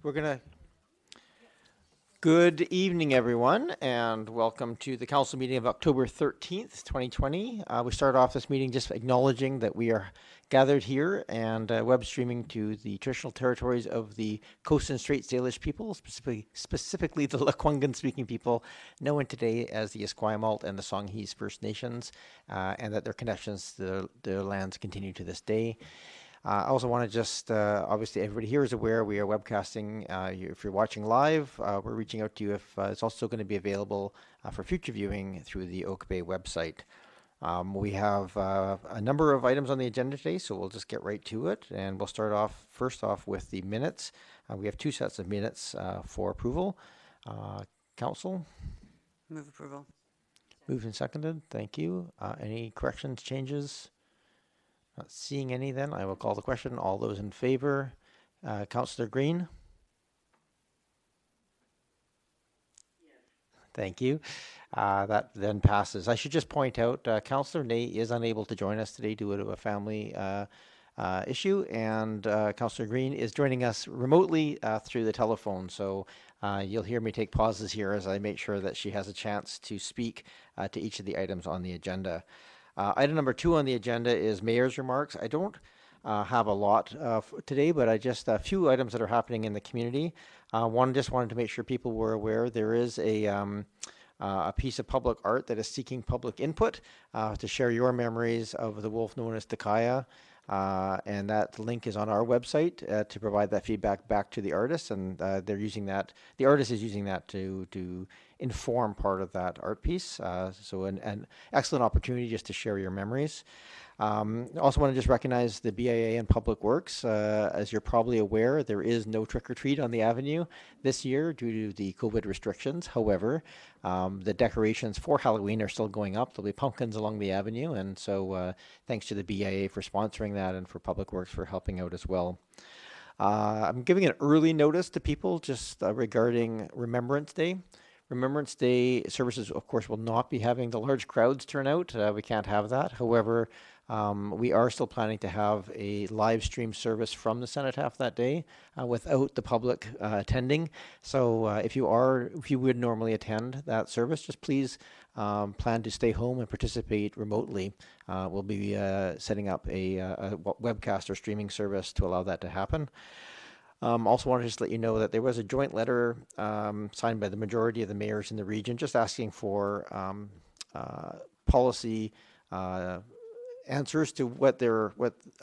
We're gonna. Good evening, everyone, and welcome to the council meeting of October 13th, 2020. We start off this meeting just acknowledging that we are gathered here and web streaming to the traditional territories of the Coast and Straits Salish people, specifically the Lekwungen-speaking people, known today as the Esquimalt and the Songhees First Nations, and that their connections to their lands continue to this day. I also want to just, obviously everybody here is aware we are webcasting. If you're watching live, we're reaching out to you if it's also going to be available for future viewing through the Oak Bay website. We have a number of items on the agenda today, so we'll just get right to it. And we'll start off first off with the minutes. We have two sets of minutes for approval. Council? Move approval. Moved and seconded. Thank you. Any corrections, changes? Not seeing any then, I will call the question. All those in favor? Councillor Green? Yes. Thank you. That then passes. I should just point out, Councillor Ney is unable to join us today due to a family issue, and Councillor Green is joining us remotely through the telephone. So you'll hear me take pauses here as I make sure that she has a chance to speak to each of the items on the agenda. Item number 2 on the agenda is mayor's remarks. I don't have a lot today, but I just a few items that are happening in the community. One, just wanted to make sure people were aware there is a piece of public art that is seeking public input to share your memories of the wolf known as Takaya. And that link is on our website to provide that feedback back to the artist, and they're using that. The artist is using that to inform part of that art piece. So an excellent opportunity just to share your memories. Also want to just recognize the BIA and Public Works. As you're probably aware, there is no trick-or-treat on the avenue this year due to the COVID restrictions. However, the decorations for Halloween are still going up. There'll be pumpkins along the avenue, and so thanks to the BIA for sponsoring that and for Public Works for helping out as well. I'm giving an early notice to people just regarding Remembrance Day. Remembrance Day services, of course, will not be having the large crowds turn out. We can't have that. However, we are still planning to have a live stream service from the cenotaph that day without the public attending. So if you would normally attend that service, just please plan to stay home and participate remotely. We'll be setting up a webcast or streaming service to allow that to happen. Also want to just let you know that there was a joint letter signed by the majority of the mayors in the region just asking for policy answers to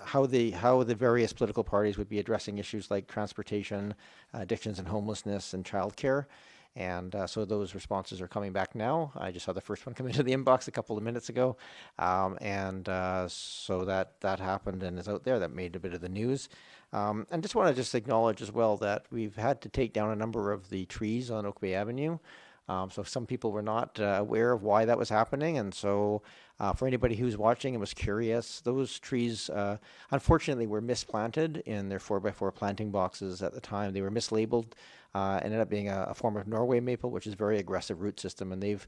how the various political parties would be addressing issues like transportation, addictions and homelessness, and childcare. And so those responses are coming back now. I just saw the first one come into the inbox a couple of minutes ago. So that happened and is out there. That made a bit of the news. And just want to acknowledge as well that we've had to take down a number of the trees on Oak Bay Avenue. So some people were not aware of why that was happening. And so for anybody who's watching and was curious, those trees unfortunately were misplanted in their 4x4 planting boxes at the time. They were mislabeled, ended up being a form of Norway maple, which is a very aggressive root system. And they've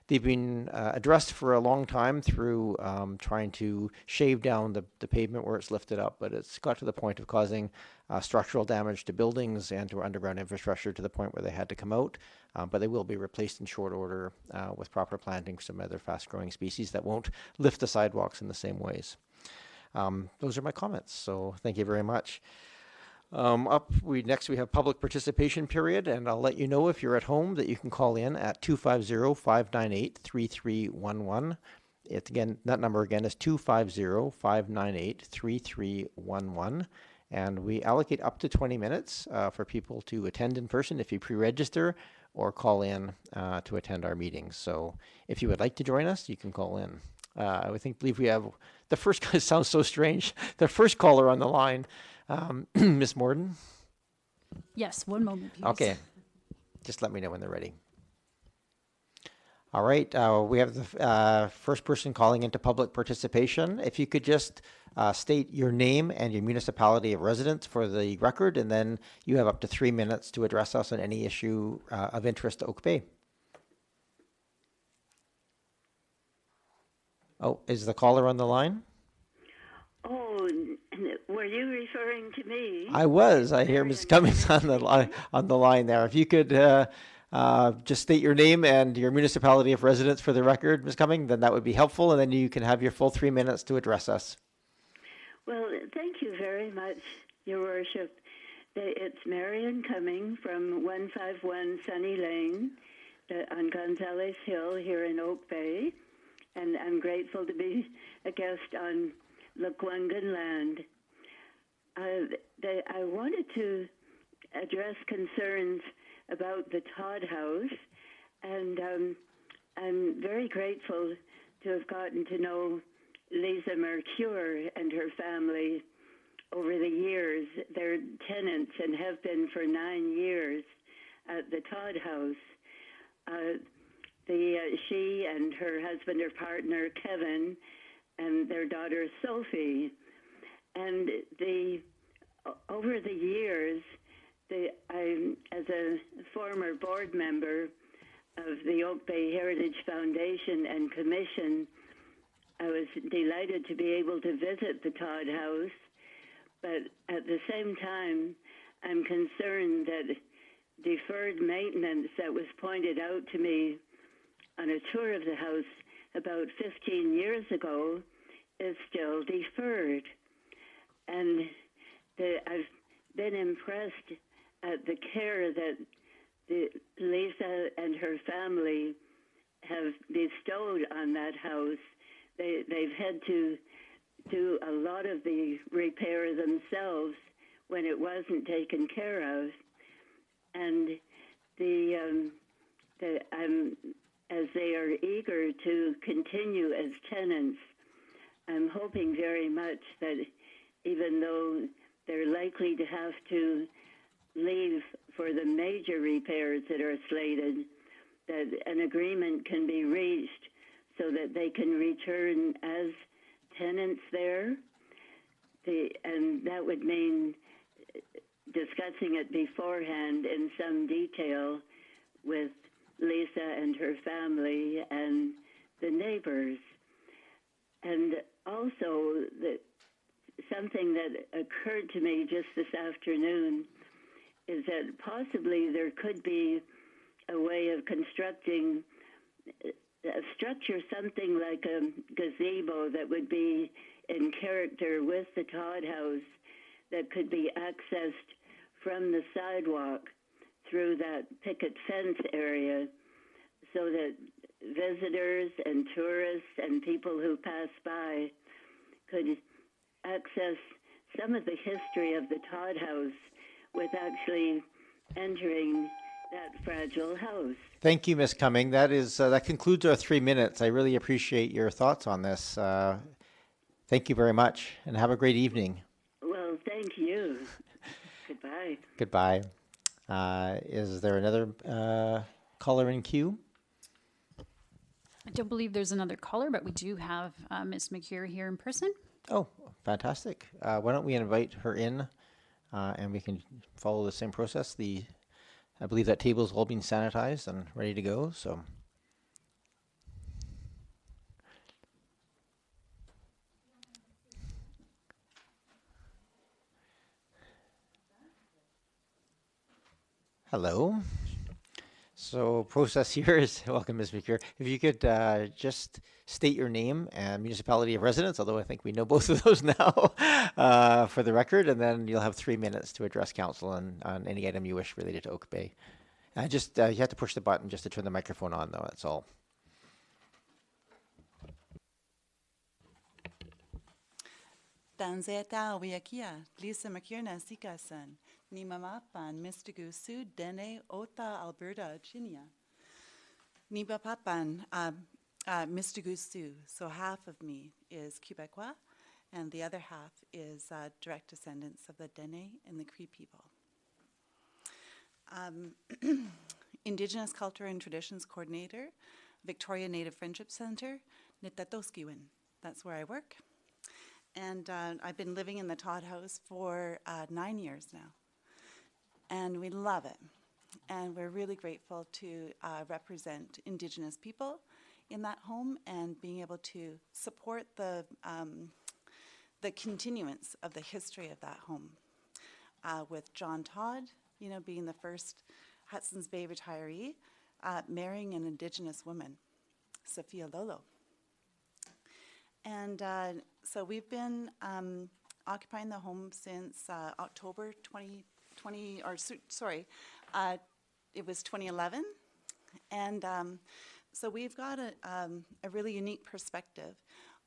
been addressed for a long time through trying to shave down the pavement where it's lifted up, but it's got to the point of causing structural damage to buildings and to our underground infrastructure to the point where they had to come out. But they will be replaced in short order with proper planting for some other fast-growing species that won't lift the sidewalks in the same ways. Those are my comments, so thank you very much. Next we have public participation period, and I'll let you know if you're at home that you can call in at 250-598-3311. That number again is 250-598-3311. And we allocate up to 20 minutes for people to attend in person if you pre-register or call in to attend our meetings. So if you would like to join us, you can call in. I believe we have the first, it sounds so strange, the first caller on the line. Miss Morden? Yes, one moment, please. Okay. Just let me know when they're ready. All right. We have the first person calling into public participation. If you could just state your name and your municipality of residence for the record, and then you have up to 3 minutes to address us on any issue of interest to Oak Bay. Oh, is the caller on the line? Oh, were you referring to me? I was. I It's hear Ms. Marion Cummings Cummings speaking. on the line there. If you could just state your name and your municipality of residence for the record, Ms. Cummings, then that would be helpful, and then you can have your full 3 minutes to address us. Well, thank you very much, Your Worship. It's Marion Cummings from 151 Sunny Lane on Gonzales Hill here in Oak Bay, and I'm grateful to be a guest on Lekwungen land. I wanted to address concerns about the Todd House, and I'm very grateful to have gotten to know Lisa Mercure and her family over the years. They're tenants and have been for 9 years at the Todd House. She and her husband or partner, Kevin, and their daughter, Sophie. And over the years, as a former board member of the Oak Bay Heritage Foundation and Commission, I was delighted to be able to visit the Todd House, but at the same time, I'm concerned that deferred maintenance that was pointed out to me on a tour of the house about 15 years ago is still deferred. And I've been impressed at the care that Lisa and her family have bestowed on that house. They've had to do a lot of the repair themselves when it wasn't taken care of. And as they are eager to continue as tenants, I'm hoping very much that even though they're likely to have to leave for the major repairs that are slated, that an agreement can be reached so that they can return as tenants there. And that would mean discussing it beforehand in some detail with Lisa and her family and the neighbors. And also, something that occurred to me just this afternoon is that possibly there could be a way of constructing a structure, something like a gazebo that would be in character with the Todd House, that could be accessed from the sidewalk through that picket fence area, so that visitors and tourists and people who pass by could access some of the history of the Todd House with actually entering that fragile house. Thank you, Ms. Cumming. That concludes our 3 minutes. I really appreciate your thoughts on this. Thank you very much, and have a great evening. Well, thank you. Goodbye. Goodbye. Is there another caller in queue? I don't believe there's another caller, but we do have Ms. McCure here in person. Oh, fantastic. Why don't we invite her in, and we can follow the same process. I believe that table is all being sanitized and ready to go, so. Hello. So process here is, welcome Ms. McCure. If you could just state your name and municipality of residence, although I think we know both of those now, for the record, and then you'll have 3 minutes to address council on any item you wish related to Oak Bay. You have to push the button just to turn the microphone on, though, that's all. Danzeta wiakia, Lisa McKierna sikasan, ni mamapan mistigu dene ota Alberta chinia. Ni papan mistigu. So half of me is Quebecois, and the other half is direct descendants of the Dene and the Cree people. Indigenous Culture and Traditions Coordinator, Victoria Native Friendship Center, Nitatoskiwin. That's where I work. And I've been living in the Todd House for 9 years now. And we love it. And we're really grateful to represent Indigenous people in that home and being able to support the the continuance of the history of that home, with John Todd, being the first Hudson's Bay retiree, marrying an Indigenous woman, Sophia Lolo. And so we've been occupying the home since October 2020, it was 2011. And so we've got a really unique perspective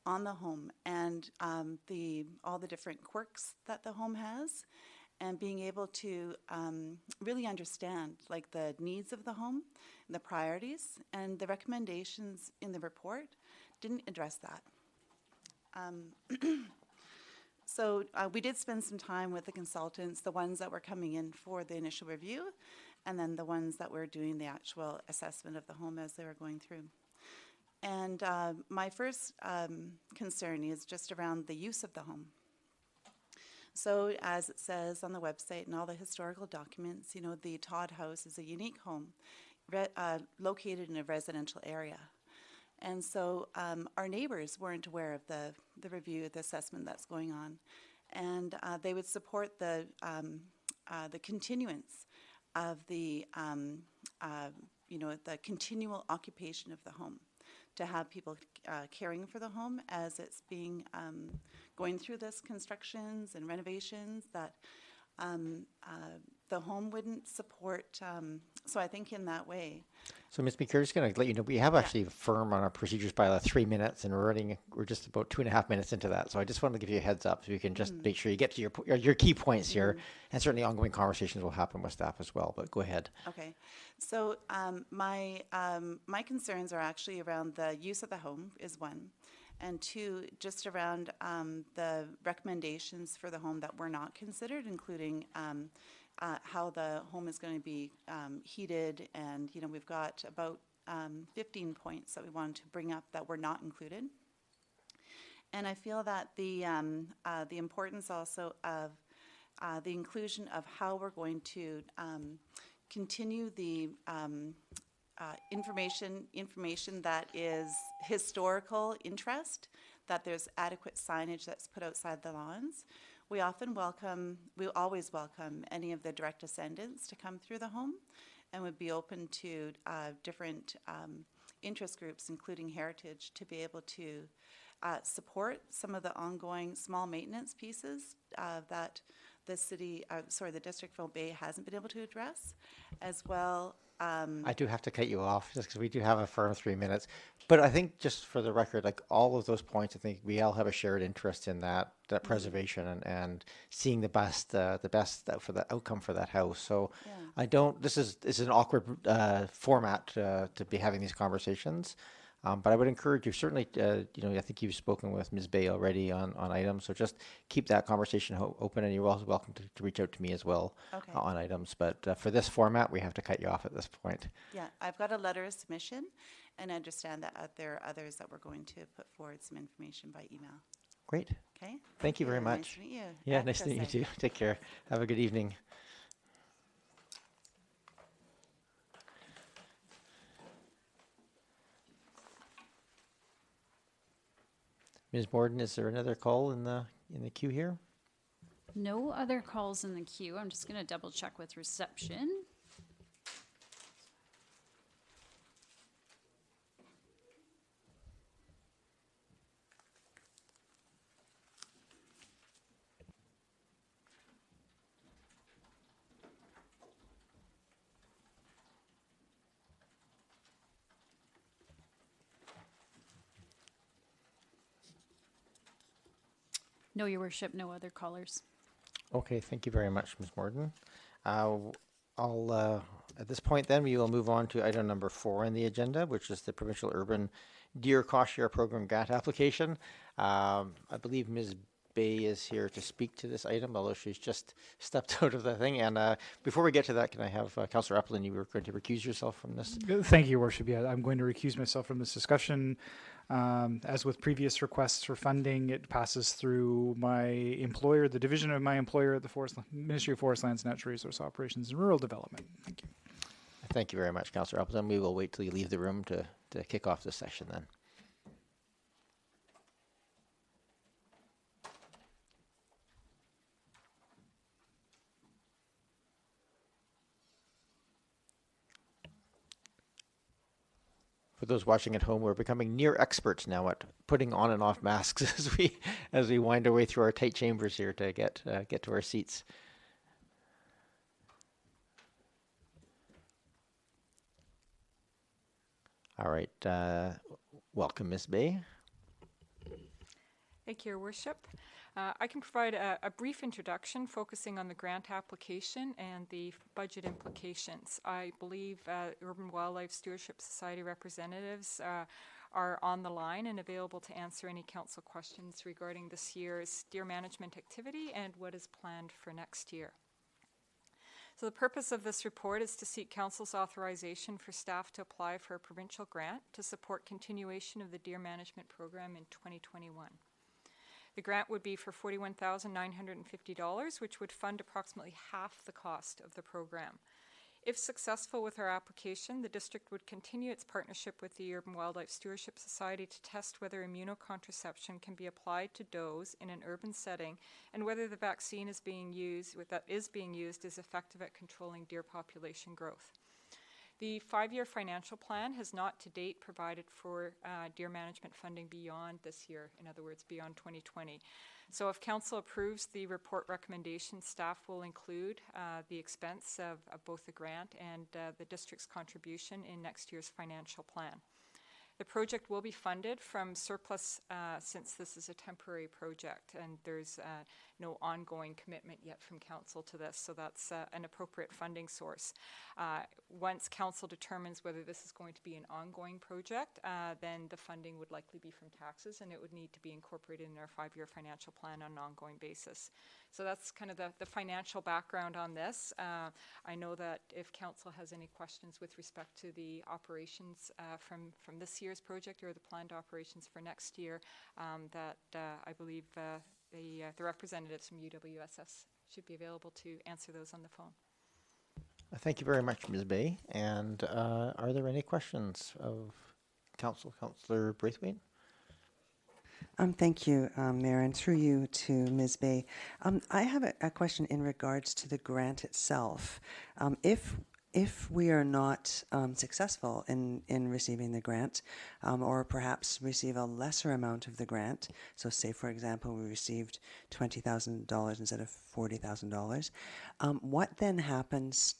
on the home and all the different quirks that the home has, and being able to really understand like the needs of the home, the priorities, and the recommendations in the report didn't address that. So we did spend some time with the consultants, the ones that were coming in for the initial review, and then the ones that were doing the actual assessment of the home as they were going through. And my first concern is just around the use of the home. So as it says on the website and all the historical documents, the Todd House is a unique home located in a residential area. And so our neighbors weren't aware of the review, the assessment that's going on. And they would support the continuance of the continual occupation of the home, to have people caring for the home as it's being going through this constructions and renovations, that the home wouldn't support. So I think in that way. So Ms. McCure, just going to let you know, we have actually firm on our procedures by 3 minutes, and we're just about 2.5 minutes into that. So I just wanted to give you a heads up so you can just make sure you get to your key points here, and certainly ongoing conversations will happen with staff as well, but go ahead. Okay. So my concerns are actually around the use of the home is one, and two, just around the recommendations for the home that were not considered, including how the home is going to be heated, and we've got about 15 points that we wanted to bring up that were not included. And I feel that the importance also of the inclusion of how we're going to continue the information that is historical interest, that there's adequate signage that's put outside the lawns. We always welcome any of the direct descendants to come through the home, and would be open to different interest groups, including heritage, to be able to support some of the ongoing small maintenance pieces that the District of Bay hasn't been able to address, as well. I do have to cut you off just because we do have a firm 3 minutes. But I think just for the record, like all of those points, I think we all have a shared interest in that preservation and seeing the best for the outcome for that house. So this is an awkward format to be having these conversations. But I would encourage you, certainly, I think you've spoken with Ms. Bay already on items, so just keep that conversation open, and you're also welcome to reach out to me as well on items. But for this format, we have to cut you off at this point. Yeah, I've got a letter of submission, and I understand that there are others that we're going to put forward some information by email. Great. Okay. Thank you very much. Nice to meet you. Yeah, nice to meet you too. Take care. Have a good evening. Ms. Morden, is there another call in the queue here? No other calls in the queue. I'm just going to double check with reception. No, Your Worship, no other callers. Okay, thank you very much, Ms. Morden. At this point then, we will move on to item number 4 on the agenda, which is the Provincial Urban Deer Cost Share Program grant application. I believe Ms. Bay is here to speak to this item, although she's just stepped out of the thing. And before we get to that, can I have Councillor Applin, you were going to recuse yourself from this? Thank you, Your Worship. Yeah, I'm going to recuse myself from this discussion. As with previous requests for funding, it passes through my employer, the division of my employer at the Ministry of Forest Lands, Natural Resource Operations and Rural Development. Thank you. Thank you very much, Councillor Applin. We will wait till you leave the room to kick off this session then. For those watching at home, we're becoming near experts now at putting on and off masks as we wind our way through our tight chambers here to get to our seats. All right, welcome, Ms. Bay. Thank you, Your Worship. I can provide a brief introduction focusing on the grant application and the budget implications. I believe Urban Wildlife Stewardship Society representatives are on the line and available to answer any council questions regarding this year's deer management activity and what is planned for next year. So the purpose of this report is to seek Council's authorization for staff to apply for a provincial grant to support continuation of the deer management program in 2021. The grant would be for $41,950, which would fund approximately half the cost of the program. If successful with our application, the district would continue its partnership with the Urban Wildlife Stewardship Society to test whether immunocontraception can be applied to does in an urban setting and whether the vaccine is being used is effective at controlling deer population growth. The 5-year financial plan has not to date provided for deer management funding beyond this year, in other words, beyond 2020. So if Council approves the report recommendation, staff will include the expense of both the grant and the district's contribution in next year's financial plan. The project will be funded from surplus since this is a temporary project and there's no ongoing commitment yet from Council to this, so that's an appropriate funding source. Once Council determines whether this is going to be an ongoing project, then the funding would likely be from taxes and it would need to be incorporated in our 5-year financial plan on an ongoing basis. So that's kind of the financial background on this. I know that if Council has any questions with respect to the operations from this year's project or the planned operations for next year, that I believe the representatives from UWSS should be available to answer those on the phone. Thank you very much, Ms. Bay. And are there any questions of Councillor Braithwaite? Thank you, Mayor, and through you to Ms. Bay. I have a question in regards to the grant itself. If we are not successful in receiving the grant, or perhaps receive a lesser amount of the grant, so say, for example, we received $20,000 instead of $40,000, what then happens?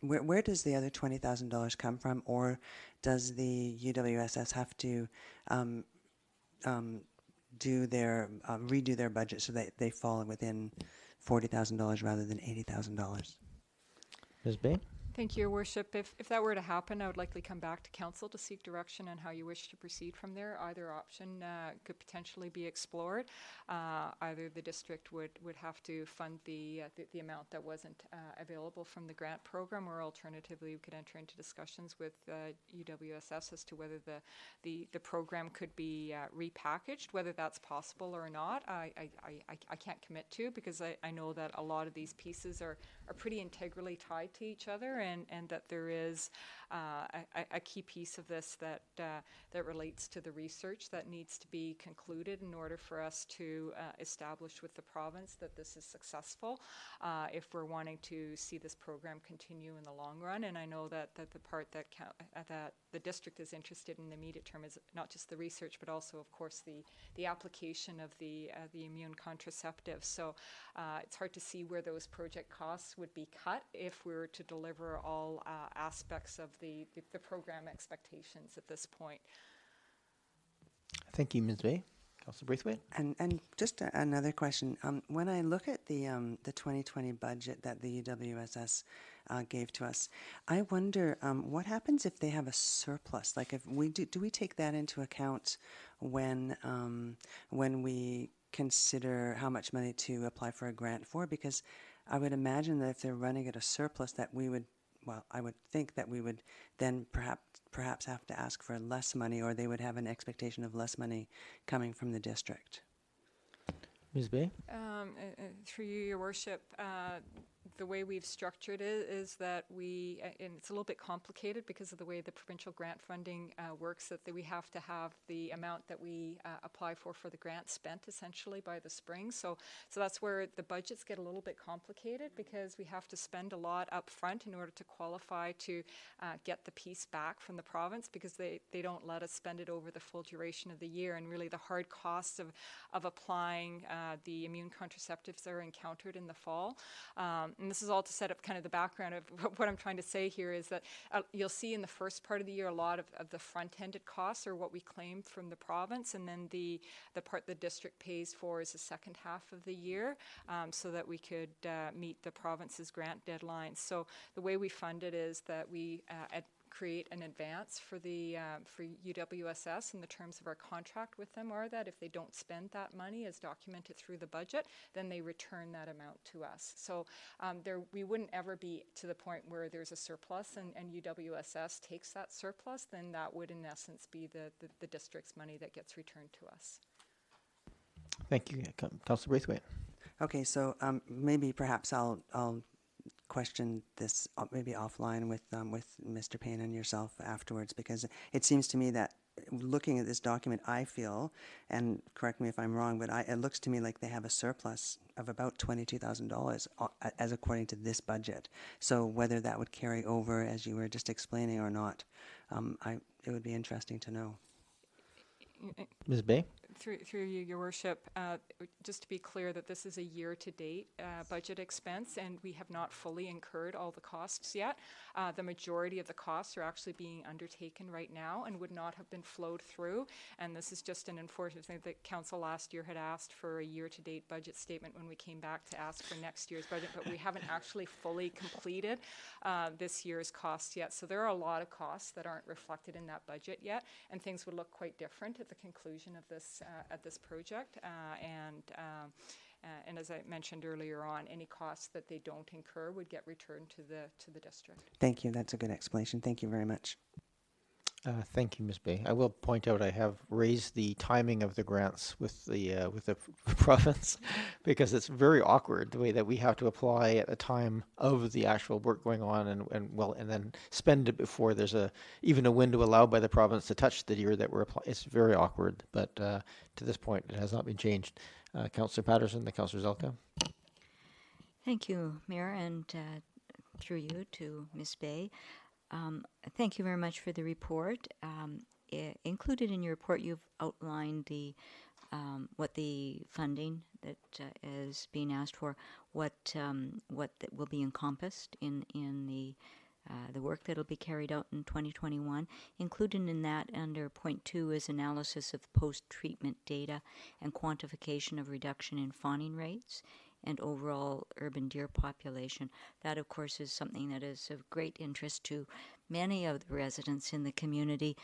Where does the other $20,000 come from, or does the UWSS have to redo their budget so that they fall within $40,000 rather than $80,000? Ms. Bay? Thank you, Your Worship. If that were to happen, I would likely come back to Council to seek direction on how you wish to proceed from there. Either option could potentially be explored. Either the district would have to fund the amount that wasn't available from the grant program, or alternatively we could enter into discussions with UWSS as to whether the program could be repackaged. Whether that's possible or not, I can't commit to, because I know that a lot of these pieces are pretty integrally tied to each other, and that there is a key piece of this that relates to the research that needs to be concluded in order for us to establish with the province that this is successful if we're wanting to see this program continue in the long run. And I know that the part that the district is interested in the immediate term is not just the research, but also, of course, the application of the immune contraceptive. So it's hard to see where those project costs would be cut if we were to deliver all aspects of the program expectations at this point. Thank you, Ms. Bay. Councillor Braithwaite? And just another question. When I look at the 2020 budget that the UWSS gave to us, I wonder what happens if they have a surplus? Like, if we do we take that into account when we consider how much money to apply for a grant for? Because I would imagine that if they're running at a surplus, that we would, well, I would think that we would then perhaps have to ask for less money, or they would have an expectation of less money coming from the district. Ms. Bay? Through you, Your Worship, the way we've structured it is that and it's a little bit complicated because of the way the provincial grant funding works, that we have to have the amount that we apply for the grant spent essentially by the spring. So that's where the budgets get a little bit complicated, because we have to spend a lot up front in order to qualify to get the piece back from the province, because they don't let us spend it over the full duration of the year. And really the hard costs of applying the immune contraceptives that are encountered in the fall. And this is all to set up kind of the background of what I'm trying to say here, is that you'll see in the first part of the year a lot of the front-ended costs are what we claim from the province, and then the part the district pays for is the second half of the year, so that we could meet the province's grant deadlines. So the way we fund it is that we create an advance for the for UWSS, and the terms of our contract with them are that if they don't spend that money as documented through the budget, then they return that amount to us. So we wouldn't ever be to the point where there's a surplus and UWSS takes that surplus, then that would in essence be the district's money that gets returned to us. Thank you, Councillor Braithwaite. Okay, so maybe perhaps I'll question this maybe offline with Mr. Payne and yourself afterwards, because it seems to me that looking at this document, I feel, and correct me if I'm wrong, but it looks to me like they have a surplus of about $22,000 as according to this budget. So whether that would carry over as you were just explaining or not, it would be interesting to know. Ms. Bay? Through you, Your Worship, just to be clear that this is a year-to-date budget expense, and we have not fully incurred all the costs yet. The majority of the costs are actually being undertaken right now and would not have been flowed through. And this is just an unfortunate thing that Council last year had asked for a year-to-date budget statement when we came back to ask for next year's budget, but we haven't actually fully completed this year's costs yet. So there are a lot of costs that aren't reflected in that budget yet, and things would look quite different at the conclusion of this project, and as I mentioned earlier on, any costs that they don't incur would get returned to the district. Thank you. That's a good explanation. Thank you very much. Thank you, Ms. Bay. I will point out I have raised the timing of the grants with the province, because it's very awkward the way that we have to apply at the time of the actual work going on, and then spend it before there's even a window allowed by the province to touch the year that we're applying. It's very awkward, but to this point it has not been changed. Councillor Patterson, then Councillor Zelka. Thank you, Mayor, and through you to Ms. Bay. Thank you very much for the report. Included in your report, you've outlined what the funding that is being asked for, what that will be encompassed in the work that will be carried out in 2021. Included in that, under point 2, is analysis of post-treatment data and quantification of reduction in fawning rates and overall urban deer population. That, of course, is something that is of great interest to many of the residents in the community.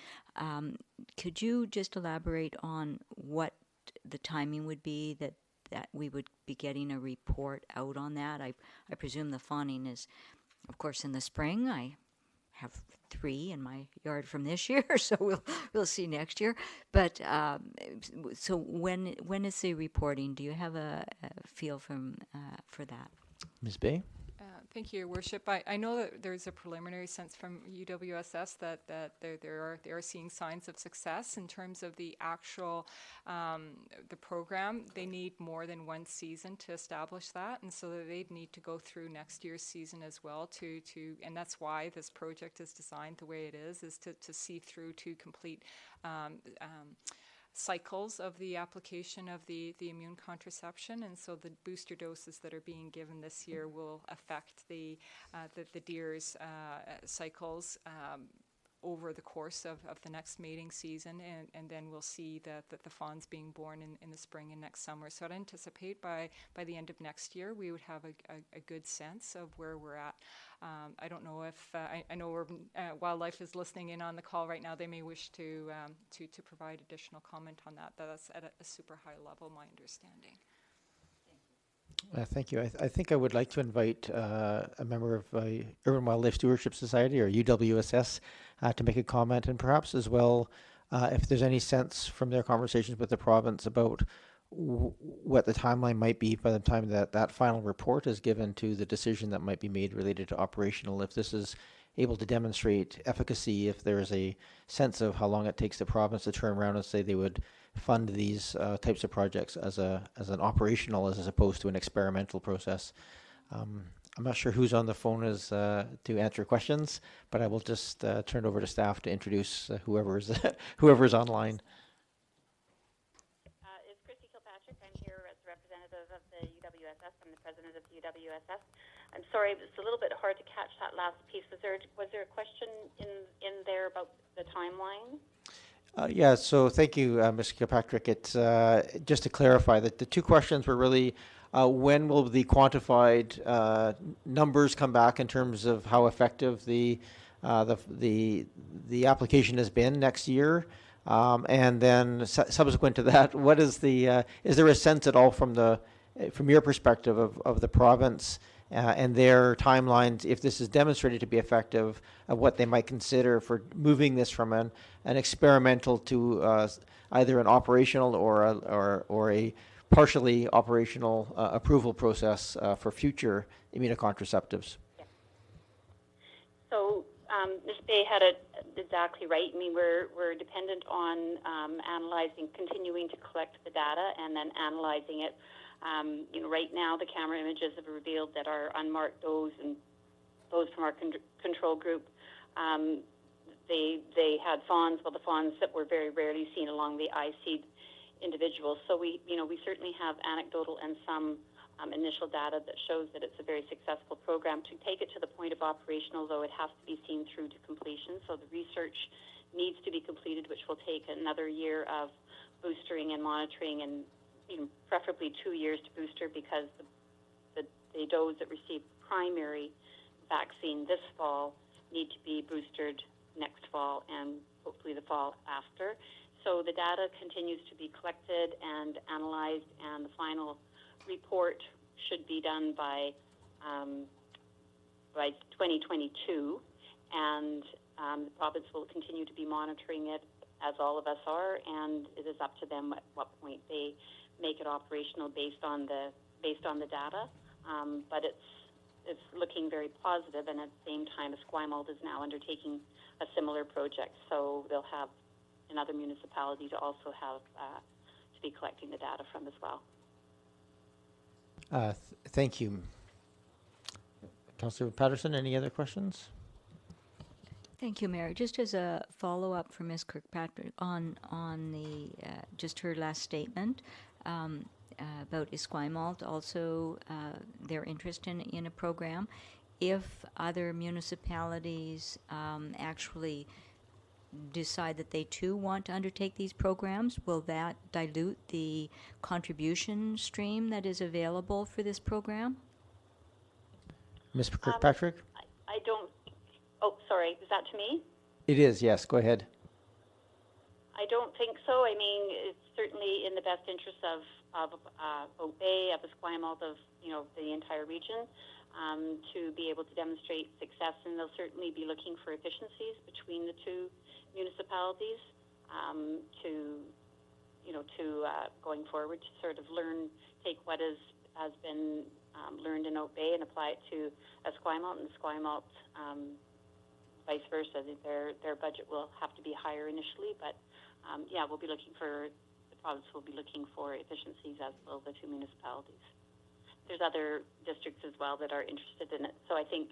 Could you just elaborate on what the timing would be that we would be getting a report out on that? I presume the fawning is, of course, in the spring. I have 3 in my yard from this year, so we'll see next year. But so when is the reporting? Do you have a feel for that? Ms. Bay? Thank you, Your Worship. I know that there's a preliminary sense from UWSS that they are seeing signs of success in terms of the actual the program. They need more than one season to establish that, and so they'd need to go through next year's season as well and that's why this project is designed the way it is to see through to complete cycles of the application of the immune contraception, and so the booster doses that are being given this year will affect the deer's cycles over the course of the next mating season, and then we'll see that the fawns being born in the spring and next summer. So I'd anticipate by the end of next year we would have a good sense of where we're at. I don't know if I know Urban Wildlife is listening in on the call right now. They may wish to provide additional comment on that. That's at a super high level, my understanding. Thank you. I think I would like to invite a member of Urban Wildlife Stewardship Society, or UWSS, to make a comment, and perhaps as well, if there's any sense from their conversations with the province about what the timeline might be by the time that that final report is given to the decision that might be made related to operational. If this is able to demonstrate efficacy, if there is a sense of how long it takes the province to turn around and say they would fund these types of projects as an operational as opposed to an experimental process. I'm not sure who's on the phone is to answer questions, but I will just turn it over to staff to introduce whoever's whoever's online. It's Christy Kilpatrick. I'm here as a representative of the UWSS. I'm the president of the UWSS. I'm sorry, it's a little bit hard to catch that last piece. Was there a question in there about the timeline? Yeah, so thank you, Mr. Kilpatrick. It's just to clarify that the two questions were really when will the quantified numbers come back in terms of how effective the application has been next year, and then subsequent to that, what is is there a sense at all from your perspective of the province and their timelines, if this is demonstrated to be effective, of what they might consider for moving this from an experimental to either an operational or a partially operational approval process for future immunocontraceptives? Yeah. So Ms. Bay had it exactly right. I mean, we're dependent on continuing to collect the data and then analyzing it. Right now the camera images have revealed that our unmarked does and those from our control group, they had fawns, well, the fawns that were very rarely seen along the eye-seed individuals. So we certainly have anecdotal and some initial data that shows that it's a very successful program. To take it to the point of operational, though, it has to be seen through to completion. So the research needs to be completed, which will take another year of boostering and monitoring, and preferably 2 years to booster, because the does that receive primary vaccine this fall need to be boosted next fall and hopefully the fall after. So the data continues to be collected and analyzed, and the final report should be done by 2022, and the province will continue to be monitoring it, as all of us are, and it is up to them at what point they make it operational based on the data. But it's looking very positive, and at the same time, Esquimalt is now undertaking a similar project, so they'll have another municipality to also have to be collecting the data from as well. Thank you. Councillor Patterson, any other questions? Thank you, Mayor. Just as a follow-up for Ms. Kirkpatrick on the just her last statement about Esquimalt, also their interest in a program. If other municipalities actually decide that they too want to undertake these programs, will that dilute the contribution stream that is available for this program? Ms. Kirkpatrick? I don't. Oh, sorry. Is that to me? It is, yes. Go ahead. I don't think so. I mean, it's certainly in the best interest of Oak Bay, of Esquimalt, of the entire region, to be able to demonstrate success, and they'll certainly be looking for efficiencies between the two municipalities to going forward, to sort of take what has been learned in Oak Bay and apply it to Esquimalt, and Esquimalt vice versa. Their budget will have to be higher initially, but we'll be looking for, the province will be looking for efficiencies, as will the two municipalities. There's other districts as well that are interested in it. So I think,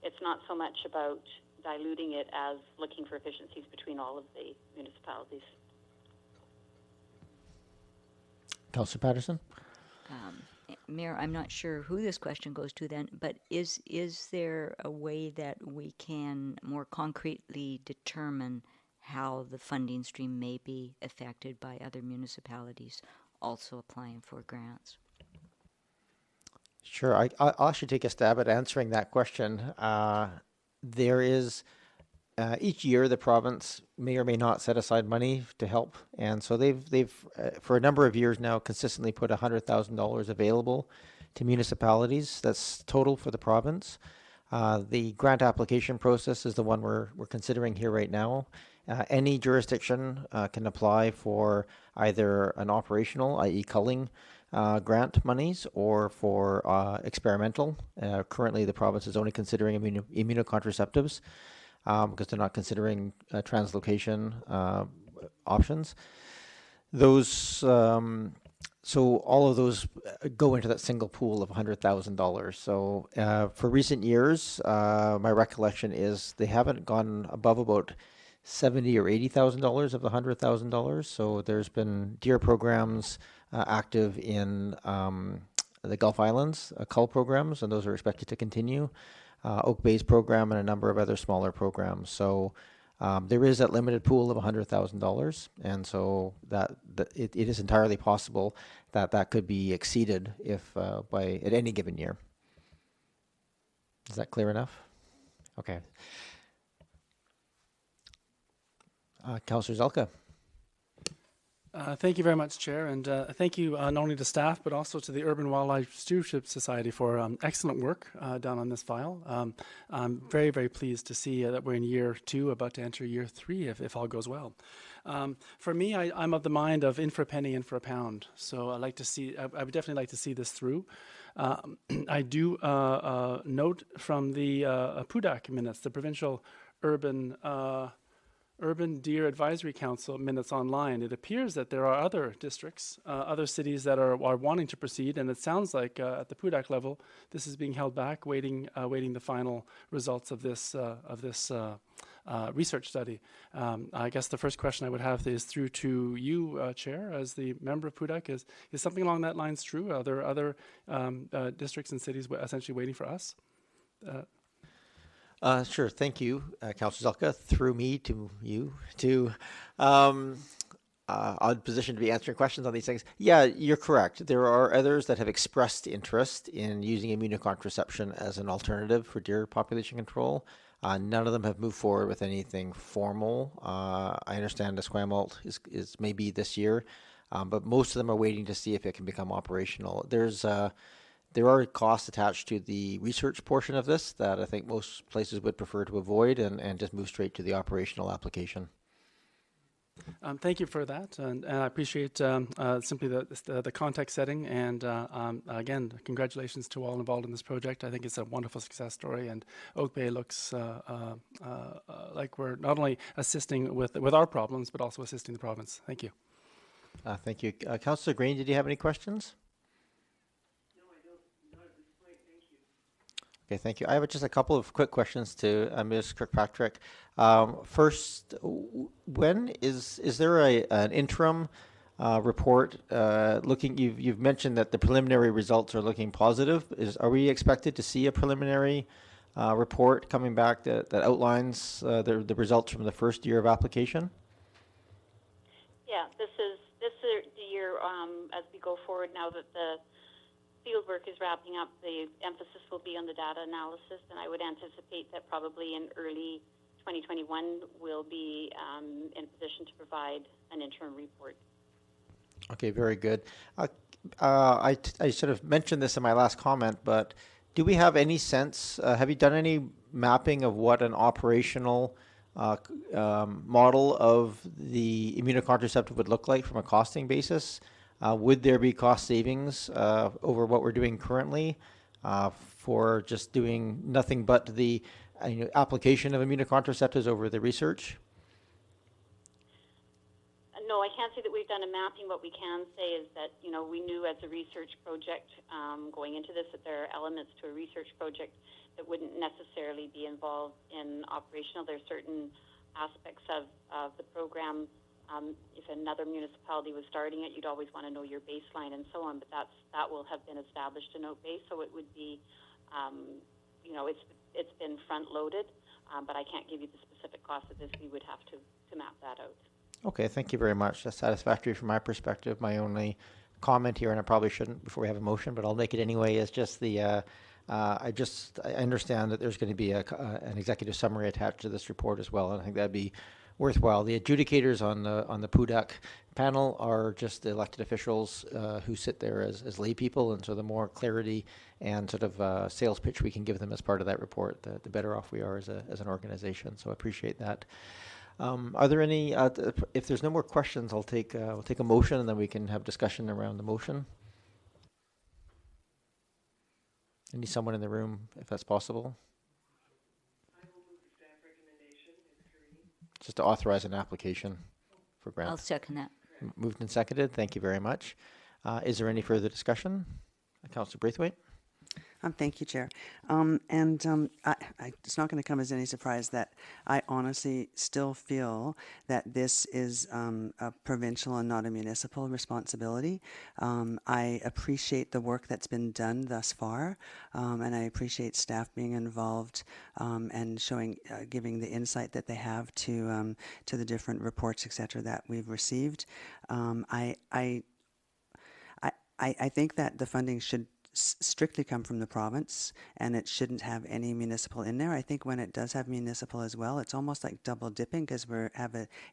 it's not so much about diluting it as looking for efficiencies between all of the municipalities. Councillor Patterson? Mayor, I'm not sure who this question goes to then, but is there a way that we can more concretely determine how the funding stream may be affected by other municipalities also applying for grants? Sure. I'll actually take a stab at answering that question. There is, each year the province may or may not set aside money to help. And so they've for a number of years now, consistently put $100,000 available to municipalities. That's total for the province. The grant application process is the one we're considering here right now. Any jurisdiction can apply for either an operational, i.e. culling, grant monies, or for experimental. Currently, the province is only considering immunocontraceptives because they're not considering translocation options. Those so all of those go into that single pool of $100,000. So for recent years, my recollection is they haven't gone above about $70,000 or $80,000 of the $100,000. So there's been deer programs active in the Gulf Islands, cull programs, and those are expected to continue. Oak Bay's program and a number of other smaller programs. So there is that limited pool of $100,000, and so that it is entirely possible that that could be exceeded if by at any given year. Is that clear enough? Okay. Councillor Zelka. Thank you very much, Chair, and thank you not only to staff but also to the Urban Wildlife Stewardship Society for excellent work done on this file. I'm very, very pleased to see that we're in year 2, about to enter year 3, if all goes well. For me, I'm of the mind of in for a penny, in for a pound. So I would definitely like to see this through. I do note from the PUDAC minutes, the Provincial Urban Deer Advisory Council minutes online, it appears that there are other districts, other cities that are wanting to proceed, and it sounds like at the PUDAC level, this is being held back, waiting the final results of this research study. I guess the first question I would have is through to you, Chair, as the member of PUDAC. Is something along that lines true? Are there other districts and cities essentially waiting for us? Sure. Thank you, Councillor Zelka. Through me to you to odd position to be answering questions on these things. Yeah, you're correct. There are others that have expressed interest in using immunocontraception as an alternative for deer population control. None of them have moved forward with anything formal. I understand Esquimalt is maybe this year, but most of them are waiting to see if it can become operational. There are costs attached to the research portion of this that I think most places would prefer to avoid and just move straight to the operational application. Thank you for that, and I appreciate simply the context setting, and again, congratulations to all involved in this project. I think it's a wonderful success story, and Oak Bay looks like we're not only assisting with our problems, but also assisting the province. Thank you. Thank you. Councillor Green, did you have any questions? Okay, thank you. I have just a couple of quick questions to Ms. Kirkpatrick. First, when is there an interim report looking? You've mentioned that the preliminary results are looking positive. Are we expected to see a preliminary report coming back that outlines the results from the first year of application? Yeah, this is the year as we go forward now that the field work is wrapping up, the emphasis will be on the data analysis, and I would anticipate that probably in early 2021 we'll be in position to provide an interim report. Okay, very good. I sort of mentioned this in my last comment, but do we have any sense, have you done any mapping of what an operational model of the immunocontraceptive would look like from a costing basis? Would there be cost savings over what we're doing currently for just doing nothing but the application of immunocontraceptives over the research? No, I can't say that we've done a mapping. What we can say is that, we knew as a research project going into this that there are elements to a research project that wouldn't necessarily be involved in operational. There are certain aspects of the program. If another municipality was starting it, you'd always want to know your baseline and so on, but that will have been established in Oak Bay, so it would be, it's been front-loaded, but I can't give you the specific cost of this. We would have to map that out. Okay, thank you very much. That's satisfactory from my perspective. My only comment here, and I probably shouldn't before we have a motion, but I'll make it anyway, is just I understand that there's going to be an executive summary attached to this report as well, and I think that'd be worthwhile. The adjudicators on the PUDAC panel are just the elected officials who sit there as lay people, and so the more clarity and sort of sales pitch we can give them as part of that report, the better off we are as an organization. So I appreciate that. Are there any, if there's no more questions, we'll take a motion and then we can have discussion around the motion. I need someone in the room, if that's possible. Just to authorize an application for grant. I'll second that. Moved and seconded. Thank you very much. Is there any further discussion? Councillor Braithwaite? Thank you, Chair. It's not going to come as any surprise that I honestly still feel that this is a provincial and not a municipal responsibility. I appreciate the work that's been done thus far, and I appreciate staff being involved and giving the insight that they have to the different reports, etc., that we've received. I think that the funding should strictly come from the province, and it shouldn't have any municipal in there. I think when it does have municipal as well, it's almost like double dipping, because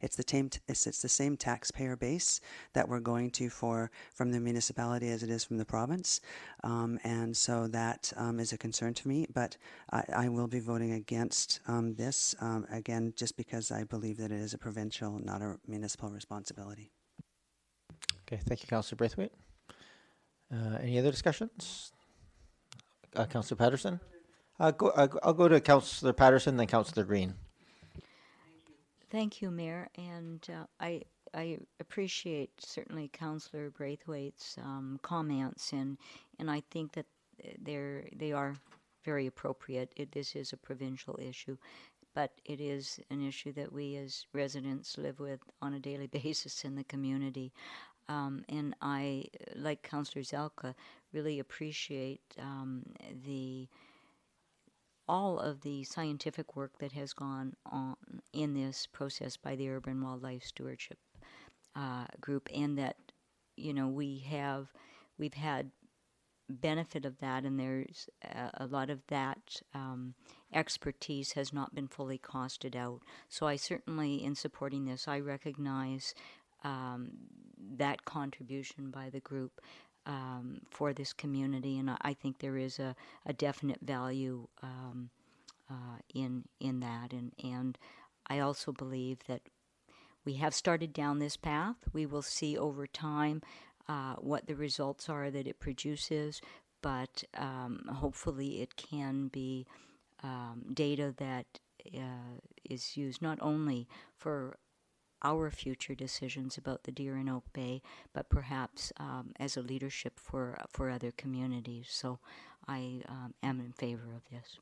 it's the same taxpayer base that we're going to from the municipality as it is from the province, and so that is a concern to me. But I will be voting against this again, just because I believe that it is a provincial, not a municipal responsibility. Okay, thank you, Councillor Braithwaite. Any other discussions? Councillor Patterson? I'll go to Councillor Patterson, then Councillor Green. Thank you, Mayor, and I appreciate certainly Councillor Braithwaite's comments, and I think that they are very appropriate. This is a provincial issue, but it is an issue that we as residents live with on a daily basis in the community. And I, like Councillor Zelka, really appreciate all of the scientific work that has gone on in this process by the Urban Wildlife Stewardship group, and that we've had benefit of that, and there's a lot of that expertise has not been fully costed out. So I certainly, in supporting this, I recognize that contribution by the group for this community, and I think there is a definite value in that, and I also believe that we have started down this path. We will see over time what the results are that it produces, but hopefully it can be data that is used not only for our future decisions about the deer in Oak Bay, but perhaps as a leadership for other communities. So I am in favor of this.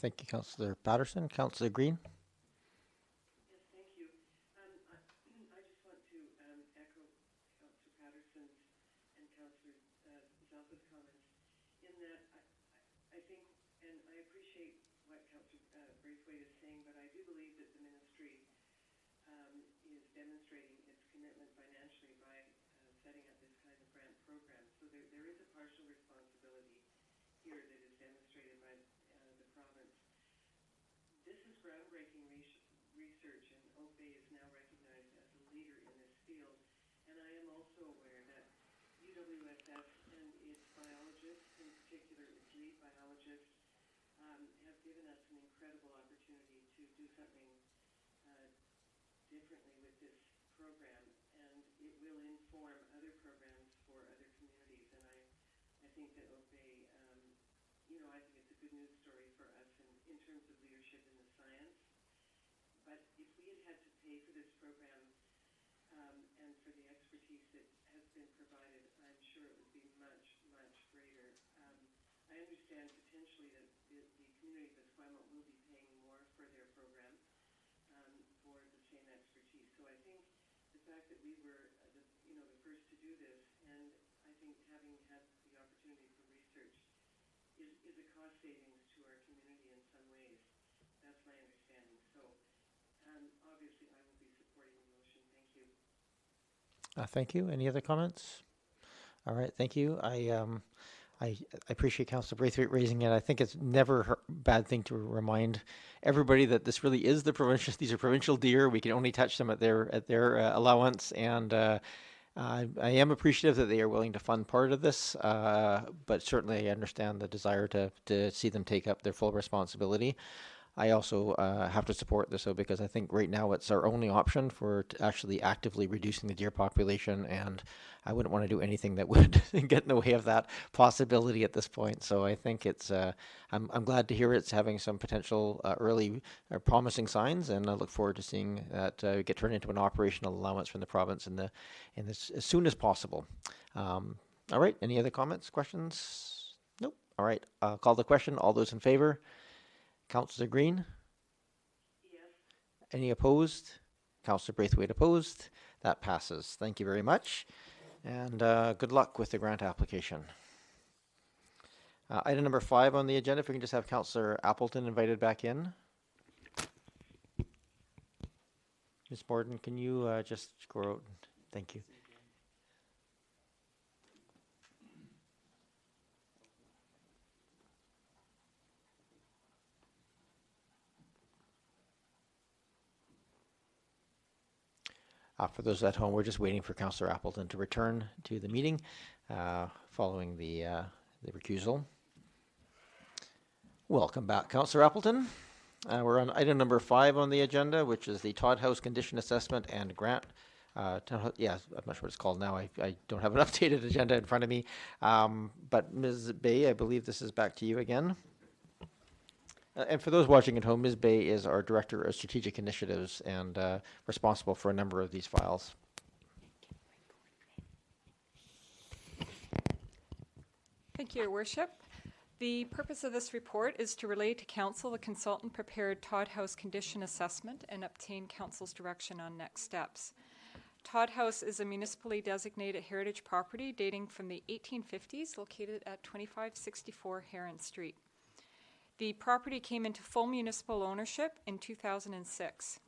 Thank you, Councillor Patterson. Councillor Green? Yes, thank you. I just want to echo Councillor Patterson's and Councillor Zelka's comments in that I think, and I appreciate what Councillor Braithwaite is saying, but I do believe that the ministry is demonstrating its commitment financially by setting up this kind of grant program. So there is a partial responsibility here that is demonstrated by the province. This is groundbreaking research, and Oak Bay is now recognized as a leader in this field. And I am also aware that UWSS and its biologists, in particular its lead biologist, have given us an incredible opportunity to do something differently with this program, and it will inform other programs for other communities. And I think that Oak Bay, I think it's a good news story for us in terms of leadership in the science. But if we had to pay for this program and for the expertise that has been provided, I'm sure it would be much, much greater. I understand potentially that the community of Esquimalt will be paying more for their program for the same expertise. So I think the fact that we were the first to do this, and I think having had the opportunity for research is a cost savings to our community in some ways. That's my understanding. So obviously I will be supporting the motion. Thank you. Thank you. Any other comments? All right, thank you. I appreciate Councillor Braithwaite raising it. I think it's never a bad thing to remind everybody that this really is these are provincial deer. We can only touch them at their allowance, and I am appreciative that they are willing to fund part of this, but certainly I understand the desire to see them take up their full responsibility. I also have to support this, though, because I think right now it's our only option for actually actively reducing the deer population, and I wouldn't want to do anything that would get in the way of that possibility at this point. So I think it's I'm glad to hear it's having some potential early promising signs, and I look forward to seeing that get turned into an operational allowance from the province in this as soon as possible. All right. Any other comments, questions? Nope. All right. Call the question. All those in favor? Councillor Green? Yes. Any opposed? Councillor Braithwaite opposed. That passes. Thank you very much. And good luck with the grant application. Item number 5 on the agenda, if we can just have Councillor Appleton invited back in. Ms. Borden, can you just go out? Thank you. For those at home, we're just waiting for Councillor Appleton to return to the meeting following the recusal. Welcome back, Councillor Appleton. We're on item number 5 on the agenda, which is the Todd House Condition Assessment and Grant. Yeah, I'm not sure what it's called now. I don't have an updated agenda in front of me. But Ms. Bay, I believe this is back to you again. And for those watching at home, Ms. Bay is our Director of Strategic Initiatives and responsible for a number of these files. Thank you, Your Worship. The purpose of this report is to relay to Council the consultant prepared Todd House condition assessment and obtain Council's direction on next steps. Todd House is a municipally designated heritage property dating from the 1850s, located at 2564 Heron Street. The property came into full municipal ownership in 2006.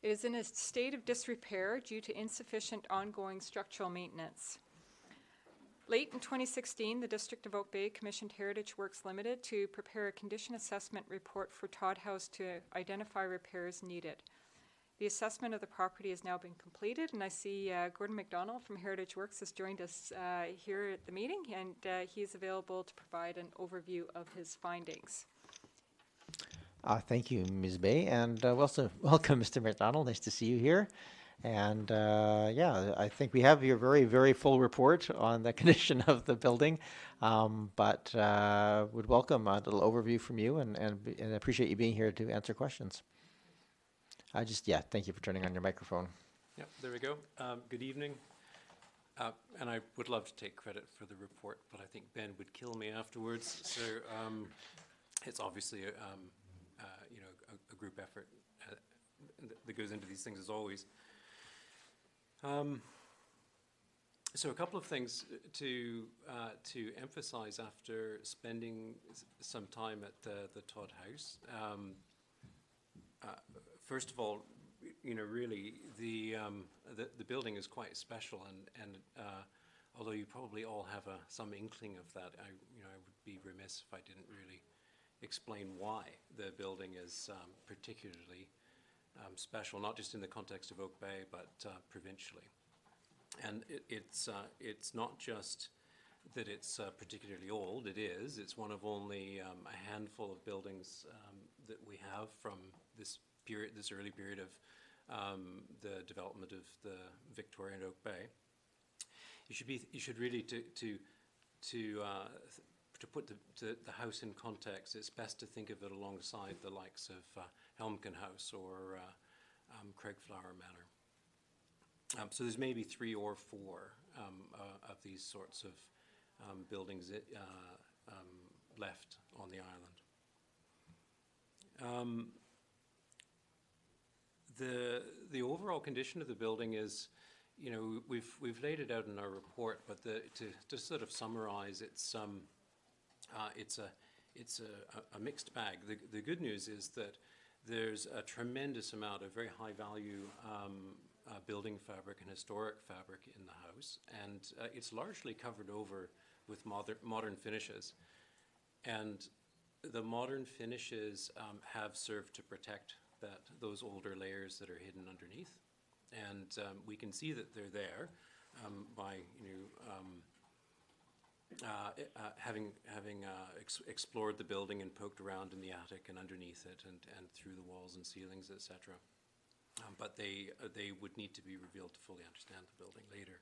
It is in a state of disrepair due to insufficient ongoing structural maintenance. Late in 2016, the District of Oak Bay commissioned Heritage Works Limited to prepare a condition assessment report for Todd House to identify repairs needed. The assessment of the property has now been completed, and I see Gordon McDonald from Heritage Works has joined us here at the meeting, and he is available to provide an overview of his findings. Thank you, Ms. Bay, and welcome, Mr. McDonald. Nice to see you here. And yeah, I think we have your very, very full report on the condition of the building, but would welcome a little overview from you, and appreciate you being here to answer questions. Yeah, thank you for turning on your microphone. Yep, there we go. Good evening. And I would love to take credit for the report, but I think Ben would kill me afterwards. So it's obviously a group effort that goes into these things as always. So a couple of things to emphasize after spending some time at the Todd House. First of all, really the building is quite special, and although you probably all have some inkling of that, I would be remiss if I didn't really explain why the building is particularly special, not just in the context of Oak Bay, but provincially. And it's not just that it's particularly old. It's one of only a handful of buildings that we have from this early period of the development of the Victorian Oak Bay. You should really to put the house in context, it's best to think of it alongside the likes of Helmkin House or Craigflower Manor. So there's maybe 3 or 4 of these sorts of buildings left on the island. The overall condition of the building is, we've laid it out in our report, but to sort of summarize, it's a mixed bag. The good news is that there's a tremendous amount of very high value building fabric and historic fabric in the house, and it's largely covered over with modern finishes. And the modern finishes have served to protect those older layers that are hidden underneath, and we can see that they're there by explored the building and poked around in the attic and underneath it and through the walls and ceilings, etc. But they would need to be revealed to fully understand the building later.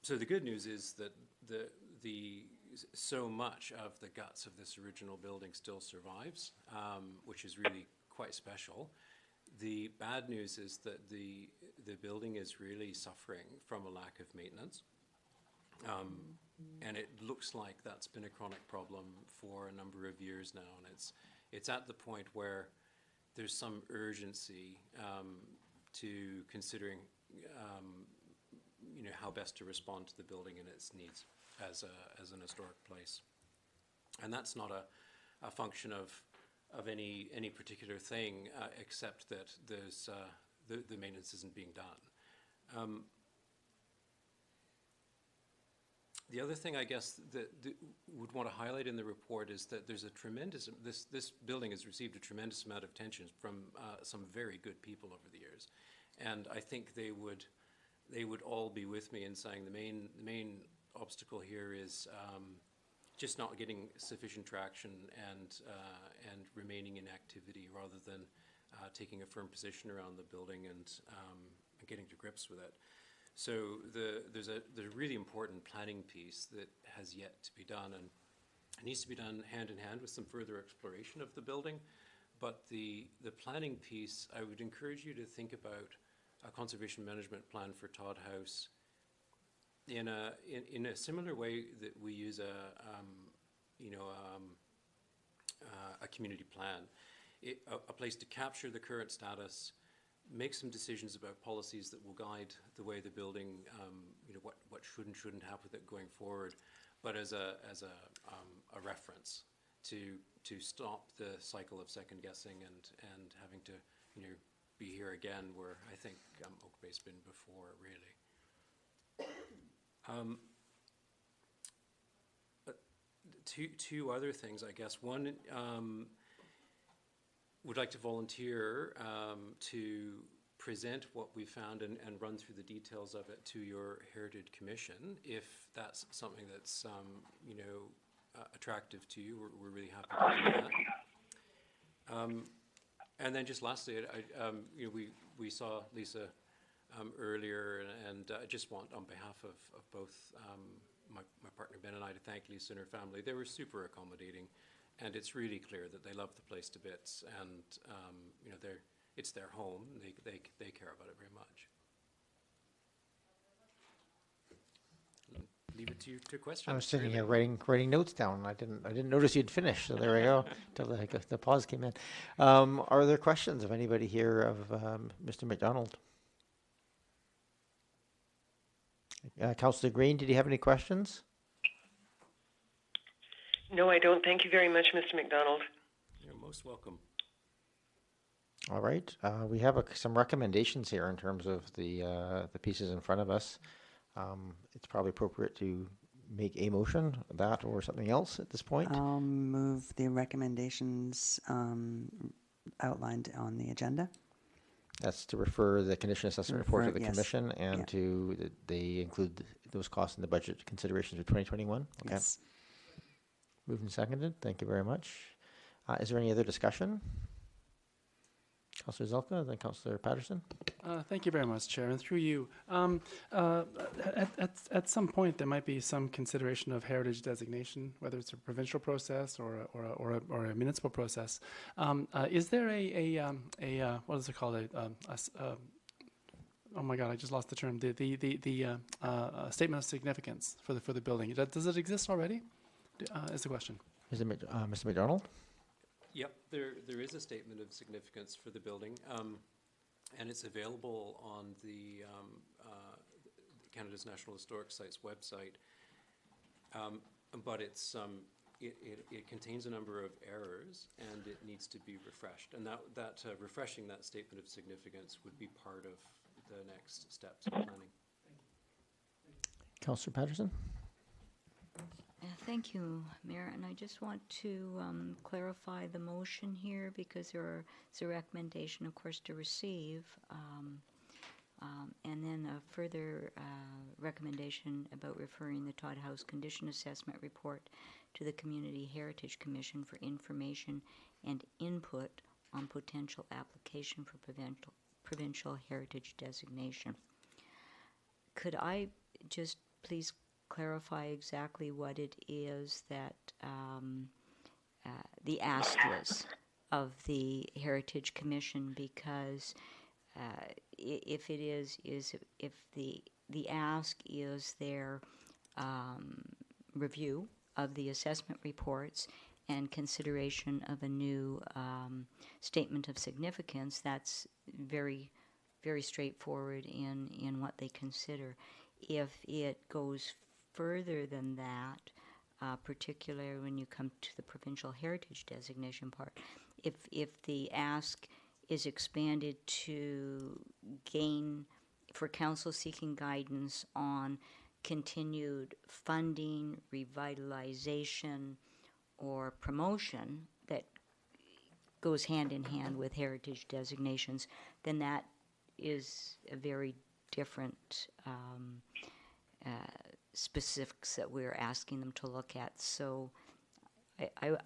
So the good news is that so much of the guts of this original building still survives, which is really quite special. The bad news is that the building is really suffering from a lack of maintenance. And it looks like that's been a chronic problem for a number of years now, and it's at the point where there's some urgency to considering how best to respond to the building and its needs as an historic place. And that's not a function of any particular thing, except that there's the maintenance isn't being done. The other thing I guess that would want to highlight in the report is that there's a tremendous, this building has received a tremendous amount of attention from some very good people over the years. And I think they would all be with me in saying the main obstacle here is just not getting sufficient traction and remaining in activity rather than taking a firm position around the building and getting to grips with it. So there's a really important planning piece that has yet to be done, and it needs to be done hand in hand with some further exploration of the building. But the planning piece, I would encourage you to think about a conservation management plan for Todd House in a similar way that we use a community plan, a place to capture the current status, make some decisions about policies that will guide the way the building, what should and shouldn't happen with it going forward, but as a reference to stop the cycle of second guessing and having to be here again where I think Oak Bay's been before, really. Two other things, I guess. One, would like to volunteer to present what we found and run through the details of it to your Heritage Commission. If that's something that's attractive to you, we're really happy to do that. And then just lastly, we saw Lisa earlier, and I just want on behalf of both my partner Ben and I to thank Lisa and her family. They were super accommodating. And it's really clear that they love the place to bits, and it's their home. They care about it very much. Leave it to you to question. I was sitting here writing notes down. I didn't notice you'd finished. So there we go. Till the pause came in. Are there questions of anybody here of Mr. McDonald? Councillor Green, did you have any questions? No, I don't. Thank you very much, Mr. McDonald. You're most welcome. All right. We have some recommendations here in terms of the pieces in front of us. It's probably appropriate to make a motion, that or something else at this point. I'll move the recommendations outlined on the agenda. That's to refer the condition assessment report to the yes. Commission and they include those costs in the budget considerations for 2021. Okay. Yes. Moved and seconded. Thank you very much. Is there any other discussion? Councillor Zelka, then Councillor Patterson. Thank you very much, Chair. And through you, at some point there might be some consideration of heritage designation, whether it's a provincial process or a municipal process. Is there a what is it called? Oh my God, I just lost the term. The statement of significance for the building. Does it exist already? Is the question. Mr. McDonald? Yep, there is a statement of significance for the building, and it's available on the Canada's National Historic Sites website. But it contains a number of errors, and it needs to be refreshed. And that refreshing that statement of significance would be part of the next steps of planning. Councillor Patterson? Thank you, Mayor. And I just want to clarify the motion here because there's a recommendation, of course, to receive And then a further recommendation about referring the Todd House Condition Assessment Report to the Community Heritage Commission for information and input on potential application for provincial heritage designation. Could I just please clarify exactly what it is that the ask is of the Heritage Commission? Because if it is if the ask is their review of the assessment reports and consideration of a new statement of significance, that's very, very straightforward in what they consider. If it goes further than that, particularly when you come to the provincial heritage designation part, if the ask is expanded to gain for council seeking guidance on continued funding, revitalization, or promotion that goes hand in hand with heritage designations, then that is a very different specifics that we're asking them to look at. So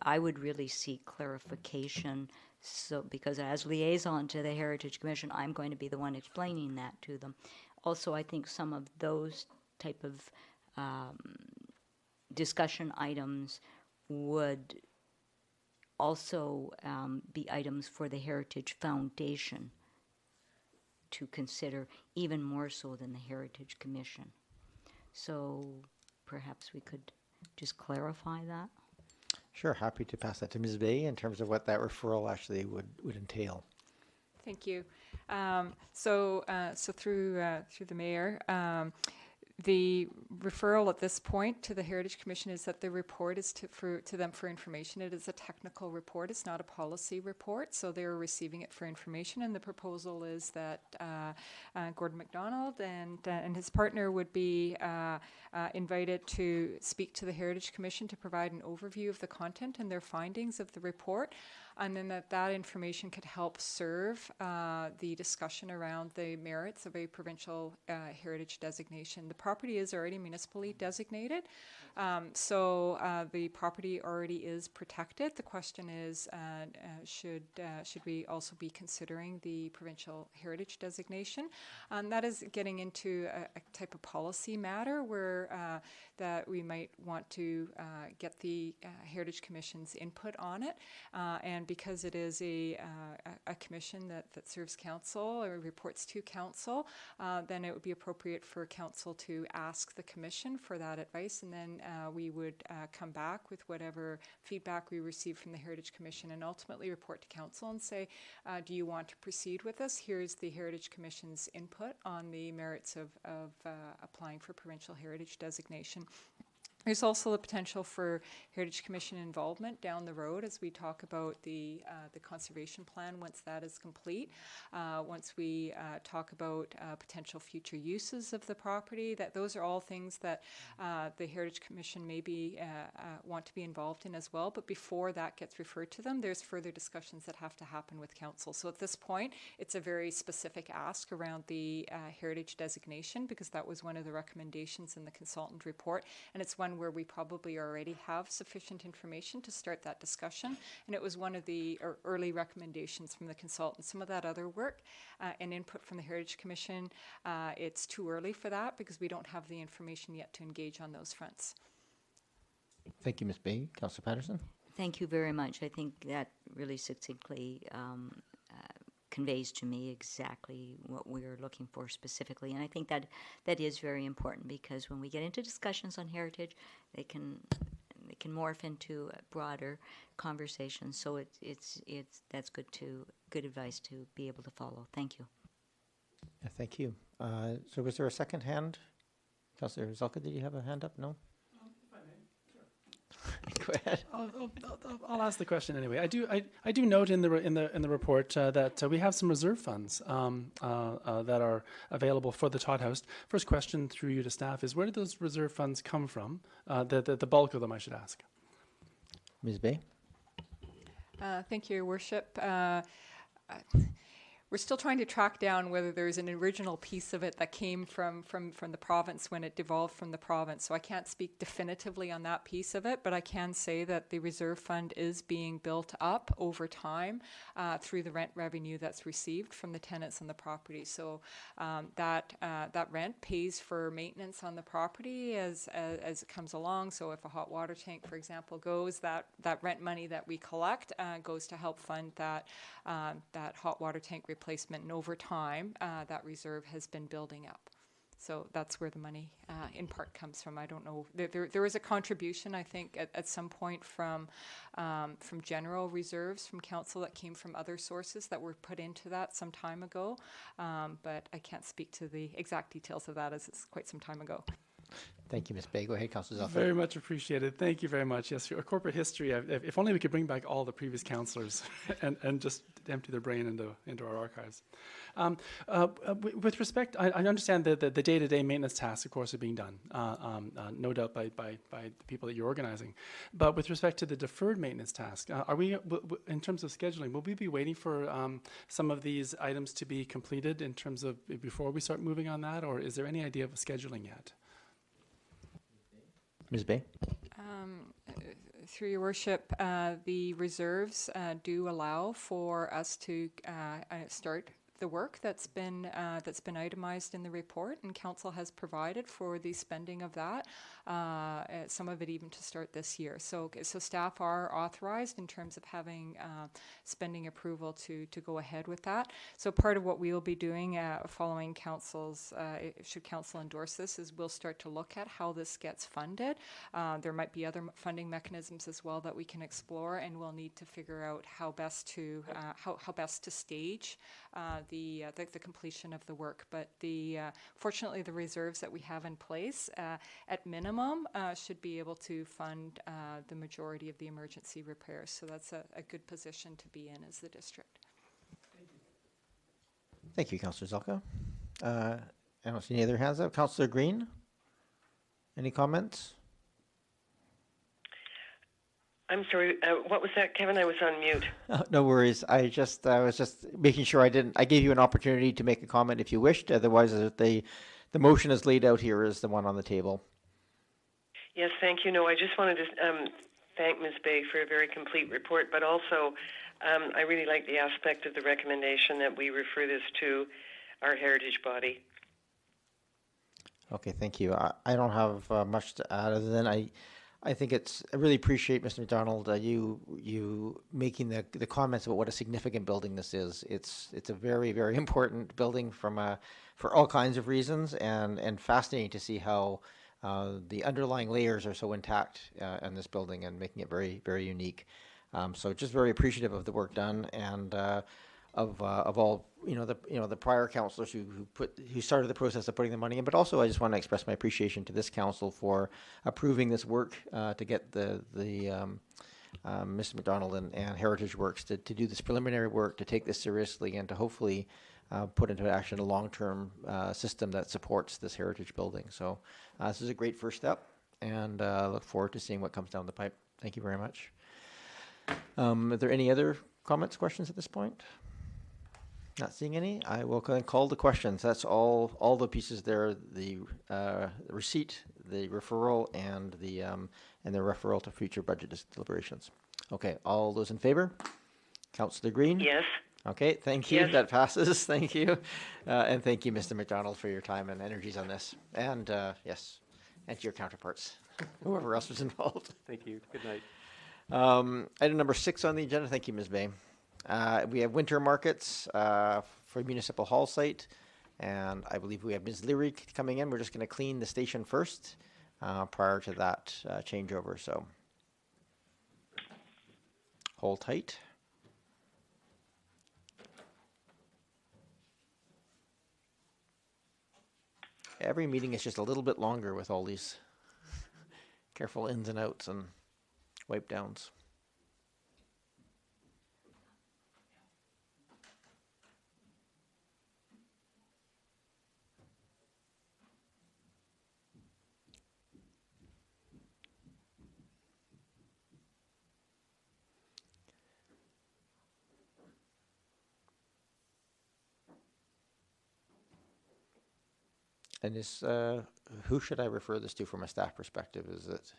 I would really seek clarification. So, because as liaison to the Heritage Commission, I'm going to be the one explaining that to them. Also, I think some of those type of discussion items would also be items for the Heritage Foundation to consider, even more so than the Heritage Commission. So perhaps we could just clarify that. Sure, happy to pass that to Ms. Bay in terms of what that referral actually would entail. Thank you. So through the mayor, the referral at this point to the Heritage Commission is that the report is to them for information. It is a technical report. It's not a policy report, so they're receiving it for information. And the proposal is that Gordon MacDonald and his partner would be invited to speak to the Heritage Commission to provide an overview of the content and their findings of the report. And then that information could help serve the discussion around the merits of a provincial heritage designation. The property is already municipally designated, so the property already is protected. The question is, should we also be considering the provincial heritage designation? And that is getting into a type of policy matter where that we might want to get the Heritage Commission's input on it, and because it is a commission that serves council or reports to council, then it would be appropriate for council to ask the commission for that advice, and then we would come back with whatever feedback we receive from the Heritage Commission and ultimately report to council and say, do you want to proceed with this? Here's the Heritage Commission's input on the merits of applying for provincial heritage designation. There's also the potential for Heritage Commission involvement down the road as we talk about the conservation plan once that is complete. Once we talk about potential future uses of the property, that those are all things that the Heritage Commission maybe want to be involved in as well. But before that gets referred to them, there's further discussions that have to happen with council. So at this point, it's a very specific ask around the heritage designation, because that was one of the recommendations in the consultant report, and it's one where we probably already have sufficient information to start that discussion. And it was one of the early recommendations from the consultant. Some of that other work and input from the Heritage Commission, it's too early for that because we don't have the information yet to engage on those fronts. Thank you, Ms. Bay. Councillor Patterson? Thank you very much. I think that really succinctly conveys to me exactly what we're looking for specifically. And I think that is very important, because when we get into discussions on heritage, they can morph into a broader conversation. So that's good advice to be able to follow. Thank you. Yeah, thank you. So was there a second hand? Councillor Zelka, did you have a hand up? No? Go ahead. I'll ask the question anyway. I do note in the report that we have some reserve funds that are available for the Todd House. First question through you to staff is, where do those reserve funds come from? The bulk of them, I should ask. Ms. Bay? Thank you, Your Worship. we're still trying to track down whether there's an original piece of it that came from the province when it devolved from the province. So I can't speak definitively on that piece of it, but I can say that the reserve fund is being built up over time through the rent revenue that's received from the tenants on the property. So that rent pays for maintenance on the property as it comes along. So if a hot water tank, for example, goes, that rent money that we collect goes to help fund that hot water tank replacement. And over time, that reserve has been building up. So that's where the money in part comes from. I don't know. There is a contribution, I think, at some point from general reserves from council that came from other sources that were put into that some time ago. But I can't speak to the exact details of that as it's quite some time ago. Thank you, Ms. Bay. Go ahead, Councillor Zelford. Very much appreciated. Thank you very much. Yes, your corporate history. If only we could bring back all the previous councillors and just empty their brain into our archives. With respect, I understand that the day-to-day maintenance tasks, of course, are being done, no doubt by the people that you're organizing. But with respect to the deferred maintenance task, are we, in terms of scheduling, will we be waiting for some of these items to be completed in terms of before we start moving on that, or is there any idea of scheduling yet? Ms. Bay? Through your worship, the reserves do allow for us to start the work that's been itemized in the report, and council has provided for the spending of that, some of it even to start this year. So staff are authorized in terms of having spending approval to go ahead with that. So part of what we will be doing following council's, should council endorse this, is we'll start to look at how this gets funded. There might be other funding mechanisms as well that we can explore, and we'll need to figure out how best to stage the completion of the work. But fortunately, the reserves that we have in place, at minimum, should be able to fund the majority of the emergency repairs. So that's a good position to be in as the district. Thank you, Councillor Zelka. I don't see any other hands up. Councillor Green, any comments? I'm sorry, what was that, Kevin? I was on mute. No worries. I was just making sure I gave you an opportunity to make a comment if you wished. Otherwise, the motion is laid out here is the one on the table. Yes, thank you. No, I just wanted to thank Ms. Bay for a very complete report, but also I really like the aspect of the recommendation that we refer this to our heritage body. Okay, thank you. I don't have much to add other than I think I really appreciate, Mr. McDonald, you making the comments about what a significant building this is. It's a very, very important building for all kinds of reasons, and fascinating to see how the underlying layers are so intact in this building and making it very, very unique. So just very appreciative of the work done and of all the prior councillors who started the process of putting the money in, but also I just want to express my appreciation to this council for approving this work to get the Mr. McDonald and Heritage Works to do this preliminary work, to take this seriously, and to hopefully put into action a long-term system that supports this heritage building. So this is a great first step, and look forward to seeing what comes down the pipe. Thank you very much. Are there any other comments, questions at this point? Not seeing any. I will call the questions. That's all the pieces there: the receipt, the referral, and the referral to future budget deliberations. Okay, all those in favor? Councillor Green? Yes. Okay, thank you. Yes. That passes. Thank you, and thank you, Mr. McDonald, for your time and energies on this. And yes, and to your counterparts, whoever else was involved. Thank you. Good night. Item number 6 on the agenda. Thank you, Ms. Bay. We have winter markets for Municipal Hall site, and I believe we have Ms. Leary coming in. We're just going to clean the station first prior to that changeover, so hold tight. Every meeting is just a little bit longer with all these careful ins and outs and wipe downs. And who should I refer this to from a staff perspective? Is it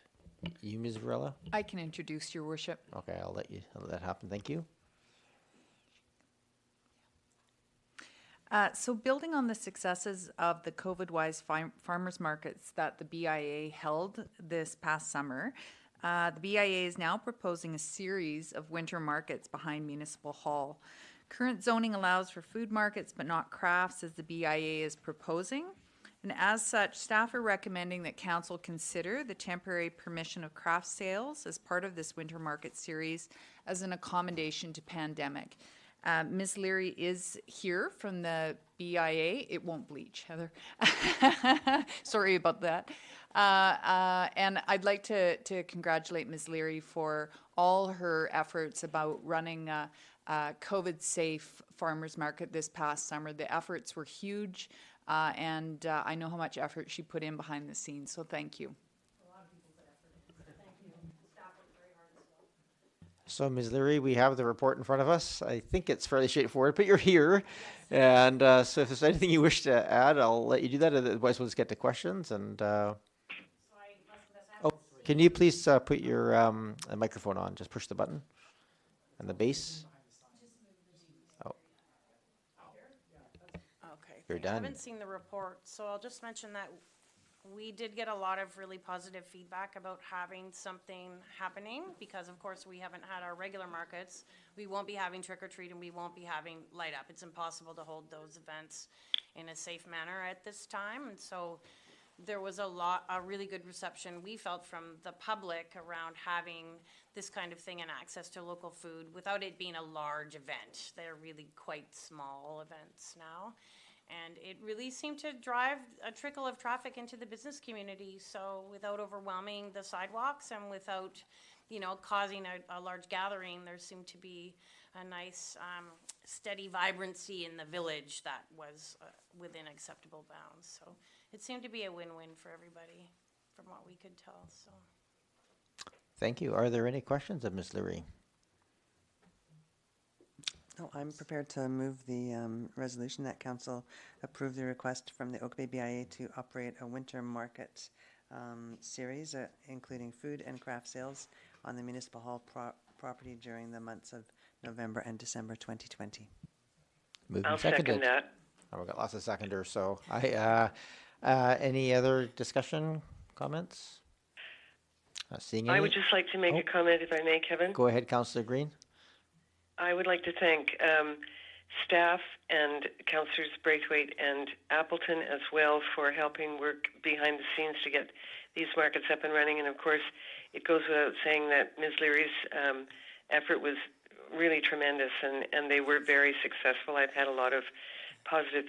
you, Ms. Varela? I can introduce, Your Worship. Okay, I'll let that happen. Thank you. So building on the successes of the COVID-wise farmers markets that the BIA held this past summer, the BIA is now proposing a series of winter markets behind Municipal Hall. Current zoning allows for food markets but not crafts, as the BIA is proposing. And as such, staff are recommending that Council consider the temporary permission of craft sales as part of this winter market series as an accommodation to pandemic. Ms. Leary is here from the BIA. It won't bleach, Heather. Sorry about that. And I'd like to congratulate Ms. Leary for all her efforts about running a COVID-safe farmers market this past summer. The efforts were huge, and I know how much effort she put in behind the scenes, so thank you. So, Ms. Leary, we have the report in front of us. I think it's fairly straightforward, but you're here. And so if there's anything you wish to add, I'll let you do that. Otherwise, we'll just get to questions. And can you please put your microphone on? Just push the button and the base. Oh, Okay. You're I done. haven't seen the report, so I'll just mention that we did get a lot of really positive feedback about having something happening because, of course, we haven't had our regular markets. We won't be having trick or treat and we won't be having light up. It's impossible to hold those events in a safe manner at this time. And so there was a really good reception we felt from the public around having this kind of thing and access to local food without it being a large event. They're really quite small events now. And it really seemed to drive a trickle of traffic into the business community. So without overwhelming the sidewalks and without, causing a large gathering, there seemed to be a nice, steady vibrancy in the village that was within acceptable bounds. So it seemed to be a win-win for everybody from what we could tell. So. Thank you. Are there any questions of Ms. Leary? No, I'm prepared to move the resolution that Council approve the request from the Oak Bay BIA to operate a winter market series, including food and craft sales on the Municipal Hall property during the months of November and December 2020. Moved I'll and seconded. second that. Oh, we've got lots of seconders. So any other discussion, comments? Not seeing any. I would just like to make a comment, if I may, Kevin. Go ahead, Councillor Green. I would like to thank staff and Councillors Braithwaite and Appleton as well for helping work behind the scenes to get these markets up and running. And of course, it goes without saying that Ms. Leary's effort was really tremendous, and they were very successful. I've had a lot of positive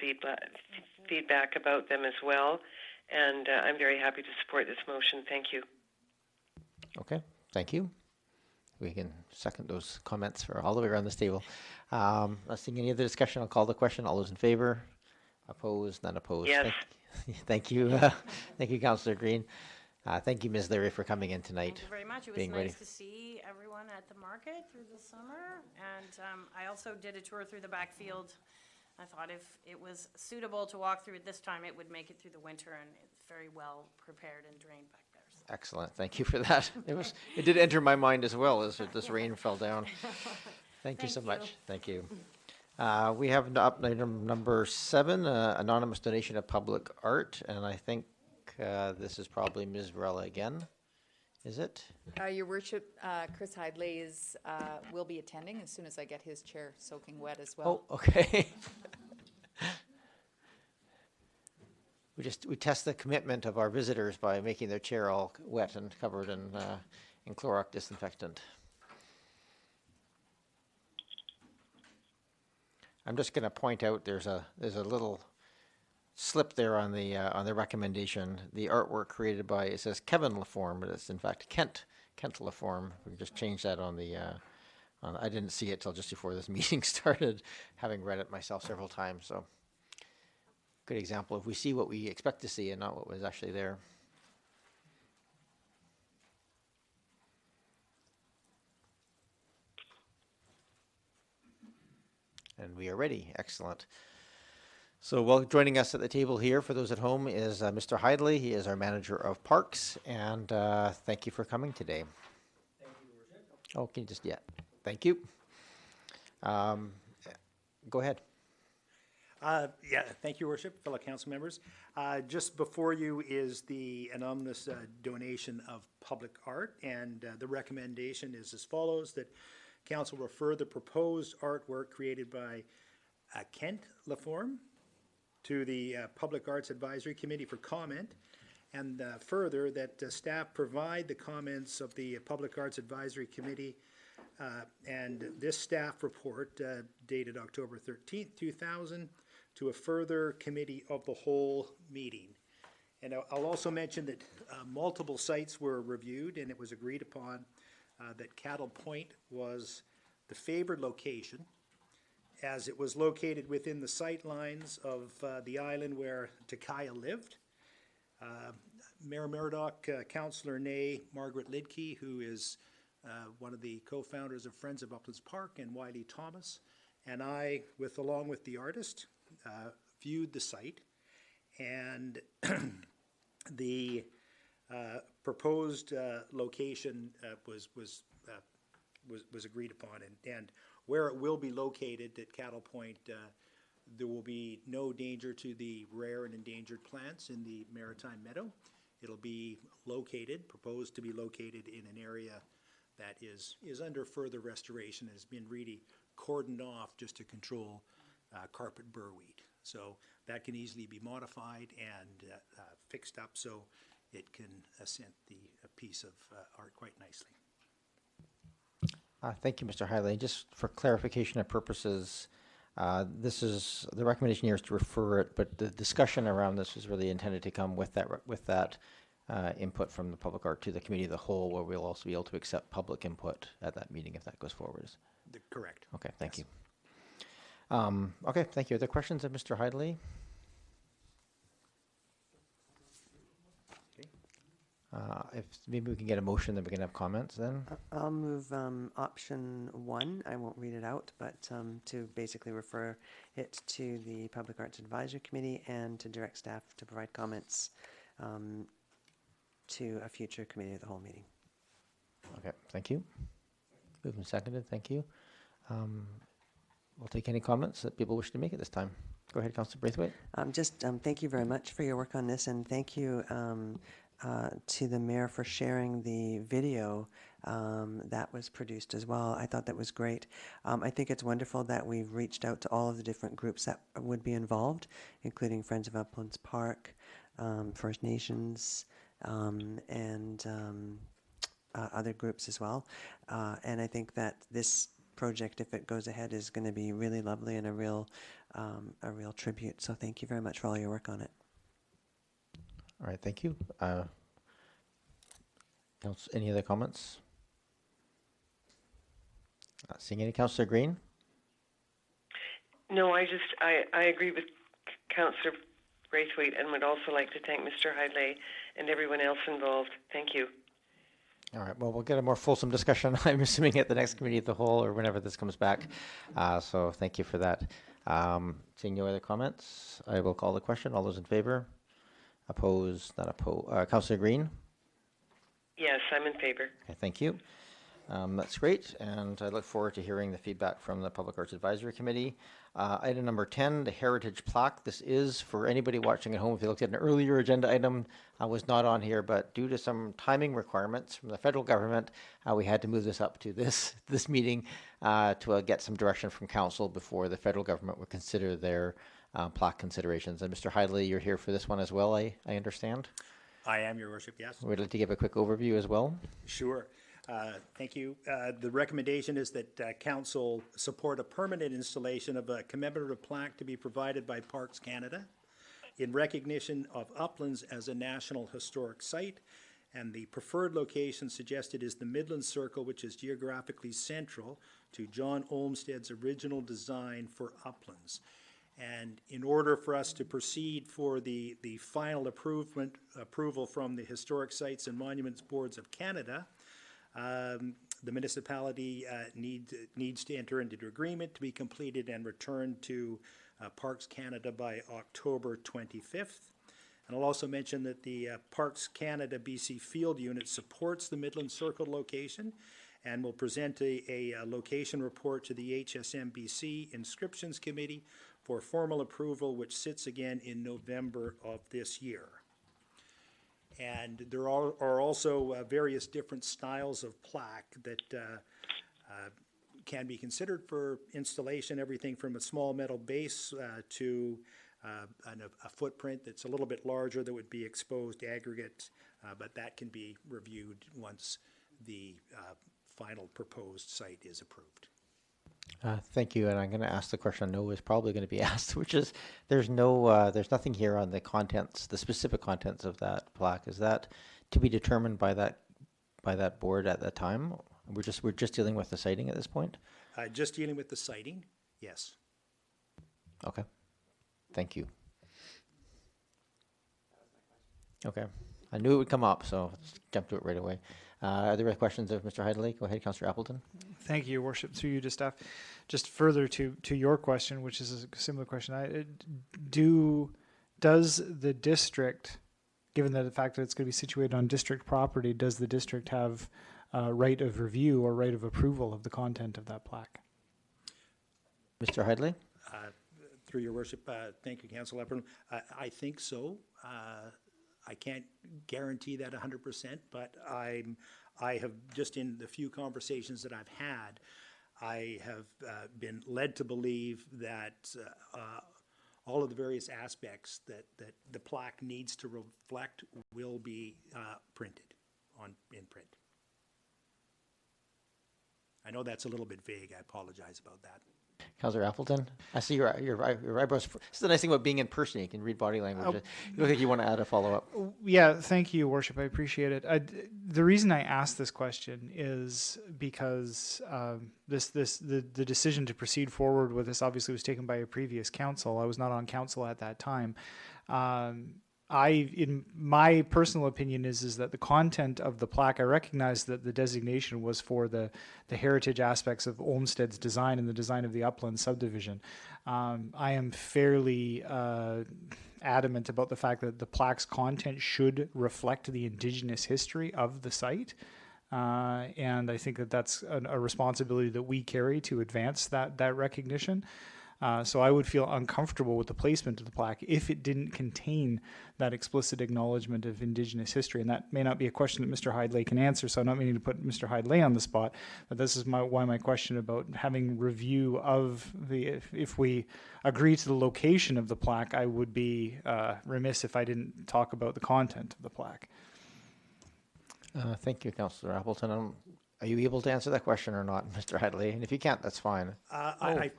feedback about them as well, and I'm very happy to support this motion. Thank you. Okay, thank you. We can second those comments for all the way around this table. Not seeing any other discussion, I'll call the question. All those in favor? Opposed? None opposed? Yes. Thank you. Thank you, Councillor Green. Thank you, Ms. Leary, for coming in tonight. Thank you very much. It was nice to see everyone at the market through the summer. And I also did a tour through the backfield. I thought if it was suitable to walk through it this time, it would make it through the winter, and it's very well prepared and drained back there. So. Excellent. Thank you for that. It did enter my mind as well as this rain fell down. Thank you so much. Thank you. We have item number 7, anonymous donation of public art, and I think this is probably Ms. Varela again. Is it? Your Worship, Chris Hidley will be attending as soon as I get his chair soaking wet as well. Oh, okay. We test the commitment of our visitors by making their chair all wet and covered in Clorox disinfectant. I'm just going to point out there's a little slip there on the recommendation. The artwork created by, it says Kevin Laforme, but it's in fact Kent Laforme. We just changed that on the. I didn't see it till just before this meeting started, having read it myself several times. So, good example of we see what we expect to see and not what was actually there. And we are ready. Excellent. So, well, joining us at the table here, for those at home, is Mr. Hidley. He is our manager of parks, and thank you for coming today. Thank you, Your Worship. Oh, can you just, yeah, thank you. Go ahead. Yeah, thank you, Your Worship, fellow council members. Just before you is the anonymous donation of public art, and the recommendation is as follows, that council refer the proposed artwork created by Kent Laforme to the Public Arts Advisory Committee for comment, and further that staff provide the comments of the Public Arts Advisory Committee and this staff report dated October 13th, 2000, to a further committee of the whole meeting. And I'll also mention that multiple sites were reviewed, and it was agreed upon that Cattle Point was the favored location, as it was located within the sight lines of the island where Takaya lived. Mayor Murdoch, Councillor Ney, Margaret Lidkey, who is one of the co-founders of Friends of Uplands Park, and Wiley Thomas, and I, along with the artist, viewed the site, and the proposed location was agreed upon, and where it will be located at Cattle Point, there will be no danger to the rare and endangered plants in the Maritime Meadow. It'll be proposed to be located in an area that is under further restoration, has been really cordoned off just to control carpet burrweed. So that can easily be modified and fixed up so it can accent the piece of art quite nicely. Thank you, Mr. Hidley. Just for clarification of purposes, this is, the recommendation here is to refer it, but the discussion around this was really intended to come with that input from the public art to the committee of the whole, where we'll also be able to accept public input at that meeting if that goes forward. Correct. Okay, thank you. Okay, thank you. Other questions of Mr. Hidley? If maybe we can get a motion, then we can have comments then. I'll move option 1. I won't read it out, but to basically refer it to the Public Arts Advisory Committee and to direct staff to provide comments to a future committee of the whole meeting. Okay, thank you. Moved and seconded, thank you. We'll take any comments that people wish to make at this time. Go ahead, Councillor Braithwaite. Thank you very much for your work on this, and thank you to the mayor for sharing the video that was produced as well. I thought that was great. I think it's wonderful that we've reached out to all of the different groups that would be involved, including Friends of Uplands Park, First Nations, and other groups as well. And I think that this project, if it goes ahead, is going to be really lovely and a real tribute. So thank you very much for all your work on it. All right, thank you. Any other comments? Not seeing any. Councillor Green? No, I agree with Councillor Braithwaite and would also like to thank Mr. Hidley and everyone else involved. Thank you. All right, well, we'll get a more fulsome discussion, I'm assuming, at the next committee of the whole or whenever this comes back. So thank you for that. Seeing no other comments, I will call the question. All those in favor? Opposed? Not opposed. Councillor Green? Yes, I'm in favor. Okay, thank you. That's great, and I look forward to hearing the feedback from the Public Arts Advisory Committee. Item number 10, the Heritage Plaque. This is, for anybody watching at home, if you looked at an earlier agenda item, was not on here, but due to some timing requirements from the federal government, we had to move this up to this meeting to get some direction from council before the federal government would consider their plaque considerations. And Mr. Hidley, you're here for this one as well, I understand? I am, Your Worship, yes. Would you like to give a quick overview as well? Sure. Thank you. The recommendation is that council support a permanent installation of a commemorative plaque to be provided by Parks Canada in recognition of Uplands as a National Historic Site, and the preferred location suggested is the Midland Circle, which is geographically central to John Olmsted's original design for Uplands. And in order for us to proceed for the final approval from the Historic Sites and Monuments Boards of Canada, The municipality needs to enter into an agreement to be completed and returned to Parks Canada by October 25th. And I'll also mention that the Parks Canada BC Field Unit supports the Midland Circle location and will present a location report to the HSMBC Inscriptions Committee for formal approval, which sits again in November of this year. And there are also various different styles of plaque that can be considered for installation, everything from a small metal base to a footprint that's a little bit larger that would be exposed aggregate, but that can be reviewed once the final proposed site is approved. Thank you, and I'm going to ask the question I know is probably going to be asked, which is there's nothing here on the contents, the specific contents of that plaque. Is that to be determined by that board at the time? We're just dealing with the siting at this point. Just dealing with the siting, yes. Okay, thank you. Okay, I knew it would come up, so let's jump to it right away. Are there questions of Mr. Heideley? Go ahead, Councillor Appleton. Thank you, Your Worship. Through you to staff. Just further to your question, which is a similar question, does the district, given the fact that it's going to be situated on district property, does the district have right of review or right of approval of the content of that plaque? Mr. Heideley? Through your worship, thank you, Councillor Appleton. I think so. I can't guarantee that 100%, but I have, just in the few conversations that I've had, I have been led to believe that all of the various aspects that the plaque needs to reflect will be printed in print. I know that's a little bit vague. I apologize about that. Councillor Appleton, I see your eyebrows. This is the nice thing about being in person. You can read body language. You look like you want to add a follow-up. Yeah, thank you, Worship. I appreciate it. The reason I asked this question is because the decision to proceed forward with this obviously was taken by a previous council. I was not on council at that time. In my personal opinion is that the content of the plaque, I recognize that the designation was for the heritage aspects of Olmsted's design and the design of the Upland subdivision. I am fairly adamant about the fact that the plaque's content should reflect the Indigenous history of the site. And I think that that's a responsibility that we carry to advance that recognition. So I would feel uncomfortable with the placement of the plaque if it didn't contain that explicit acknowledgement of Indigenous history. And that may not be a question that Mr. Heideley can answer, so I'm not meaning to put Mr. Heideley on the spot, but this is why my question about having review of if we agree to the location of the plaque, I would be remiss if I didn't talk about the content of the plaque. Thank you, Councillor Appleton. Are you able to answer that question or not, Mr. Heideley? And if you can't, that's fine. I'm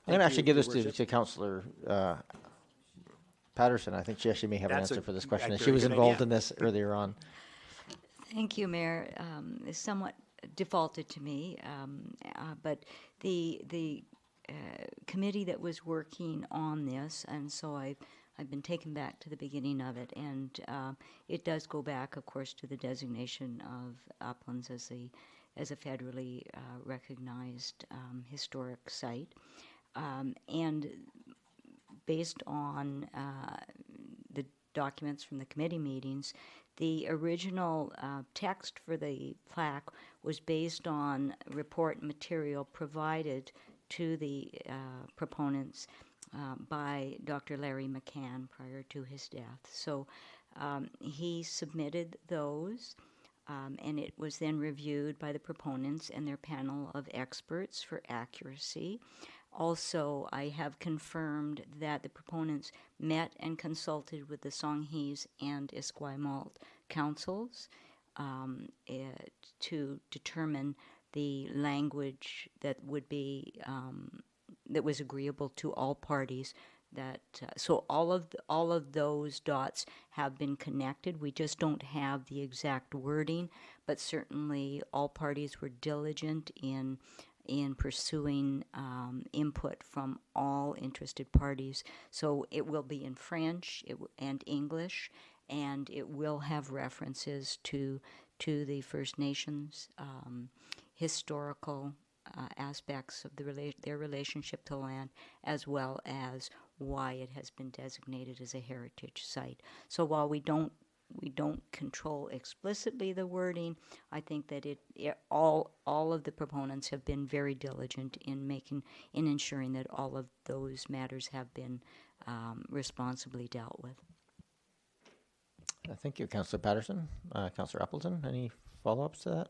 going to actually give this to Councillor Patterson. I think she actually may have an answer for this question. And she was involved in this earlier on. Thank you, Mayor. It's somewhat defaulted to me, but the committee that was working on this, and so I've been taken back to the beginning of it, and it does go back, of course, to the designation of Uplands as a federally recognized historic site. And based on the documents from the committee meetings, the original text for the plaque was based on report material provided to the proponents by Dr. Larry McCann prior to his death. So he submitted those. And it was then reviewed by the proponents and their panel of experts for accuracy. Also, I have confirmed that the proponents met and consulted with the Songhees and Esquimalt councils to determine the language that would be that was agreeable to all parties. So all of those dots have been connected. We just don't have the exact wording, but certainly all parties were diligent in pursuing input from all interested parties. So it will be in French and English, and it will have references to the First Nations historical aspects of their relationship to land, as well as why it has been designated as a heritage site. So while we don't control explicitly the wording, I think that all of the proponents have been very diligent in ensuring that all of those matters have been responsibly dealt with. Thank you, Councillor Patterson. Councillor Appleton, any follow-ups to that?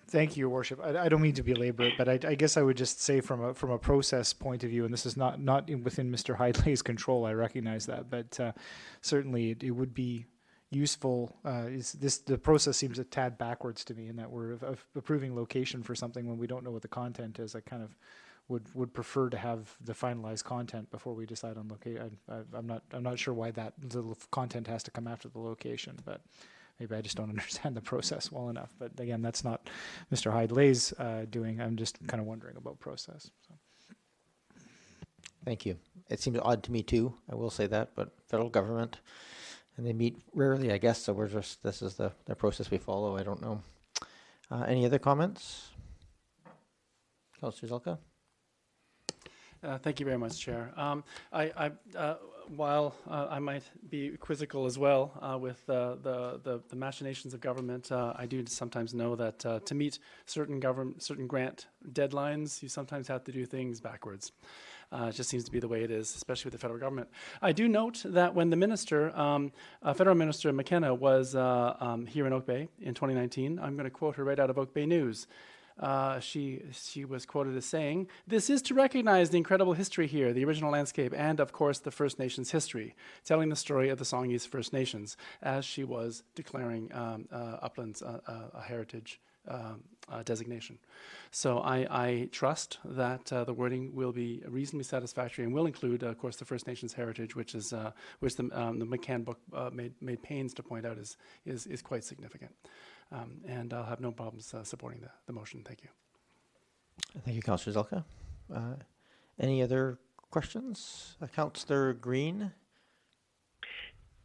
Thank you, Your Worship. I don't mean to belabor it, but I guess I would just say from a process point of view, and this is not within Mr. Hidley's control, I recognize that, but certainly it would be useful. The process seems a tad backwards to me in that we're of approving location for something when we don't know what the content is. I kind of would prefer to have the finalized content before we decide on location. I'm not sure why that the content has to come after the location, but maybe I just don't understand the process well enough. But again, that's not Mr. Hidley's doing. I'm just kind of wondering about process. So. Thank you. It seems odd to me too, I will say that, but federal government, and they meet rarely, I guess, so this is the process we follow. I don't know. Any other comments? Councillor Zelka? Thank you very much, Chair. While I might be quizzical as well with the machinations of government, I do sometimes know that to meet certain grant deadlines, you sometimes have to do things backwards. It just seems to be the way it is, especially with the federal government. I do note that when the minister, Federal Minister McKenna, was here in Oak Bay in 2019, I'm going to quote her right out of Oak Bay News. She was quoted as saying, "This is to recognize the incredible history here, the original landscape, and of course the First Nations history, telling the story of the Songhees First Nations," as she was declaring Uplands a heritage designation. So I trust that the wording will be reasonably satisfactory and will include, of course, the First Nations heritage, which the McCann book made pains to point out is quite significant. And I'll have no problems supporting the motion. Thank you. Thank you, Councillor Zelka. Any other questions? Councillor Green?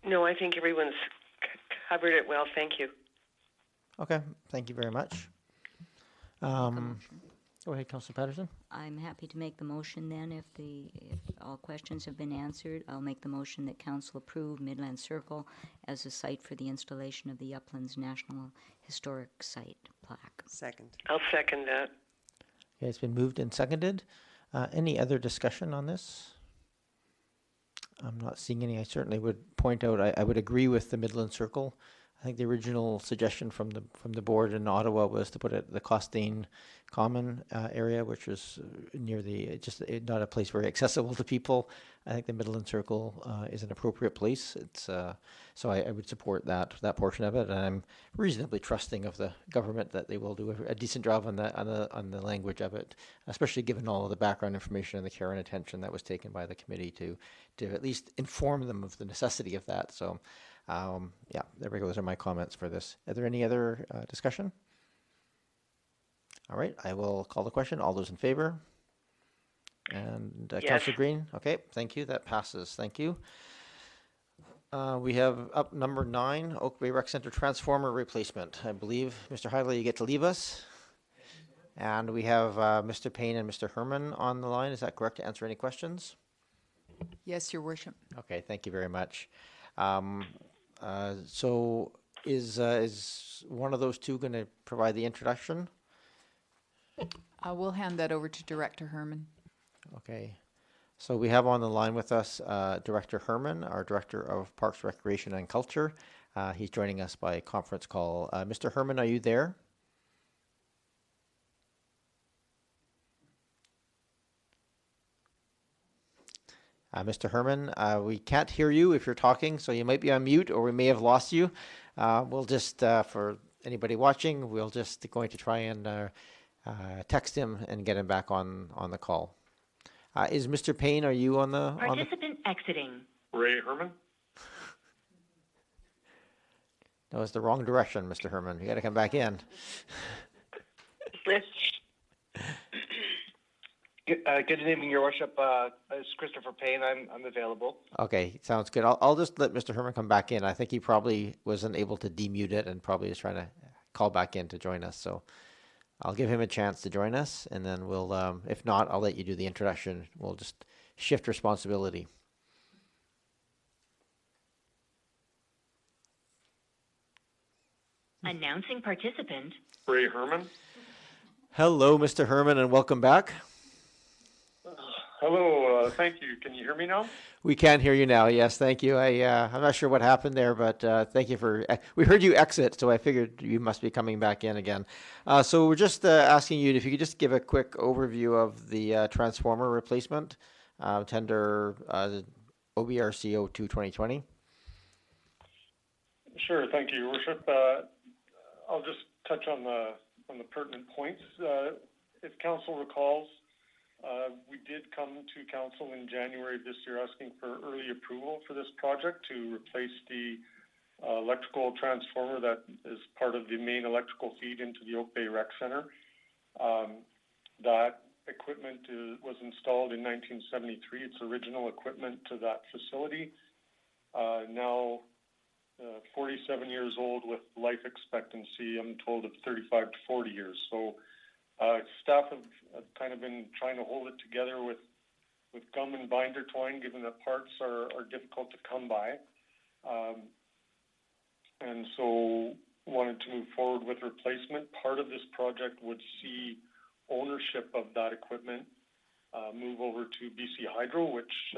No, I think everyone's covered it well. Thank you. Okay, thank you very much. Go ahead, Councillor Patterson. I'm happy to make the motion then. If all questions have been answered, I'll make the motion that Council approve Midland Circle as a site for the installation of the Uplands National Historic Site plaque. Second. I'll second that. Okay, it's been moved and seconded. Any other discussion on this? I'm not seeing any. I certainly would point out, I would agree with the Midland Circle. I think the original suggestion from the board in Ottawa was to put it at the Costain Common area, which was near not a place very accessible to people. I think the Midland Circle is an appropriate place. It's so I would support that portion of it, and I'm reasonably trusting of the government that they will do a decent job on the language of it, especially given all of the background information and the care and attention that was taken by the committee to at least inform them of the necessity of that. So. Yeah, there we go. Those are my comments for this. Are there any other discussion? All right, I will call the question. All those in favor? And Yes. Councillor Green? Okay, thank you. That passes. Thank you. We have up number 9, Oak Bay Rec Center transformer replacement. I believe, Mr. Hidley, you get to leave us. And we have Mr. Payne and Mr. Herman on the line. Is that correct, to answer any questions? Yes, Your Worship. Okay, thank you very much. So is one of those two going to provide the introduction? We'll hand that over to Director Herman. Okay. So we have on the line with us Director Herman, our Director of Parks, Recreation and Culture. He's joining us by conference call. Mr. Herman, are you there? Mr. Herman, we can't hear you if you're talking, so you might be on mute or we may have lost you. We'll just, for anybody watching, we'll just going to try and text him and get him back on the call. Is Mr. Payne, are you on the... Participant exiting. Ray Herman? No, it's the wrong direction, Mr. Herman. You got to come back in. Good evening, Your Worship. It's Christopher Payne. I'm available. Okay, sounds good. I'll just let Mr. Herman come back in. I think he probably wasn't able to demute it and probably is trying to call back in to join us. So I'll give him a chance to join us, and then we'll, if not, I'll let you do the introduction. We'll just shift responsibility. Announcing participant. Ray Herman. Hello, Mr. Herman, and welcome back. Hello, thank you. Can you hear me now? We can hear you now. Yes, thank you. I'm not sure what happened there, but thank you for. We heard you exit, so I figured you must be coming back in again. So we're just asking you if you could just give a quick overview of the transformer replacement tender OBRCO 2 2020. Sure, thank you, Your Worship. I'll just touch on the pertinent points. If Council recalls, we did come to Council in January of this year asking for early approval for this project to replace the electrical transformer that is part of the main electrical feed into the Oak Bay Rec Center. That equipment was installed in 1973. It's original equipment to that facility. Now 47 years old with life expectancy, I'm told, of 35 to 40 years. So staff have kind of been trying to hold it together with gum and binder twine, given that parts are difficult to come by. And so wanted to move forward with replacement. Part of this project would see ownership of that equipment move over to BC Hydro, which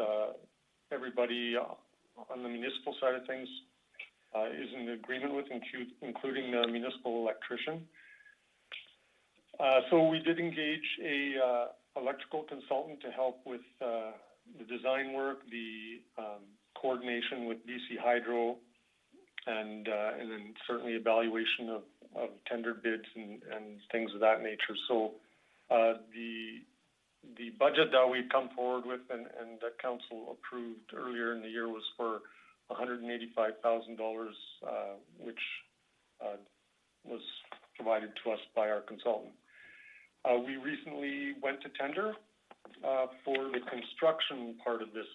everybody on the municipal side of things is in agreement with, including the municipal electrician. So we did engage a electrical consultant to help with the design work, the coordination with BC Hydro, and then certainly evaluation of tender bids and things of that nature. So the budget that we've come forward with and that Council approved earlier in the year was for $185,000, which was provided to us by our consultant. We recently went to tender for the construction part of this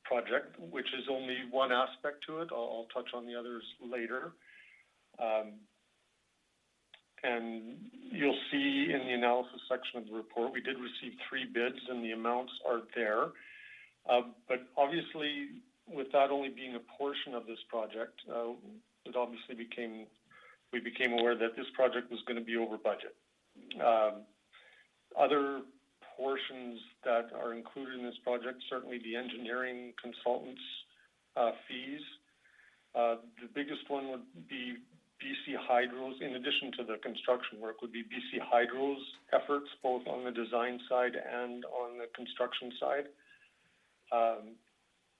project, which is only one aspect to it. I'll touch on the others later. And you'll see in the analysis section of the report, we did receive 3 bids and the amounts are there. But obviously, with that only being a portion of this project, it obviously we became aware that this project was going to be over budget. Other portions that are included in this project, certainly the engineering consultants' fees. The biggest one would be BC Hydro's, in addition to the construction work, would be BC Hydro's efforts, both on the design side and on the construction side.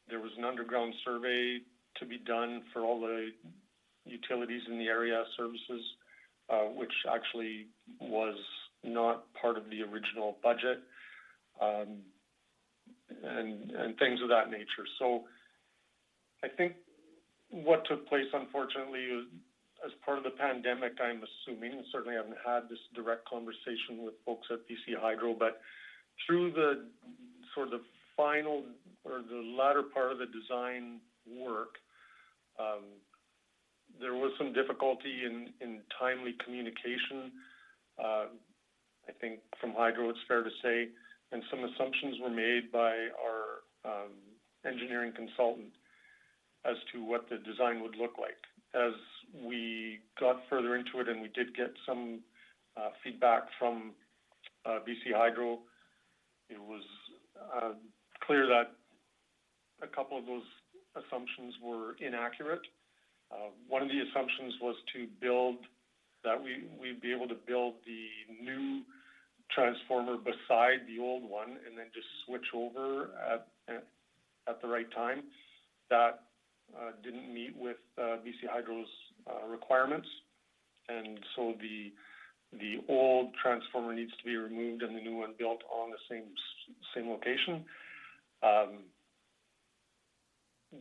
There was an underground survey to be done for all the utilities in the area, services, which actually was not part of the original budget, and things of that nature. So I think what took place, unfortunately, as part of the pandemic, I'm assuming, certainly I haven't had this direct conversation with folks at BC Hydro, but through the sort of final or the latter part of the design work, there was some difficulty in timely communication. I think from Hydro, it's fair to say, and some assumptions were made by our engineering consultant as to what the design would look like. As we got further into it and we did get some feedback from BC Hydro, it was clear that a couple of those assumptions were inaccurate. One of the assumptions was to build, that we'd be able to build the new transformer beside the old one and then just switch over at the right time. That didn't meet with BC Hydro's requirements, and so the old transformer needs to be removed and the new one built on the same location.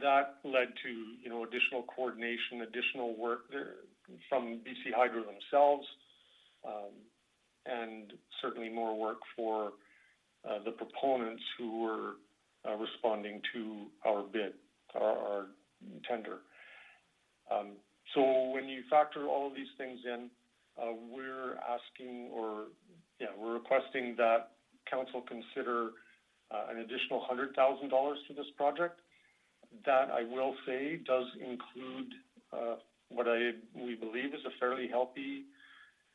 That led to additional coordination, additional work from BC Hydro themselves, and certainly more work for the proponents who were responding to our bid, our tender. So when you factor all of these things in, we're asking, we're requesting that council consider an additional $100,000 for this project. That, I will say, does include what we believe is a fairly healthy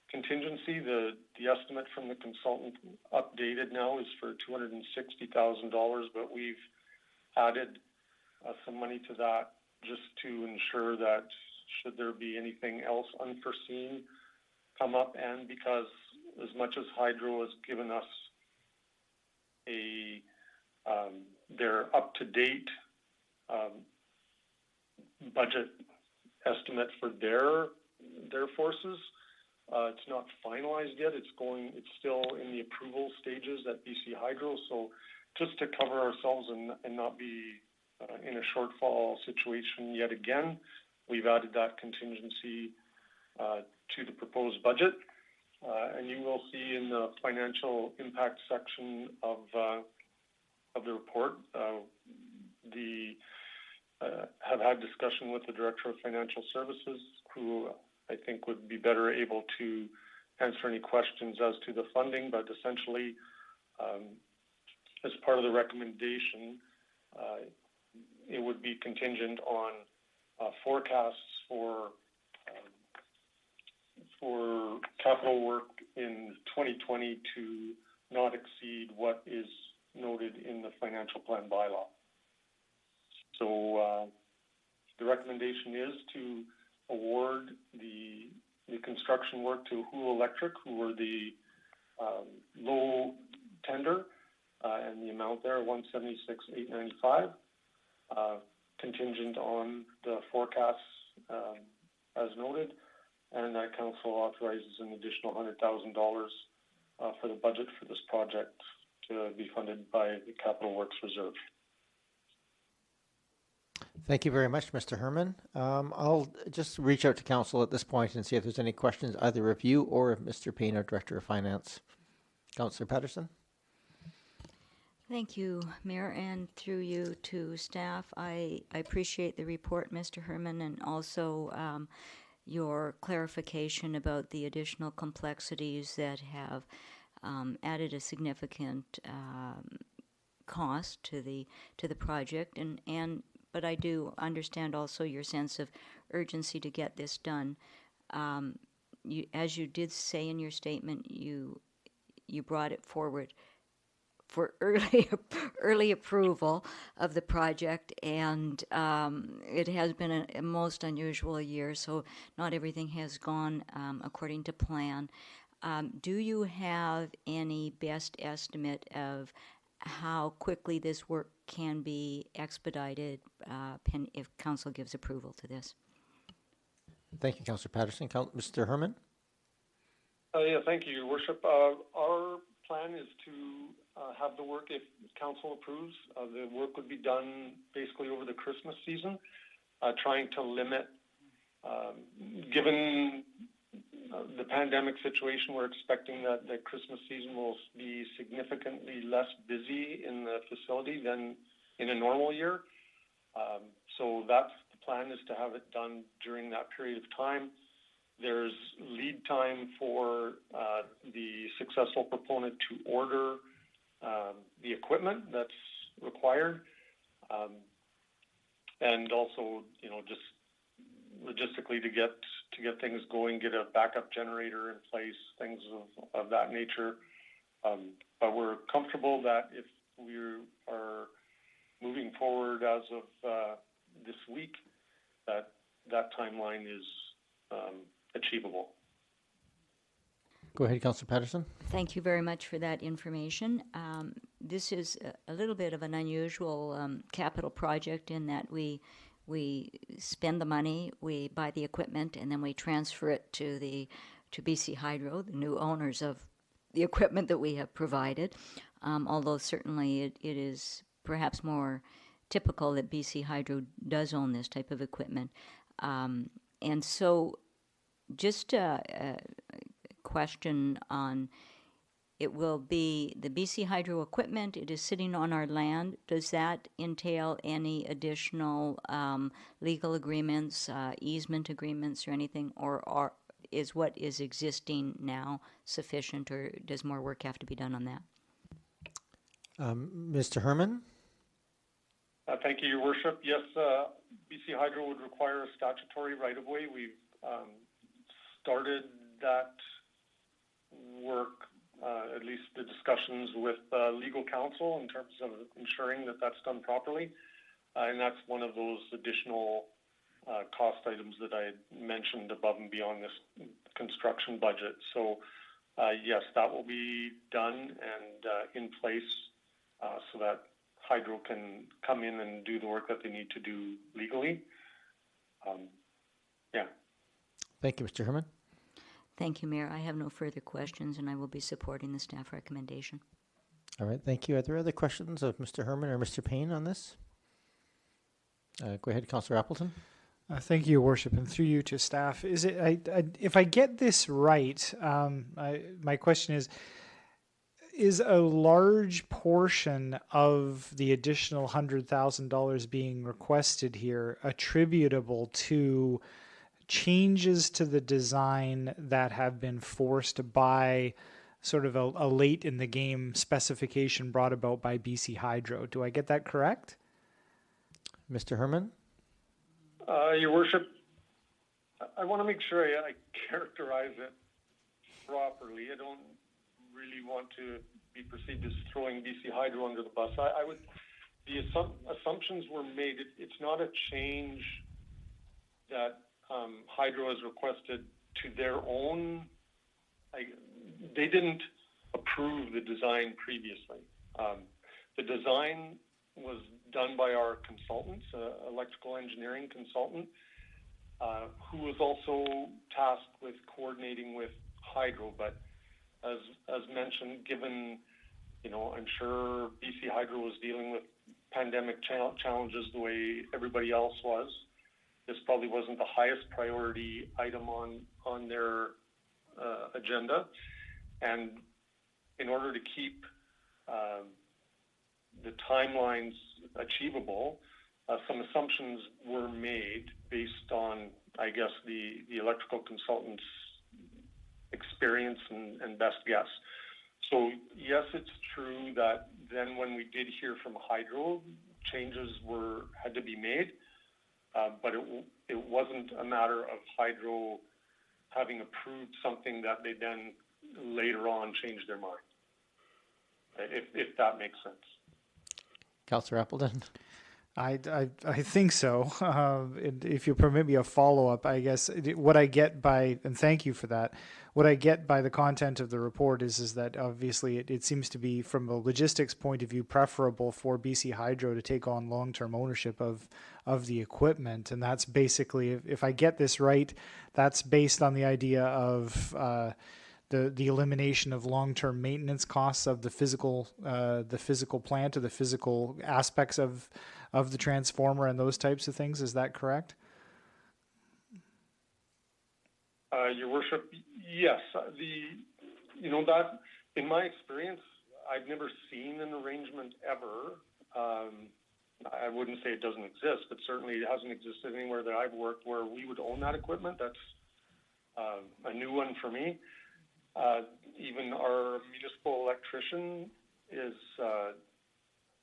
contingency. The estimate from the consultant updated now is for $260,000, but we've added some money to that just to ensure that should there be anything else unforeseen come up, and because as much as Hydro has given us their up-to-date budget estimate for their forces, it's not finalized yet. It's still in the approval stages at BC Hydro. So just to cover ourselves and not be in a shortfall situation yet again, we've added that contingency to the proposed budget. And you will see in the financial impact section of the report, have had discussion with the Director of Financial Services, who I think would be better able to answer any questions as to the funding. But essentially, as part of the recommendation, it would be contingent on forecasts for capital work in 2020 to not exceed what is noted in the financial plan bylaw. So the recommendation is to award the construction work to Who Electric, who were the low tender, and the amount there, $176,895, contingent on the forecasts as noted, and that council authorizes an additional $100,000 for the budget for this project to be funded by the Capital Works Reserve. Thank you very much, Mr. Herman. I'll just reach out to council at this point and see if there's any questions either of you or of Mr. Payne, our Director of Finance. Councillor Patterson. Thank you, Mayor, and through you to staff. I appreciate the report, Mr. Herman, and also your clarification about the additional complexities that have added a significant cost to the project, but I do understand also your sense of urgency to get this done. As you did say in your statement, you brought it forward for early approval of the project, and it has been a most unusual year, so not everything has gone according to plan. Do you have any best estimate of how quickly this work can be expedited if council gives approval to this? Thank you, Councillor Patterson. Mr. Herman? Thank you, Your Worship. Our plan is to have the work, if council approves, the work would be done basically over the Christmas season, trying to limit, given the pandemic situation, we're expecting that the Christmas season will be significantly less busy in the facility than in a normal year. So that's the plan, is to have it done during that period of time. There's lead time for the successful proponent to order the equipment that's required, and also, just logistically to get things going, get a backup generator in place, things of that nature. But we're comfortable that if we are moving forward as of this week, that timeline is achievable. Go ahead, Councillor Patterson. Thank you very much for that information. This is a little bit of an unusual capital project in that we spend the money, we buy the equipment, and then we transfer it to BC Hydro, the new owners of the equipment that we have provided. Although certainly it is perhaps more typical that BC Hydro does own this type of equipment. And so just a question on, it will be the BC Hydro equipment, it is sitting on our land. Does that entail any additional legal agreements, easement agreements or anything, or is what is existing now sufficient, or does more work have to be done on that? Mr. Herman? Thank you, Your Worship. Yes, BC Hydro would require a statutory right-of-way. We've started that work, at least the discussions with legal counsel in terms of ensuring that that's done properly. And that's one of those additional cost items that I had mentioned above and beyond this construction budget. So, yes, that will be done and in place so that Hydro can come in and do the work that they need to do legally. Yeah. Thank you, Mr. Herman. Thank you, Mayor. I have no further questions, and I will be supporting the staff recommendation. All right, thank you. Are there other questions of Mr. Herman or Mr. Payne on this? Go ahead, Councillor Appleton. Thank you, Your Worship, and through you to staff. Is it? If I get this right, my question is a large portion of the additional $100,000 being requested here attributable to changes to the design that have been forced by sort of a late in the game specification brought about by BC Hydro? Do I get that correct? Mr. Herman? Your Worship, I want to make sure I characterize it properly. I don't really want to be perceived as throwing BC Hydro under the bus. The assumptions were made. It's not a change that Hydro has requested to their own. They didn't approve the design previously. The design was done by our consultants, electrical engineering consultant, who was also tasked with coordinating with Hydro. But as mentioned, given, I'm sure BC Hydro was dealing with pandemic challenges the way everybody else was. This probably wasn't the highest priority item on their agenda. And in order to keep the timelines achievable, some assumptions were made based on, I guess, the electrical consultant's experience and best guess. So yes, it's true that then when we did hear from Hydro, changes had to be made, but it wasn't a matter of Hydro having approved something that they then later on changed their mind, if that makes sense. Councillor Appleton? I think so. If you permit me a follow-up, I guess what I get by, and thank you for that, what I get by the content of the report is that obviously it seems to be, from a logistics point of view, preferable for BC Hydro to take on long-term ownership of the equipment. And that's basically, if I get this right, that's based on the idea of the elimination of long-term maintenance costs of the physical plant, or the physical aspects of the transformer and those types of things. Is that correct? Your Worship, yes. That, in my experience, I've never seen an arrangement ever. I wouldn't say it doesn't exist, but certainly it hasn't existed anywhere that I've worked where we would own that equipment. That's a new one for me. Even our municipal electrician is,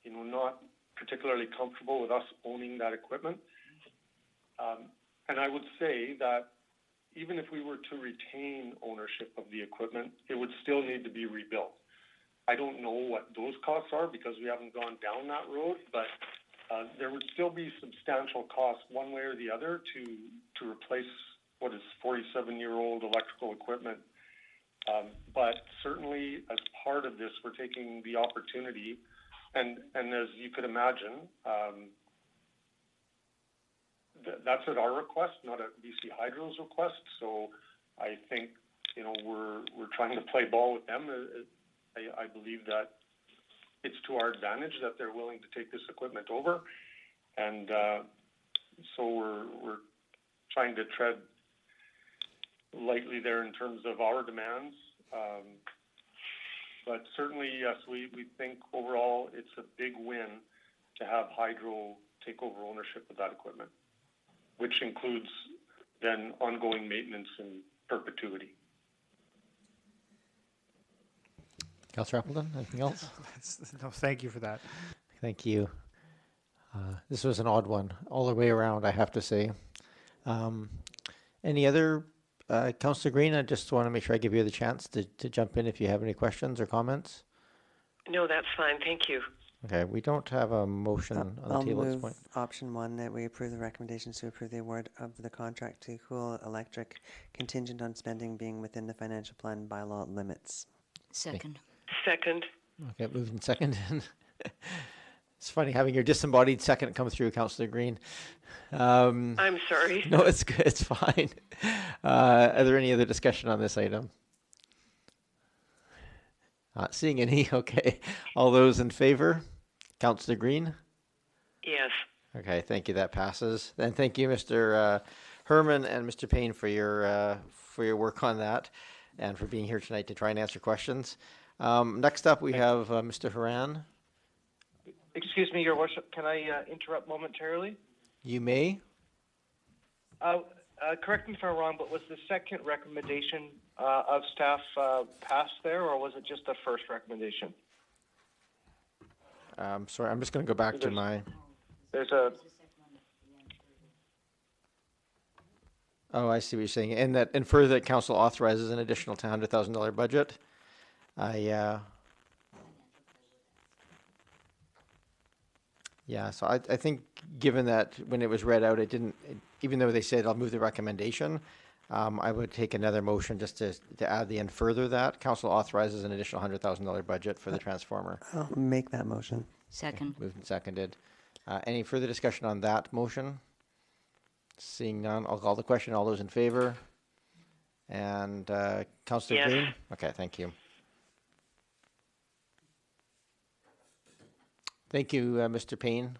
not particularly comfortable with us owning that equipment. And I would say that even if we were to retain ownership of the equipment, it would still need to be rebuilt. I don't know what those costs are because we haven't gone down that road, but there would still be substantial costs one way or the other to replace what is 47-year-old electrical equipment. But certainly as part of this, we're taking the opportunity, and as you could imagine, that's at our request, not at BC Hydro's request. So I think, we're trying to play ball with them. I believe that it's to our advantage that they're willing to take this equipment over. And so we're trying to tread lightly there in terms of our demands. But certainly, yes, we think overall it's a big win to have Hydro take over ownership of that equipment, which includes then ongoing maintenance and perpetuity. Councillor Appleton, anything else? No, thank you for that. Thank you. This was an odd one all the way around, I have to say. Any other, Councillor Green? I just want to make sure I give you the chance to jump in if you have any questions or comments. No, that's fine. Thank you. Okay, we don't have a motion on the I'll table at this move point. option 1 that we approve the recommendations to approve the award of the contract to Cool Electric contingent on spending being within the financial plan bylaw limits. Second. Second. Okay, moved and seconded. It's funny having your disembodied second come through, Councillor Green. I'm sorry. No, it's good. It's fine. Are there any other discussion on this item? Not seeing any. Okay. All those in favor? Councillor Green? Yes. Okay, thank you. That passes. Then thank you, Mr. Herman and Mr. Payne, for your work on that and for being here tonight to try and answer questions. Next up, we have Mr. Haran. Excuse me, Your Worship, can I interrupt momentarily? You may. Correct me if I'm wrong, but was the second recommendation of staff passed there, or was it just the first recommendation? Sorry, I'm just going to go back to my... There's a... Oh, I see what you're saying. And further, that council authorizes an additional $100,000 budget. Yeah, so I think given that when it was read out, even though they said I'll move the recommendation, I would take another motion just to add the and further that. Council authorizes an additional $100,000 budget for the transformer. I'll make that motion. Second. Moved and seconded. Any further discussion on that motion? Seeing none, I'll call the question. All those in favor? And Councillor Yes. Green? Okay, thank you. Thank you, Mr. Payne.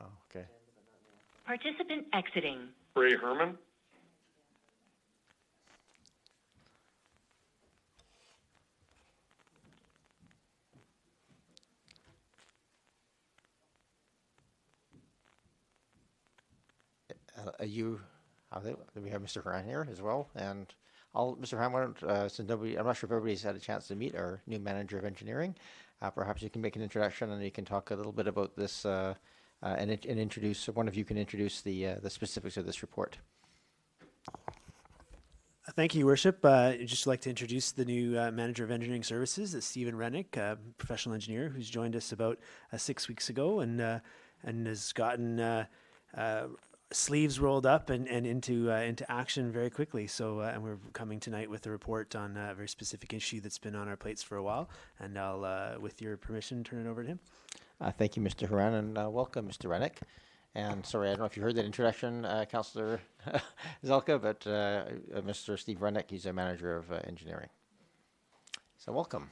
Oh, okay. Participant exiting. Ray Herman? We have Mr. Haran here as well, and Mr. Haran, why don't, since I'm not sure if everybody's had a chance to meet our new manager of engineering, perhaps you can make an introduction and you can talk a little bit about this and introduce, one of you can introduce the specifics of this report. Thank you, Your Worship. I'd just like to introduce the new Manager of Engineering Services, Stephen Rennick, a professional engineer who's joined us about 6 weeks ago and has gotten sleeves rolled up and into action very quickly. So, and we're coming tonight with a report on a very specific issue that's been on our plates for a while. And I'll, with your permission, turn it over to him. Thank you, Mr. Haran, and welcome, Mr. Rennick. And sorry, I don't know if you heard that introduction, Councillor Zelka, but Mr. Steve Rennick, he's a manager of engineering. So welcome.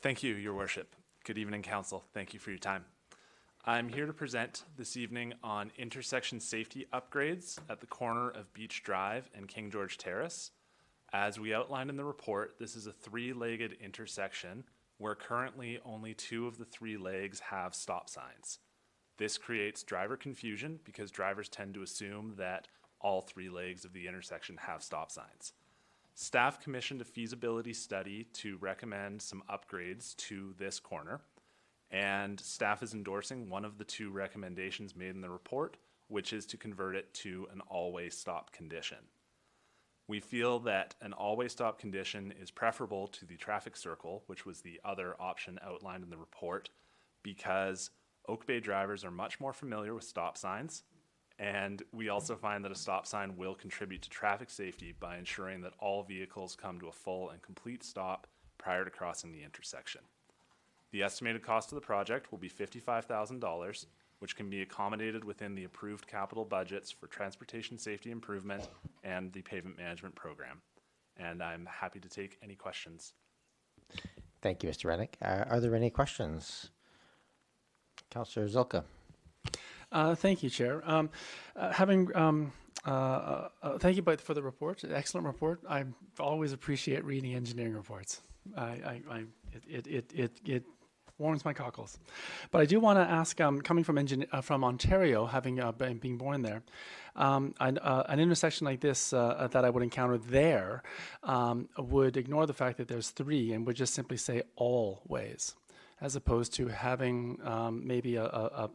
Thank you, Your Worship. Good evening, Council. Thank you for your time. I'm here to present this evening on intersection safety upgrades at the corner of Beach Drive and King George Terrace. As we outlined in the report, this is a three-legged intersection where currently only 2 of the 3 legs have stop signs. This creates driver confusion because drivers tend to assume that all 3 legs of the intersection have stop signs. Staff commissioned a feasibility study to recommend some upgrades to this corner, and staff is endorsing one of the 2 recommendations made in the report, which is to convert it to an all-way stop condition. We feel that an all-way stop condition is preferable to the traffic circle, which was the other option outlined in the report, because Oak Bay drivers are much more familiar with stop signs, and we also find that a stop sign will contribute to traffic safety by ensuring that all vehicles come to a full and complete stop prior to crossing the intersection. The estimated cost of the project will be $55,000, which can be accommodated within the approved capital budgets for transportation safety improvement and the pavement management program. And I'm happy to take any questions. Thank you, Mr. Rennick. Are there any questions? Councillor Zelka. Thank you, Chair. Thank you for the report. Excellent report. I always appreciate reading engineering reports. It warms my cockles. But I do want to ask, coming from Ontario, having been born there, an intersection like this that I would encounter there would ignore the fact that there's three and would just simply say all ways, as opposed to having maybe a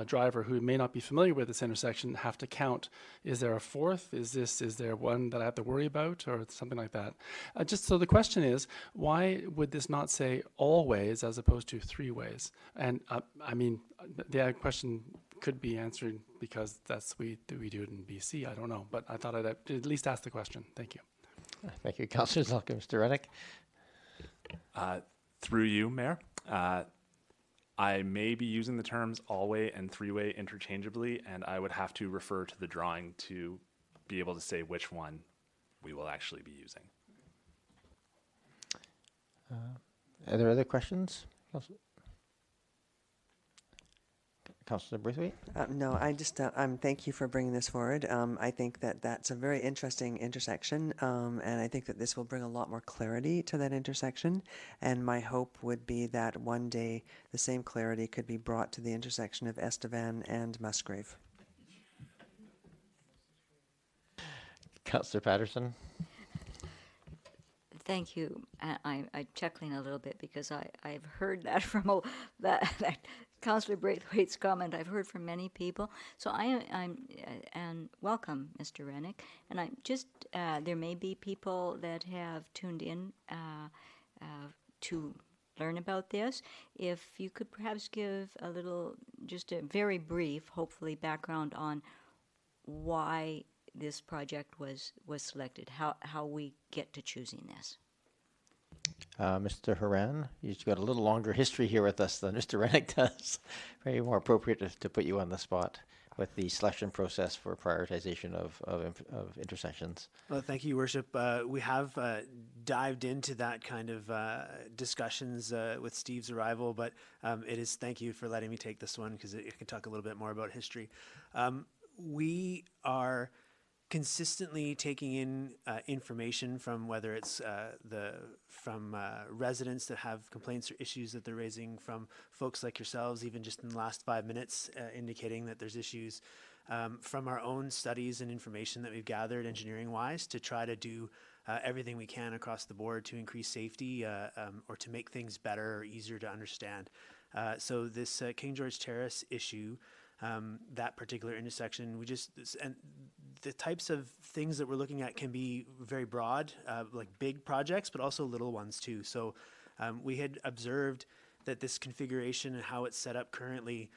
driver who may not be familiar with this intersection have to count, is there a fourth? Is there one that I have to worry about, or something like that? Just so the question is, why would this not say all ways as opposed to three ways? And I mean, the question could be answered because we do it in BC. I don't know, but I thought I'd at least ask the question. Thank you. Thank you, Councillor Zelka. Mr. Rennick? Through you, Mayor. I may be using the terms all-way and three-way interchangeably, and I would have to refer to the drawing to be able to say which one we will actually be using. Are there other questions? Councillor Braithwaite? No, I just thank you for bringing this forward. I think that that's a very interesting intersection, and I think that this will bring a lot more clarity to that intersection. And my hope would be that one day the same clarity could be brought to the intersection of Estevan and Musgrave. Councillor Patterson? Thank you. I'm chuckling a little bit because I've heard that from that Councillor Braithwaite's comment. I've heard from many people. So and welcome, Mr. Rennick. And I'm just there may be people that have tuned in to learn about this. If you could perhaps give just a very brief, hopefully, background on why this project was selected, how we get to choosing this. Mr. Haran, you've got a little longer history here with us than Mr. Rennick does. Maybe more appropriate to put you on the spot with the selection process for prioritization of intersections. Well, thank you, Your Worship. We have dived into that kind of discussions with Steve's arrival, but thank you for letting me take this one because it can talk a little bit more about history. We are consistently taking in information from whether it's from residents that have complaints or issues that they're raising, from folks like yourselves, even just in the last 5 minutes, indicating that there's issues, from our own studies and information that we've gathered engineering-wise to try to do everything we can across the board to increase safety or to make things better or easier to understand. So this King George Terrace issue, that particular intersection, and the types of things that we're looking at can be very broad, like big projects, but also little ones too. So we had observed that this configuration and how it's set up currently,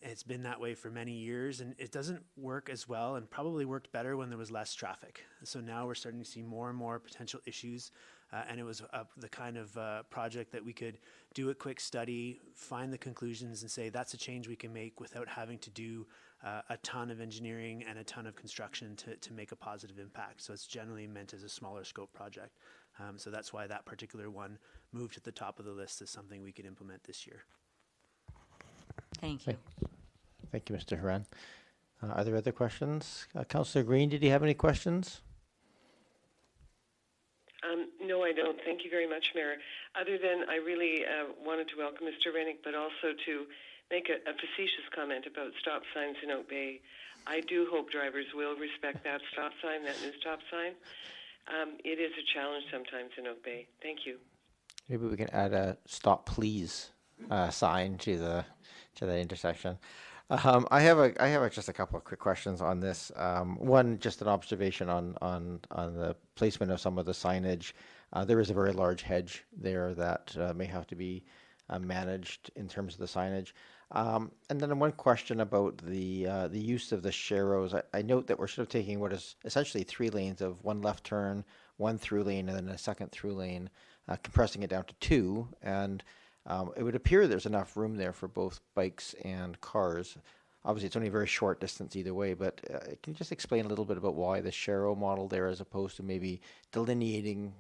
it's been that way for many years, and it doesn't work as well, and probably worked better when there was less traffic. So now we're starting to see more and more potential issues, and it was the kind of project that we could do a quick study, find the conclusions, and say that's a change we can make without having to do a ton of engineering and a ton of construction to make a positive impact. So it's generally meant as a smaller scope project. So that's why that particular one moved to the top of the list as something we could implement this year. Thank you. Thank you, Mr. Haran. Are there other questions? Councillor Green, did you have any questions? No, I don't. Thank you very much, Mayor. Other than I really wanted to welcome Mr. Rennick, but also to make a facetious comment about stop signs in Oak Bay. I do hope drivers will respect that stop sign, that new stop sign. It is a challenge sometimes in Oak Bay. Thank you. Maybe we can add a "Stop Please" sign to the intersection. I have just a couple of quick questions on this. One, just an observation on the placement of some of the signage. There is a very large hedge there that may have to be managed in terms of the signage. And then one question about the use of the sharrows. I note that we're sort of taking what is essentially 3 lanes of one left turn, one through lane, and then a second through lane, compressing it down to 2. And it would appear there's enough room there for both bikes and cars. Obviously, it's only a very short distance either way, but can you just explain a little bit about why the sharrow model there as opposed to maybe delineating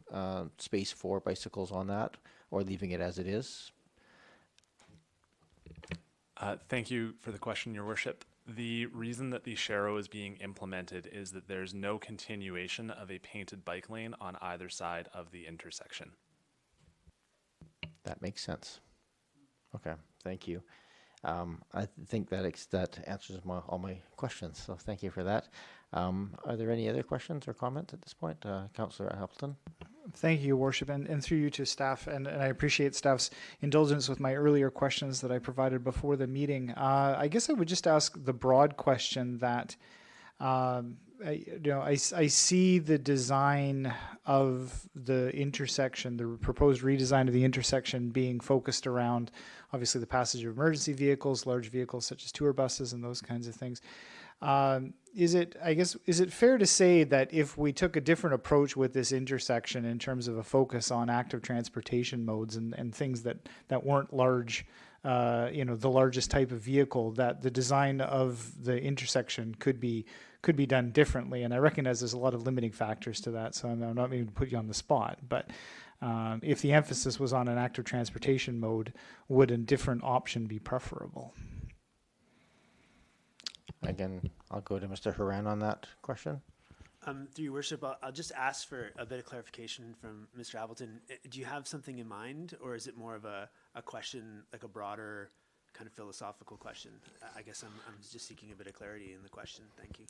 space for bicycles on that or leaving it as it is? Thank you for the question, Your Worship. The reason that the sharrow is being implemented is that there's no continuation of a painted bike lane on either side of the intersection. That makes sense. Okay, thank you. I think that that answers all my questions, so thank you for that. Are there any other questions or comments at this point? Councillor Appleton? Thank you, Your Worship, and through you to staff, and I appreciate staff's indulgence with my earlier questions that I provided before the meeting. I guess I would just ask the broad question that, I see the design of the intersection, the proposed redesign of the intersection being focused around, obviously, the passage of emergency vehicles, large vehicles such as tour buses and those kinds of things. Is it fair to say that if we took a different approach with this intersection in terms of a focus on active transportation modes and things that weren't large, the largest type of vehicle, that the design of the intersection could be done differently? And I recognize there's a lot of limiting factors to that, so I'm not going to put you on the spot, but if the emphasis was on an active transportation mode, would a different option be preferable? Again, I'll go to Mr. Haran on that question. Through your worship, I'll just ask for a bit of clarification from Mr. Appleton. Do you have something in mind, or is it more of a question, like a broader kind of philosophical question? I guess I'm just seeking a bit of clarity in the question. Thank you.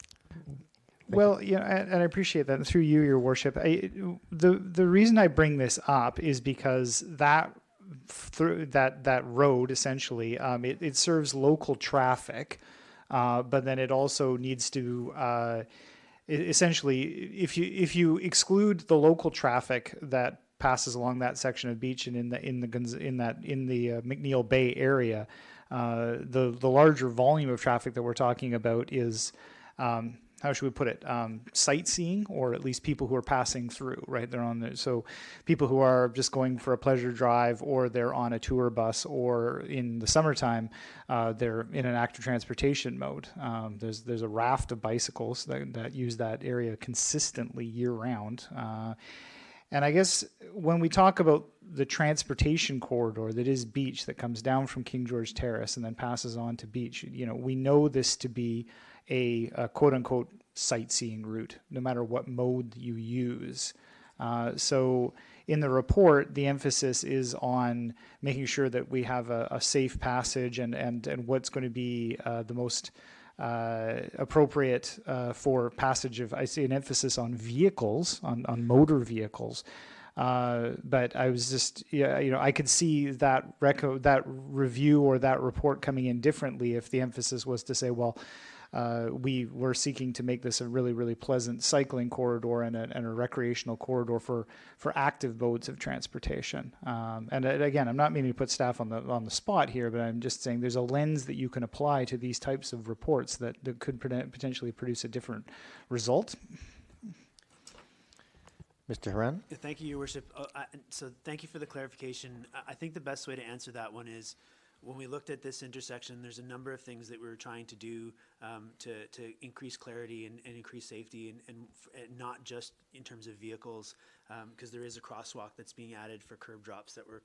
Well, yeah, and I appreciate that. And through you, Your Worship, the reason I bring this up is because that road essentially it serves local traffic. But then it also needs to essentially, if you exclude the local traffic that passes along that section of beach and in the McNeil Bay area, the larger volume of traffic that we're talking about is, how should we put it, sightseeing, or at least people who are passing through, right? They're on so people who are just going for a pleasure drive, or they're on a tour bus, or in the summertime, they're in an active transportation mode. There's a raft of bicycles that use that area consistently year round. And I guess when we talk about the transportation corridor that is beach, that comes down from King George Terrace and then passes on to beach, we know this to be a quote-unquote sightseeing route, no matter what mode you use. So in the report, the emphasis is on making sure that we have a safe passage and what's going to be the most appropriate for passage of, I see an emphasis on vehicles, on motor vehicles. But I was just, I could see that review or that report coming in differently if the emphasis was to say, well, we were seeking to make this a really, really pleasant cycling corridor and a recreational corridor for active modes of transportation. And again, I'm not meaning to put staff on the spot here, but I'm just saying there's a lens that you can apply to these types of reports that could potentially produce a different result. Mr. Haran? Thank you, Your Worship. So thank you for the clarification. I think the best way to answer that one is, when we looked at this intersection, there's a number of things that we were trying to do to increase clarity and increase safety, and not just in terms of vehicles, because there is a crosswalk that's being added for curb drops that were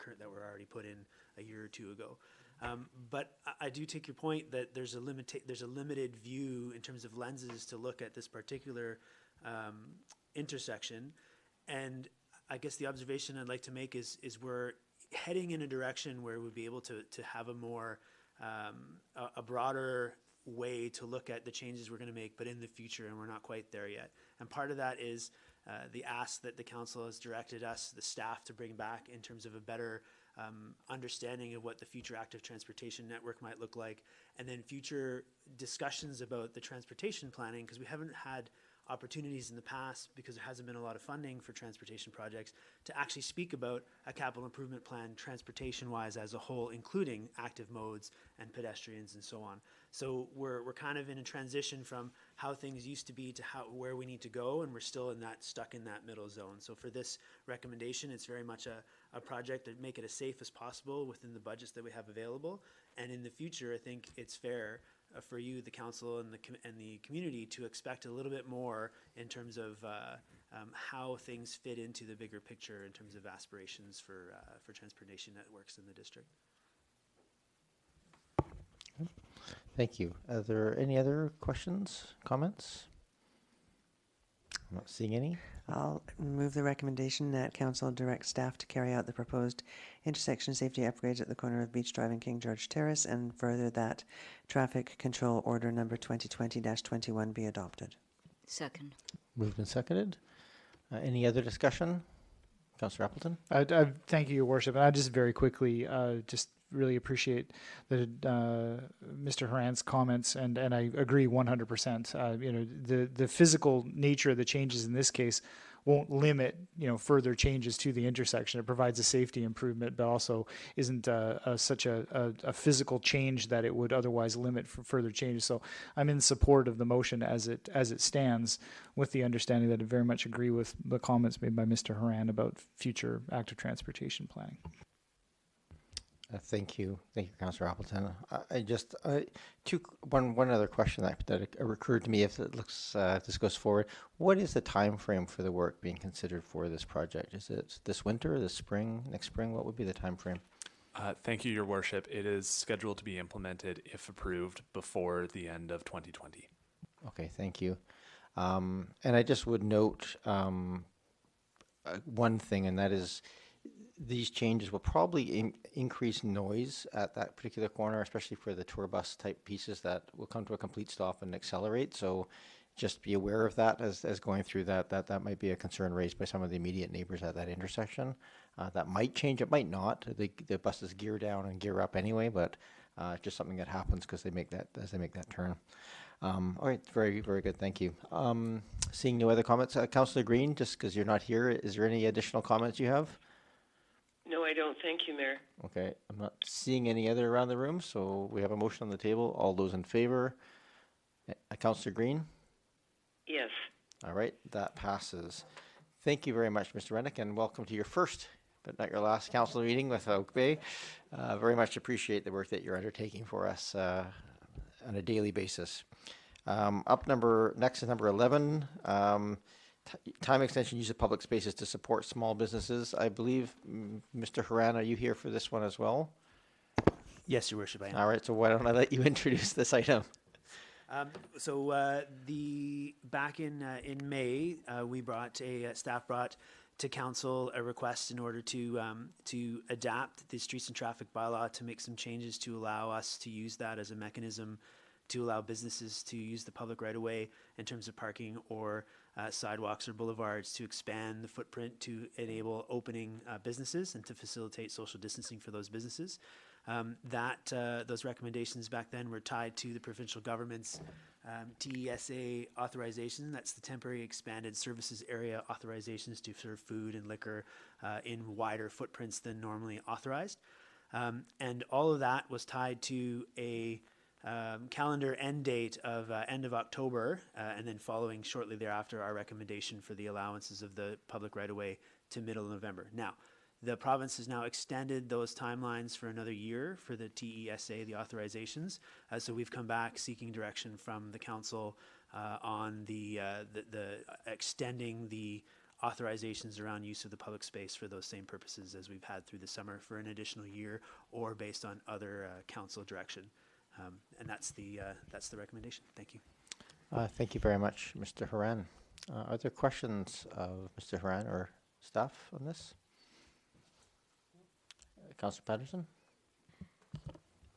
already put in a year or two ago. But I do take your point that there's a limited view in terms of lenses to look at this particular intersection, and I guess the observation I'd like to make is we're heading in a direction where we'd be able to have a more a broader way to look at the changes we're going to make, but in the future, and we're not quite there yet. And part of that is the ask that the council has directed us, the staff, to bring back in terms of a better understanding of what the future active transportation network might look like, and then future discussions about the transportation planning, because we haven't had opportunities in the past, because there hasn't been a lot of funding for transportation projects, to actually speak about a capital improvement plan transportation-wise as a whole, including active modes and pedestrians and so on. So we're kind of in a transition from how things used to be to where we need to go, and we're still stuck in that middle zone. So for this recommendation, it's very much a project that make it as safe as possible within the budgets that we have available. And in the future, I think it's fair for you, the council, and the community to expect a little bit more in terms of how things fit into the bigger picture in terms of aspirations for transportation networks in the district. Thank you. Are there any other questions, comments? I'm not seeing any. I'll move the recommendation that council direct staff to carry out the proposed intersection safety upgrades at the corner of Beach Drive and King George Terrace, and further that traffic control order number 2020-21 be adopted. Second. Moved and seconded. Any other discussion? Councillor Appleton? I thank you, Your Worship. And I just very quickly just really appreciate the Mr. Haran's comments, and I agree 100%. You know, the physical nature of the changes in this case won't limit, you know, further changes to the intersection. It provides a safety improvement, but also isn't such a physical change that it would otherwise limit for further changes. So I'm in support of the motion as it stands, with the understanding that I very much agree with the comments made by Mr. Haran about future active transportation planning. Thank you, Councillor Appleton. One other question that occurred to me. If it looks this goes forward, what is the time frame for the work being considered for this project? Is it this winter, this spring, next spring? What would be the time frame? Thank you, Your Worship. It is scheduled to be implemented, if approved, before the end of 2020. Okay, thank you. And I just would note one thing, and that is, these changes will probably increase noise at that particular corner, especially for the tour bus type pieces that will come to a complete stop and accelerate. So just be aware of that as going through that might be a concern raised by some of the immediate neighbors at that intersection. That might change, it might not. The buses gear down and gear up anyway, but just something that happens because they make that turn. All right, very, very good, thank you. Seeing no other comments, Councillor Green, just because you're not here, is there any additional comments you have? No, I don't. Thank you, Mayor. Okay, I'm not seeing any other around the room, so we have a motion on the table. All those in favor? Councillor Green? Yes. All right, that passes. Thank you very much, Mr. Rennick, and welcome to your first, but not your last, council meeting with Oakley. Very much appreciate the work that you're undertaking for us on a daily basis. Next is number 11. Time extension use of public spaces to support small businesses. I believe, Mr. Haran, are you here for this one as well? Yes, Your Worship, I am. All right, so why don't I let you introduce this item? Back in May, staff brought to council a request in order to adapt the streets and traffic bylaw to make some changes to allow us to use that as a mechanism to allow businesses to use the public right of way in terms of parking or sidewalks or boulevards, to expand the footprint to enable opening businesses and to facilitate social distancing for those businesses. Those recommendations back then were tied to the provincial government's TESA authorization. That's the temporary expanded services area authorizations to serve food and liquor in wider footprints than normally authorized. And all of that was tied to a calendar end date of end of October, and then following shortly thereafter our recommendation for the allowances of the public right-of-way to middle of November. Now, the province has now extended those timelines for another year for the TESA, the authorizations. So we've come back seeking direction from the council on the extending the authorizations around use of the public space for those same purposes as we've had through the summer for an additional year, or based on other council direction. And that's the recommendation. Thank you. Thank you very much, Mr. Haran. Are there questions of Mr. Haran or staff on this? Councillor Patterson?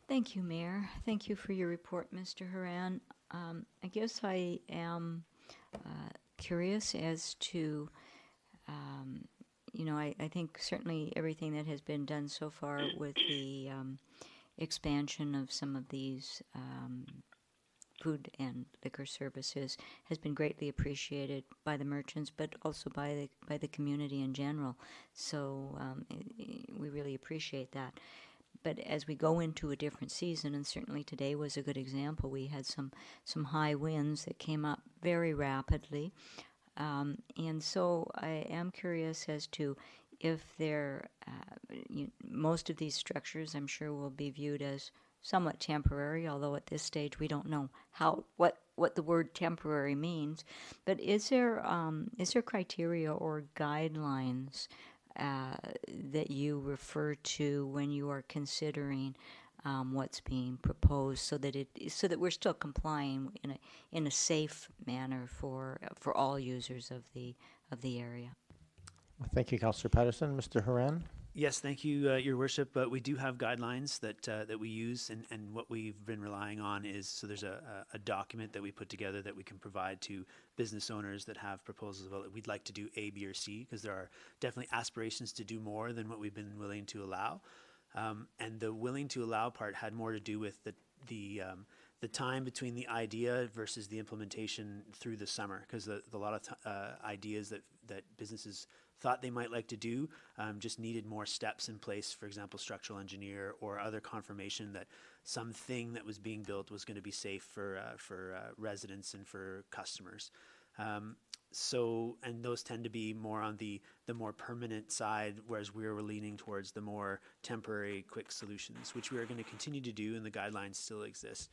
Thank you, Mayor. Thank you for your report, Mr. Haran. I guess I am curious as to, I think certainly everything that has been done so far with the expansion of some of these food and liquor services has been greatly appreciated by the merchants, but also by the community in general. So we really appreciate that. But as we go into a different season, and certainly today was a good example, we had some high winds that came up very rapidly. And so I am curious as to if most of these structures, I'm sure, will be viewed as somewhat temporary, although at this stage we don't know what the word temporary means. But is there criteria or guidelines that you refer to when you are considering what's being proposed, so that we're still complying in a safe manner for all users of the area. Well, thank you, Councillor Patterson. Mr. Haran? Yes, thank you, Your Worship. We do have guidelines that we use, and what we've been relying on is, so there's a document that we put together that we can provide to business owners that have proposals about, we'd like to do A, B, or C, because there are definitely aspirations to do more than what we've been willing to allow. And the willing to allow part had more to do with the time between the idea versus the implementation through the summer, because a lot of ideas that businesses thought they might like to do just needed more steps in place, for example, structural engineer or other confirmation that something that was being built was going to be safe for residents and for customers. And those tend to be more on the more permanent side, whereas we're leaning towards the more temporary, quick solutions, which we are going to continue to do, and the guidelines still exist.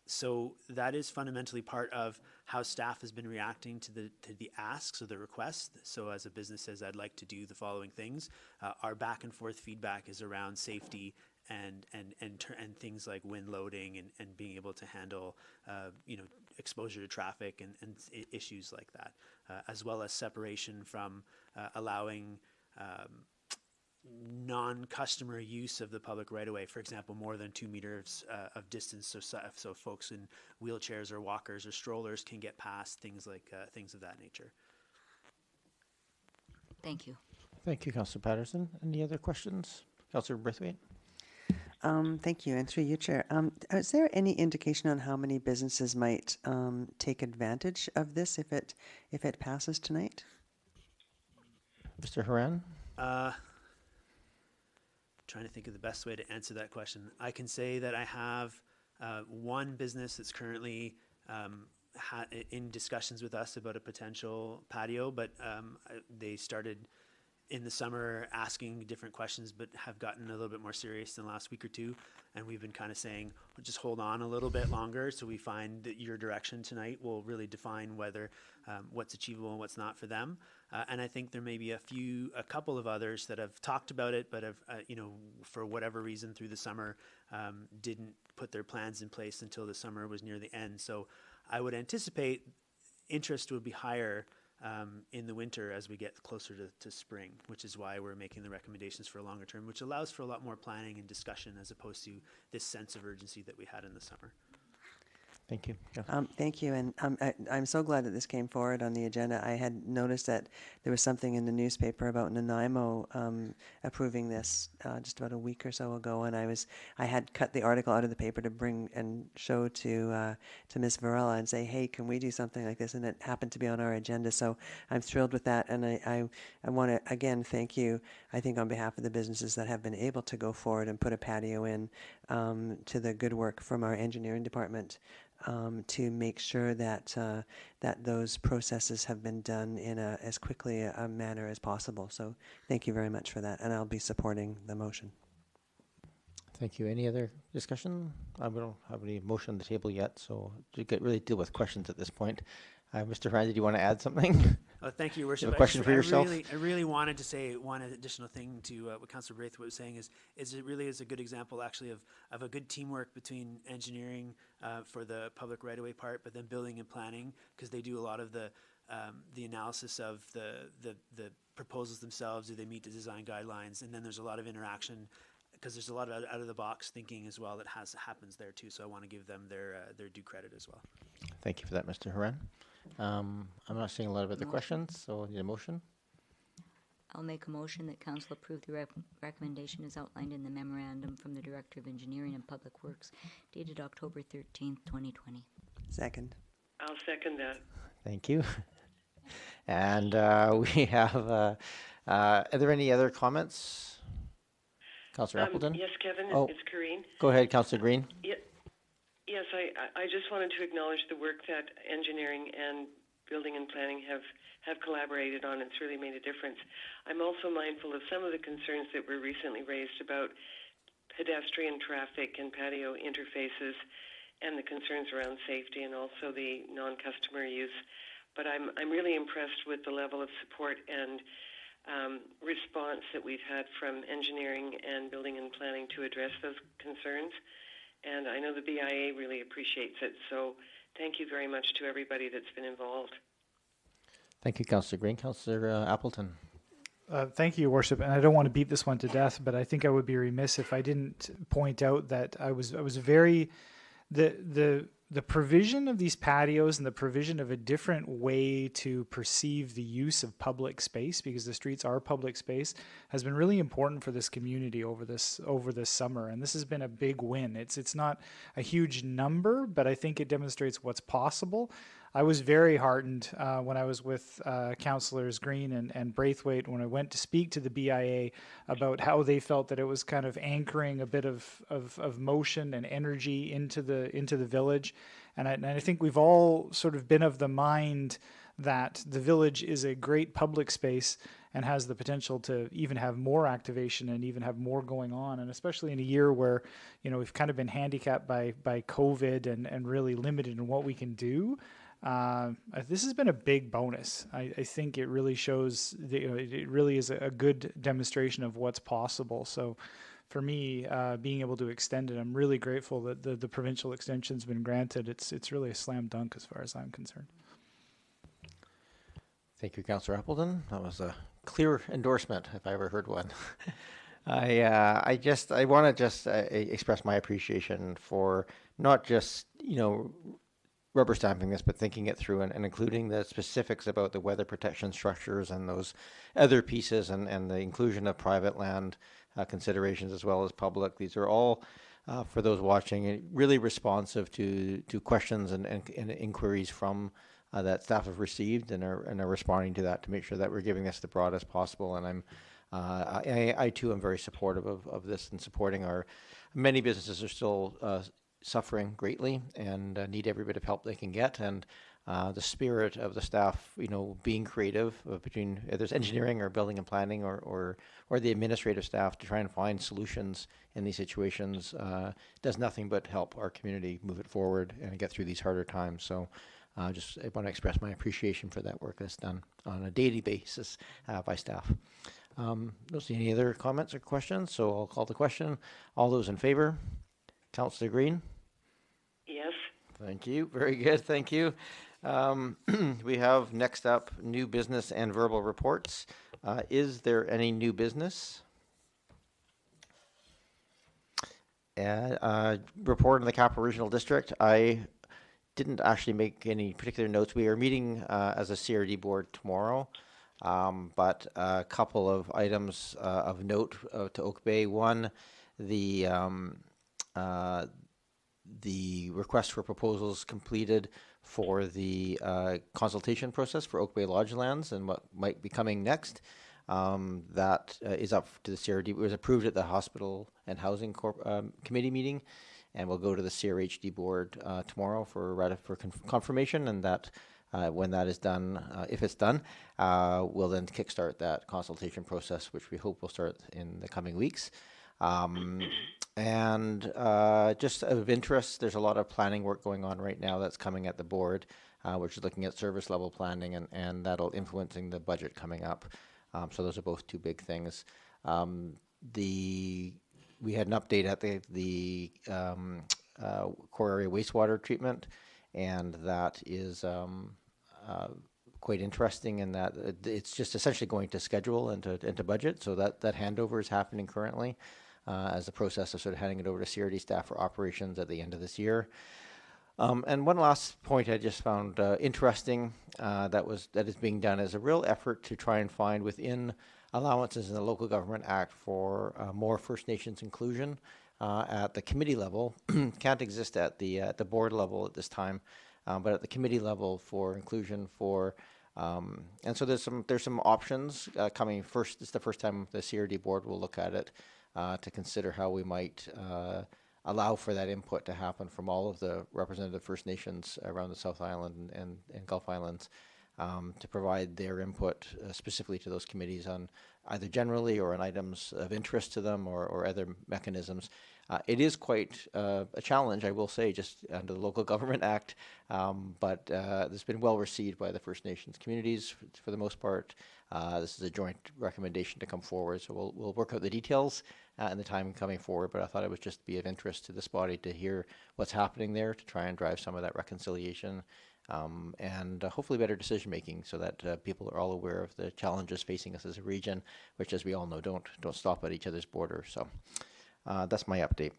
So that is fundamentally part of how staff has been reacting to the asks or the requests. So as a business says, I'd like to do the following things. Our back and forth feedback is around safety and things like wind loading and being able to handle exposure to traffic and issues like that, as well as separation from allowing non-customer use of the public right-of-way, for example, more than 2 meters of distance, so folks in wheelchairs or walkers or strollers can get past, things of that nature. Thank you. Thank you, Councillor Patterson. Any other questions? Councillor Braithwaite? Thank you, and through you, Chair. Is there any indication on how many businesses might take advantage of this if it passes tonight? Mr. Haran? Trying to think of the best way to answer that question. I can say that I have one business that's currently in discussions with us about a potential patio, but they started in the summer asking different questions, but have gotten a little bit more serious in the last week or two. And we've been kind of saying, well, just hold on a little bit longer, so we find that your direction tonight will really define whether what's achievable and what's not for them. And I think there may be a couple of others that have talked about it, but have, for whatever reason through the summer, didn't put their plans in place until the summer was near the end. So I would anticipate interest would be higher in the winter as we get closer to spring, which is why we're making the recommendations for a longer term, which allows for a lot more planning and discussion as opposed to this sense of urgency that we had in the summer. Thank you. Yeah. Thank you, and I'm so glad that this came forward on the agenda. I had noticed that there was something in the newspaper about Nanaimo approving this just about a week or so ago, and I had cut the article out of the paper to bring and show to Ms. Varela and say, hey, can we do something like this? And it happened to be on our agenda, so I'm thrilled with that, and I want to again thank you. I think on behalf of the businesses that have been able to go forward and put a patio in, to the good work from our engineering department. To make sure that that those processes have been done in as quickly a manner as possible. So thank you very much for that, and I'll be supporting the motion. Thank you. Any other discussion? We don't have any motion on the table yet, so to really deal with questions at this point. Mr. Ryan, did you want to add something? Thank you, Your Worship. You have a question for yourself? I really wanted to say one additional thing to what Councillor Braithwaite was saying is it really is a good example actually of a good teamwork between engineering for the public right-of-way part, but then building and planning, because they do a lot of the analysis of the proposals themselves. Do they meet the design guidelines? And then there's a lot of interaction, because there's a lot of out-of-the-box thinking as well that happens there too. So I want to give them their due credit as well. Thank you for that, Mr. Haran. I'm not seeing a lot of other questions, so I need a motion. I'll make a motion that Council approve the recommendation as outlined in the memorandum from the Director of Engineering and Public Works dated October 13th, 2020. Second. I'll second that. Thank you. And we have, are there any other comments? Councillor Appleton? Yes, Kevin, it's Corrine. Go ahead, Councillor Green. Yes, I just wanted to acknowledge the work that engineering and building and planning have collaborated on. It's really made a difference. I'm also mindful of some of the concerns that were recently raised about pedestrian traffic and patio interfaces and the concerns around safety and also the non-customer use. But I'm really impressed with the level of support and response that we've had from engineering and building and planning to address those concerns. And I know the BIA really appreciates it. So thank you very much to everybody that's been involved. Thank you, Councillor Green. Councillor Appleton. Thank you, Your Worship. And I don't want to beat this one to death, but I think I would be remiss if I didn't point out that I was very the provision of these patios and the provision of a different way to perceive the use of public space, because the streets are public space, has been really important for this community over this summer. And this has been a big win. It's not a huge number, but I think it demonstrates what's possible. I was very heartened when I was with Councillors Green and Braithwaite when I went to speak to the BIA about how they felt that it was kind of anchoring a bit of motion and energy into the village. And I think we've all sort of been of the mind that the village is a great public space and has the potential to even have more activation and even have more going on. And especially in a year where, we've kind of been handicapped by COVID and really limited in what we can do. This has been a big bonus. I think it really shows, it really is a good demonstration of what's possible. So for me, being able to extend it, I'm really grateful that the provincial extension's been granted. It's really a slam dunk as far as I'm concerned. Thank you, Councillor Appleton. That was a clear endorsement, if I ever heard one. I want to just express my appreciation for not just, rubber stamping this, but thinking it through and including the specifics about the weather protection structures and those other pieces and the inclusion of private land considerations as well as public. These are all, for those watching, really responsive to questions and inquiries from that staff have received and are responding to that to make sure that we're giving this the broadest possible. And I too am very supportive of this and supporting many businesses are still suffering greatly and need every bit of help they can get. And the spirit of the staff, being creative between there's engineering or building and planning or the administrative staff to try and find solutions in these situations does nothing but help our community move it forward and get through these harder times. So I want to express my appreciation for that work that's done on a daily basis by staff. Don't see any other comments or questions, so I'll call the question. All those in favor? Councillor Green? Yes. Thank you. Very good. Thank you. We have next up new business and verbal reports. Is there any new business? Report in the Capital Regional District. I didn't actually make any particular notes. We are meeting as a CRD board tomorrow, but a couple of items of note to Oak Bay. One, the request for proposals completed for the consultation process for Oak Bay Lodge lands and what might be coming next. That is up to the CRD. It was approved at the Hospital and Housing Committee meeting, and we'll go to the CRHD board tomorrow for confirmation, and that when that is done, if it's done, we'll then kickstart that consultation process, which we hope will start in the coming weeks. And just of interest, there's a lot of planning work going on right now that's coming at the board, which is looking at service level planning, and that'll influencing the budget coming up. So those are both two big things. We had an update at the core area wastewater treatment, and that is quite interesting in that it's just essentially going to schedule into budget. So that handover is happening currently as a process of sort of handing it over to CRD staff for operations at the end of this year. And one last point I just found interesting that is being done is a real effort to try and find within allowances in the Local Government Act for more First Nations inclusion at the committee level. Can't exist at the board level at this time, but at the committee level for inclusion for. And so there's some options coming. First, it's the first time the CRD board will look at it to consider how we might allow for that input to happen from all of the representative First Nations around the South Island and Gulf Islands to provide their input specifically to those committees on either generally or on items of interest to them or other mechanisms. It is quite a challenge, I will say, just under the Local Government Act, but it's been well received by the First Nations communities for the most part. This is a joint recommendation to come forward, so we'll work out the details in the time coming forward, but I thought it would just be of interest to this body to hear what's happening there, to try and drive some of that reconciliation, and hopefully better decision making, so that people are all aware of the challenges facing us as a region, which, as we all know, don't stop at each other's border. So that's my update.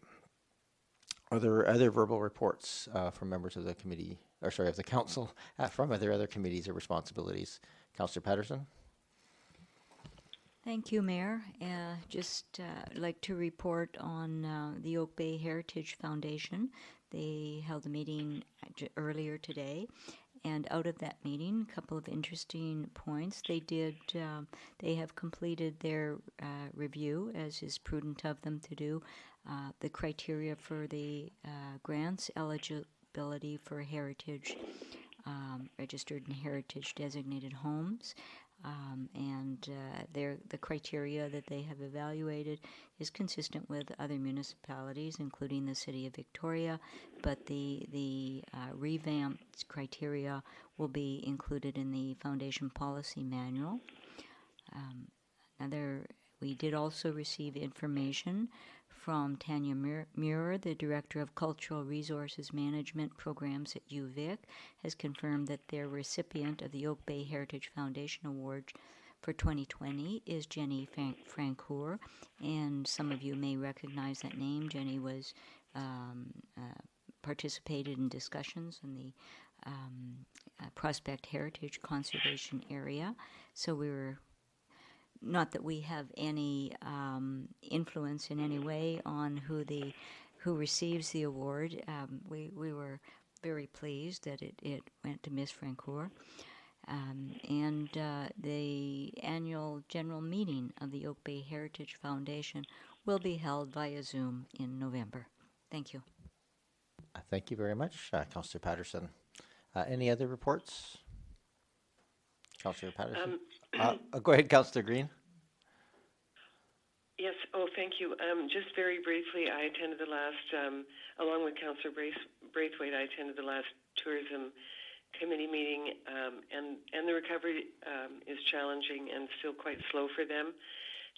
Are there other verbal reports from members of the committee, or sorry, of the council, from other committees or responsibilities? Councillor Patterson. Thank you, Mayor. Just like to report on the Oak Bay Heritage Foundation. They held a meeting earlier today, and out of that meeting, a couple of interesting points. They have completed their review, as is prudent of them to do, the criteria for the grants eligibility for heritage, registered and heritage designated homes. The criteria that they have evaluated is consistent with other municipalities, including the City of Victoria, but the revamped criteria will be included in the Foundation Policy Manual. We did also receive information from Tanya Muir, the Director of Cultural Resources Management Programs at UVic, has confirmed that their recipient of the Oak Bay Heritage Foundation Award for 2020 is Jenny Francoeur, and some of you may recognize that name. Jenny was participated in discussions in the Prospect Heritage Conservation Area, so we were not that we have any influence in any way on who receives the award. We were very pleased that it went to Miss Francoeur. The annual general meeting of the Oak Bay Heritage Foundation will be held via Zoom in November. Thank you. Thank you very much, Councillor Patterson. Any other reports? Councillor Patterson? Go ahead, Councillor Green. Yes. Oh, thank you. Just very briefly, I attended the last, along with Councillor Braithwaite, I attended the last tourism committee meeting, and the recovery is challenging and still quite slow for them.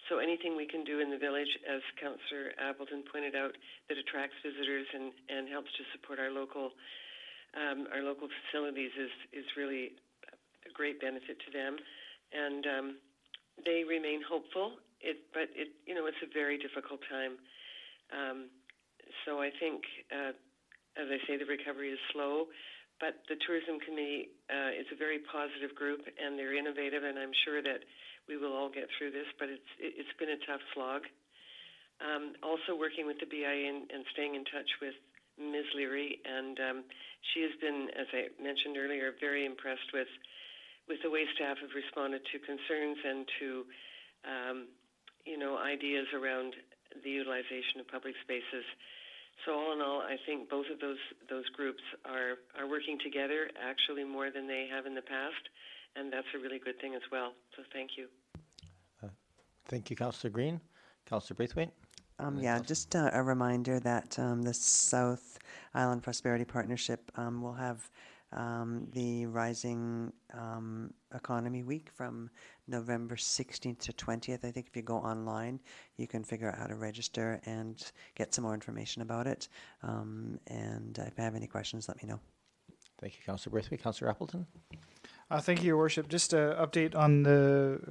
So anything we can do in the village, as Councillor Appleton pointed out, that attracts visitors and helps to support our local facilities is really a great benefit to them, and they remain hopeful. But it's a very difficult time. So I think, as I say, the recovery is slow, but the tourism committee is a very positive group, and they're innovative, and I'm sure that we will all get through this. But it's been a tough slog. Also working with the BIA and staying in touch with Ms. Leary, and she has been, as I mentioned earlier, very impressed with the way staff have responded to concerns and to ideas around the utilization of public spaces. So all in all, I think both of those groups are working together, actually more than they have in the past, and that's a really good thing as well. So thank you. Thank you, Councillor Green. Councillor Braithwaite? Just a reminder that the South Island Prosperity Partnership will have the Rising Economy Week from November 16th to 20th. I think if you go online, you can figure out how to register and get some more information about it. And if I have any questions, let me know. Thank you, Councillor Braithwaite. Councillor Appleton? Thank you, Your Worship. Just an update on the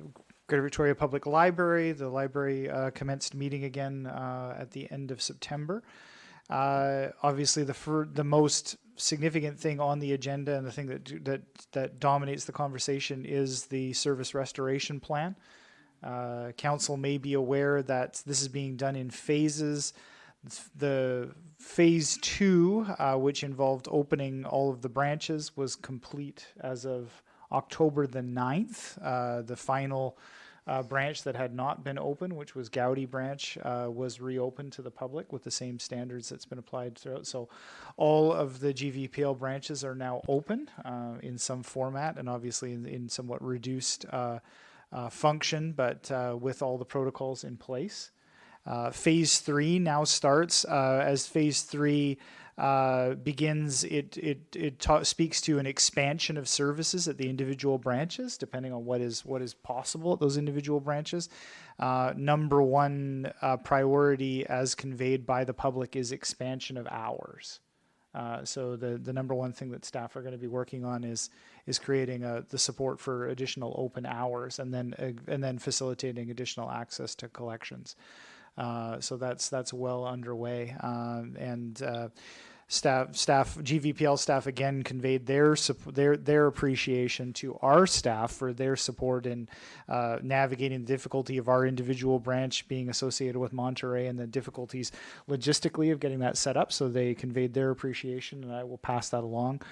Greater Victoria Public Library. The library commenced meeting again at the end of September. Obviously, the most significant thing on the agenda and the thing that dominates the conversation is the service restoration plan. Council may be aware that this is being done in phases. The phase 2, which involved opening all of the branches, was complete as of October the 9th. The final branch that had not been open, which was Gowdy branch, was reopened to the public with the same standards that's been applied throughout. So all of the GVPL branches are now open in some format, and obviously in somewhat reduced function, but with all the protocols in place. Phase 3 now starts. As Phase 3 begins, it speaks to an expansion of services at the individual branches, depending on what is possible at those individual branches. Number one priority, as conveyed by the public, is expansion of hours. So the number one thing that staff are going to be working on is creating the support for additional open hours, and then facilitating additional access to collections. So that's well underway, and GVPL staff again conveyed their appreciation to our staff for their support in navigating the difficulty of our individual branch being associated with Monterey and the difficulties logistically of getting that set up. So they conveyed their appreciation, and I will pass that along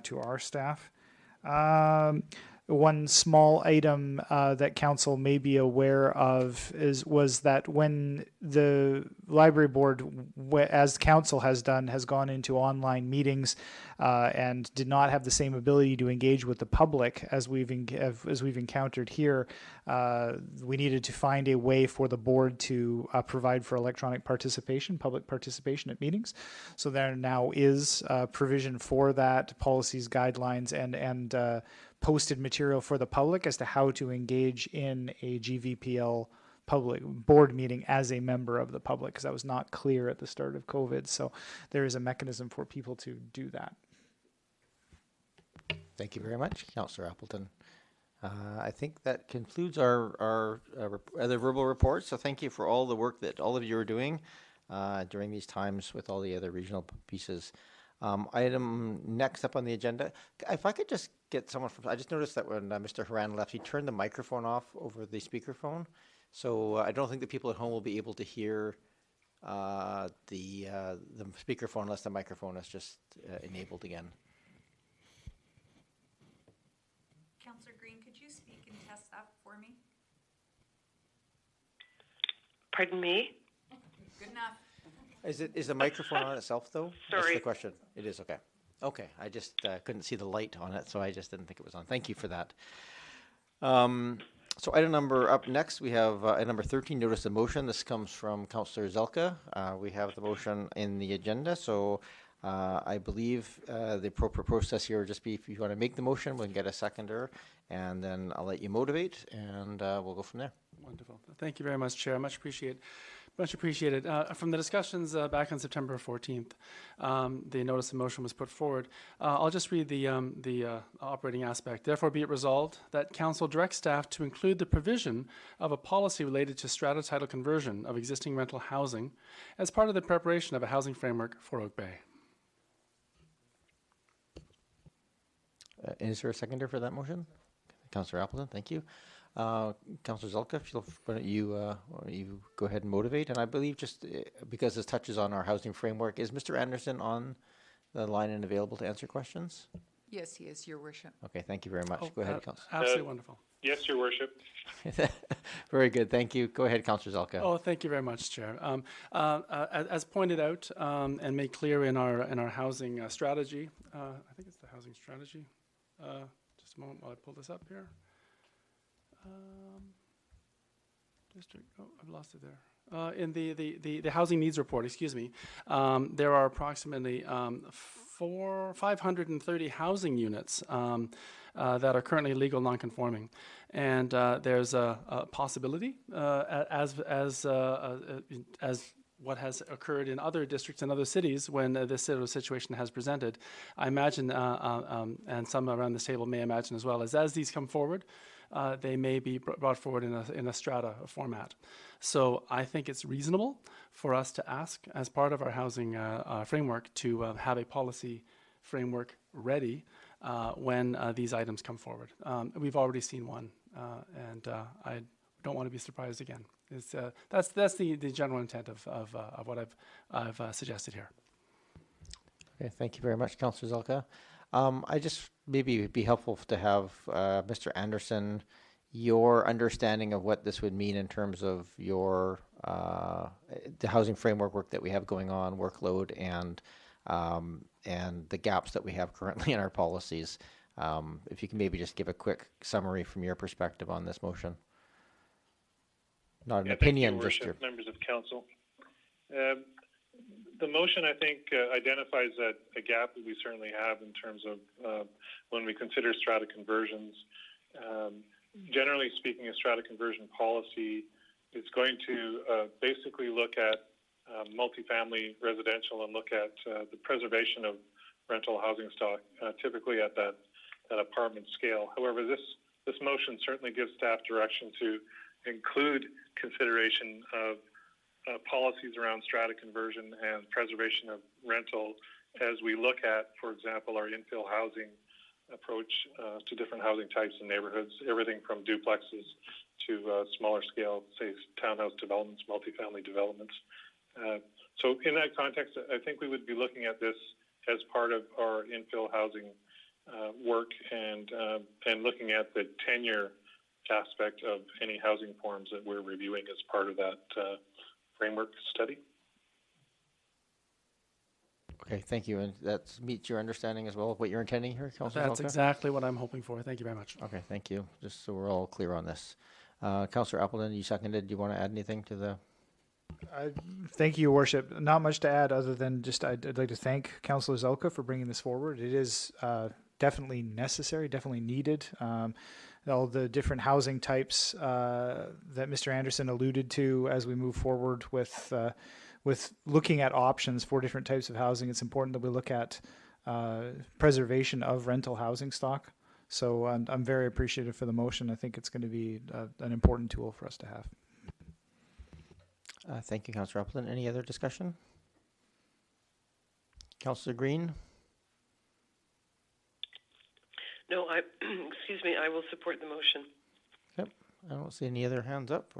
to our staff. One small item that council may be aware of was that when the library board, as council has done, has gone into online meetings and did not have the same ability to engage with the public as we've encountered here, we needed to find a way for the board to provide for electronic participation, public participation at meetings. So there now is provision for that, policies, guidelines, and posted material for the public as to how to engage in a GVPL public board meeting as a member of the public, because that was not clear at the start of COVID. So there is a mechanism for people to do that. Thank you very much, Councillor Appleton. I think that concludes our other verbal reports. So thank you for all the work that all of you are doing during these times with all the other regional pieces. Item next up on the agenda, if I could just get someone from, I just noticed that when Mr. Haran left, he turned the microphone off over the speakerphone. So I don't think the people at home will be able to hear the speakerphone unless the microphone is just enabled again. Councillor Green, could you speak and test that for me? Pardon me? Good enough. Is the microphone on itself though? Sorry. That's the question. It is, okay. Okay, I just couldn't see the light on it, so I just didn't think it was on. Thank you for that. So item number up next, we have item number 13, notice of motion. This comes from Councillor Zelka. We have the motion in the agenda, so I believe the appropriate process here would just be if you want to make the motion, we can get a seconder, and then I'll let you motivate, and we'll go from there. Wonderful. Thank you very much, Chair. Much appreciated. Much appreciated. From the discussions back on September 14th, the notice of motion was put forward. I'll just read the operating aspect. Therefore, be it resolved that Council directs staff to include the provision of a policy related to strata title conversion of existing rental housing as part of the preparation of a housing framework for Oak Bay. Is there a seconder for that motion? Councillor Appleton, thank you. Councillor Zelka, why don't you go ahead and motivate? And I believe just because this touches on our housing framework, is Mr. Anderson on the line and available to answer questions? Yes, he is, Your Worship. Okay, thank you very much. Go ahead, Councillor. Absolutely wonderful. Yes, Your Worship. Very good, thank you. Go ahead, Councillor Zelka. Oh, thank you very much, Chair. As pointed out and made clear in our housing strategy, I think it's the housing strategy. Just a moment while I pull this up here. District. Oh, I've lost it there. In the housing needs report, excuse me, there are approximately 530 housing units that are currently legal non-conforming, and there's a possibility as what has occurred in other districts and other cities when this sort of situation has presented. I imagine, and some around this table may imagine as well, as these come forward, they may be brought forward in a strata format. So I think it's reasonable for us to ask, as part of our housing framework, to have a policy framework ready when these items come forward. We've already seen one, and I don't want to be surprised again. That's the general intent of what I've suggested here. Okay, thank you very much, Councillor Zelka. I just maybe it'd be helpful to have Mr. Anderson, your understanding of what this would mean in terms of your the housing framework work that we have going on, workload, and the gaps that we have currently in our policies. If you can maybe just give a quick summary from your perspective on this motion. Not an Yeah, thank you, opinion, just your. Worship, members of council. The motion, I think, identifies a gap that we certainly have in terms of when we consider strata conversions. Generally speaking, a strata conversion policy is going to basically look at multifamily residential and look at the preservation of rental housing stock, typically at that apartment scale. However, this motion certainly gives staff direction to include consideration of policies around strata conversion and preservation of rental as we look at, for example, our infill housing approach to different housing types and neighborhoods, everything from duplexes to smaller scale, say, townhouse developments, multifamily developments. So in that context, I think we would be looking at this as part of our infill housing work and looking at the tenure aspect of any housing forms that we're reviewing as part of that framework study. Okay, thank you. And that meets your understanding as well of what you're intending here, Councillor That's Zalka? exactly what I'm hoping for. Thank you very much. Okay, thank you. Just so we're all clear on this. Councillor Appleton, you seconded. Do you want to add anything to the? Thank you, Your Worship. Not much to add other than just I'd like to thank Councillor Zelka for bringing this forward. It is definitely necessary, definitely needed. All the different housing types that Mr. Anderson alluded to as we move forward with looking at options for different types of housing, it's important that we look at preservation of rental housing stock. So I'm very appreciative for the motion. I think it's going to be an important tool for us to have. Thank you, Councillor Appleton. Any other discussion? Councillor Green? No, excuse me, I will support the motion. Yep. I don't see any other hands up,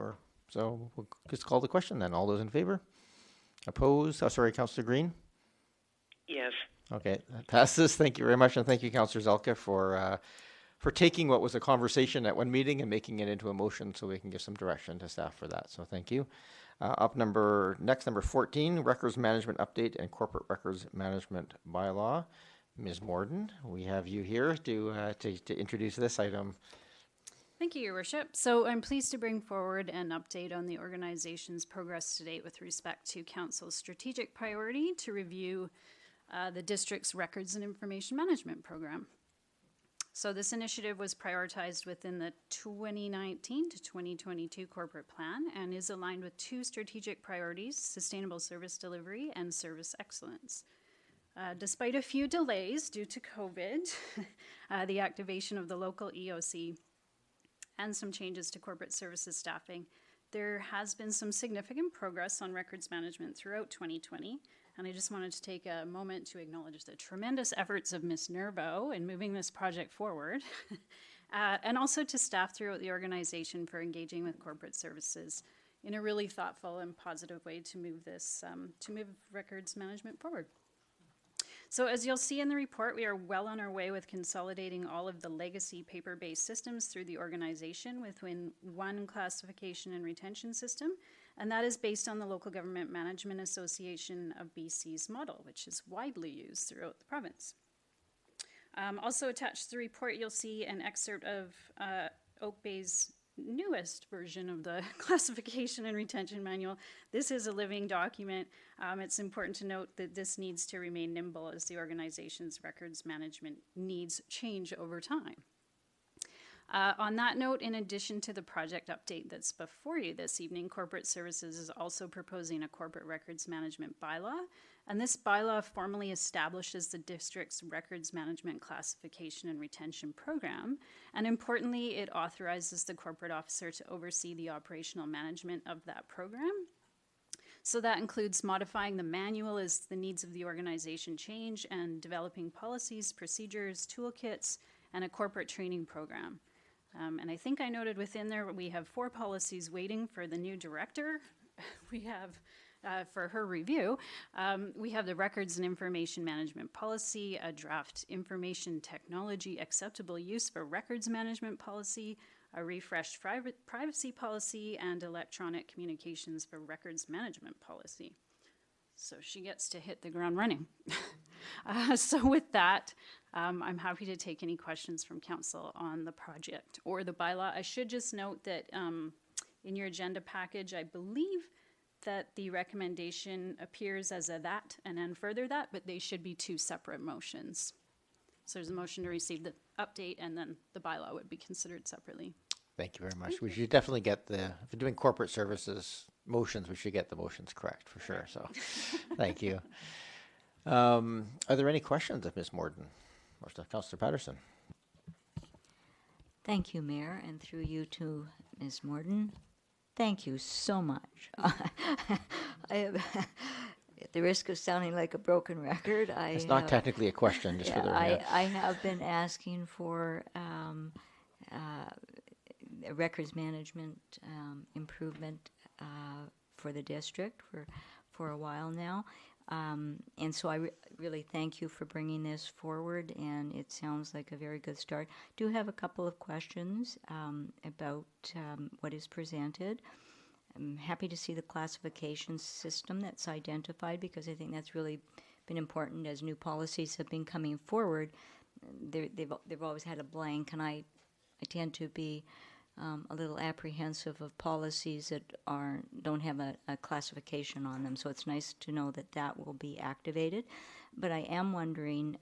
so we'll just call the question then. All those in favor? Opposed? Oh, sorry, Councillor Green? Yes. Okay, that passes. Thank you very much, and thank you, Councillor Zelka, for taking what was a conversation at one meeting and making it into a motion so we can give some direction to staff for that. So thank you. Number 14, Records Management Update and Corporate Records Management Bylaw. Ms. Morden, we have you here to introduce this item. Thank you, Your Worship. So I'm pleased to bring forward an update on the organization's progress to date with respect to Council's strategic priority to review the district's Records and Information Management Program. So this initiative was prioritized within the 2019 to 2022 corporate plan and is aligned with two strategic priorities: sustainable service delivery and service excellence. Despite a few delays due to COVID, the activation of the local EOC, and some changes to corporate services staffing, there has been some significant progress on records management throughout 2020. And I just wanted to take a moment to acknowledge the tremendous efforts of Ms. Nervo in moving this project forward, and also to staff throughout the organization for engaging with corporate services in a really thoughtful and positive way to move this, to move records management forward. So as you'll see in the report, we are well on our way with consolidating all of the legacy paper-based systems through the organization within one classification and retention system, and that is based on the Local Government Management Association of BC's model, which is widely used throughout the province. Also attached to the report, you'll see an excerpt of Oak Bay's newest version of the classification and retention manual. This is a living document. It's important to note that this needs to remain nimble as the organization's records management needs change over time. On that note, in addition to the project update that's before you this evening, Corporate Services is also proposing a corporate records management bylaw, and this bylaw formally establishes the district's records management classification and retention program, and importantly, it authorizes the corporate officer to oversee the operational management of that program. So that includes modifying the manual as the needs of the organization change and developing policies, procedures, toolkits, and a corporate training program. And I think I noted within there we have 4 policies waiting for the new director. We have, for her review, we have the Records and Information Management Policy, a draft Information Technology Acceptable Use for Records Management Policy, a refreshed privacy policy, and electronic communications for records management policy. So she gets to hit the ground running. So with that, I'm happy to take any questions from council on the project or the bylaw. I should just note that in your agenda package. I believe that the recommendation appears as a that and then further that, but they should be two separate motions. So there's a motion to receive the update, and then the bylaw would be considered separately. Thank you very much. We should definitely get if we're doing corporate services motions, we should get the motions correct for sure. So thank you. Are there any questions of Ms. Morden or to Councillor Patterson? Thank you, Mayor, and through you to Ms. Morden. Thank you so much. I have, at the risk of sounding like a broken record, It's not technically a question, just for the record. I have been asking for records management improvement for the district for a while now. And so I really thank you for bringing this forward, and it sounds like a very good start. Do have a couple of questions about what is presented. I'm happy to see the classification system that's identified, because I think that's really been important as new policies have been coming forward. They've always had a blank, and I tend to be a little apprehensive of policies that don't have a classification on them. So it's nice to know that that will be activated. But I am wondering,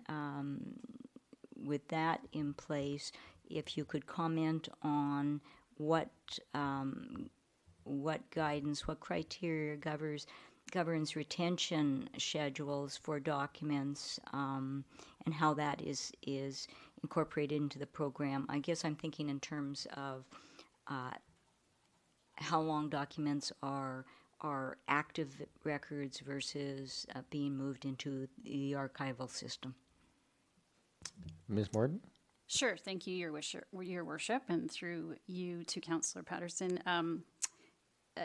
with that in place, if you could comment on what guidance, what criteria governs retention schedules for documents, and how that is incorporated into the program. I guess I'm thinking in terms of how long documents are active records versus being moved into the archival system. Ms. Morden? Sure, thank you, Your Worship, and through you to Councillor Patterson.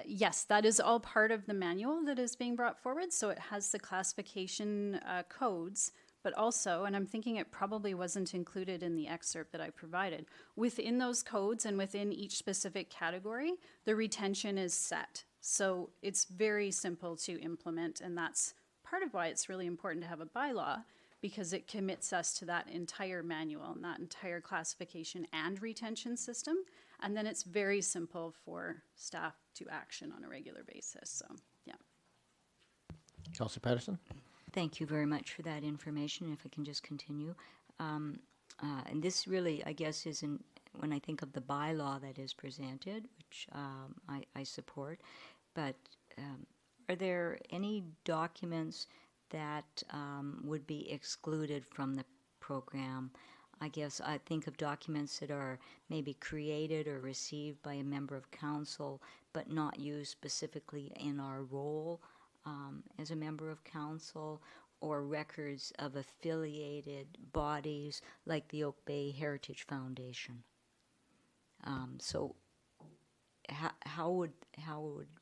Yes, that is all part of the manual that is being brought forward, so it has the classification codes, but also, and I'm thinking it probably wasn't included in the excerpt that I provided, within those codes and within each specific category, the retention is set. So it's very simple to implement, and that's part of why it's really important to have a bylaw, because it commits us to that entire manual and that entire classification and retention system. And then it's very simple for staff to action on a regular basis. So, yeah. Councillor Patterson? Thank you very much for that information. If I can just continue. And this really, I guess, when I think of the bylaw that is presented, which I support, but are there any documents that would be excluded from the program? I guess I think of documents that are maybe created or received by a member of council, but not used specifically in our role as a member of council, or records of affiliated bodies like the Oak Bay Heritage Foundation. So how would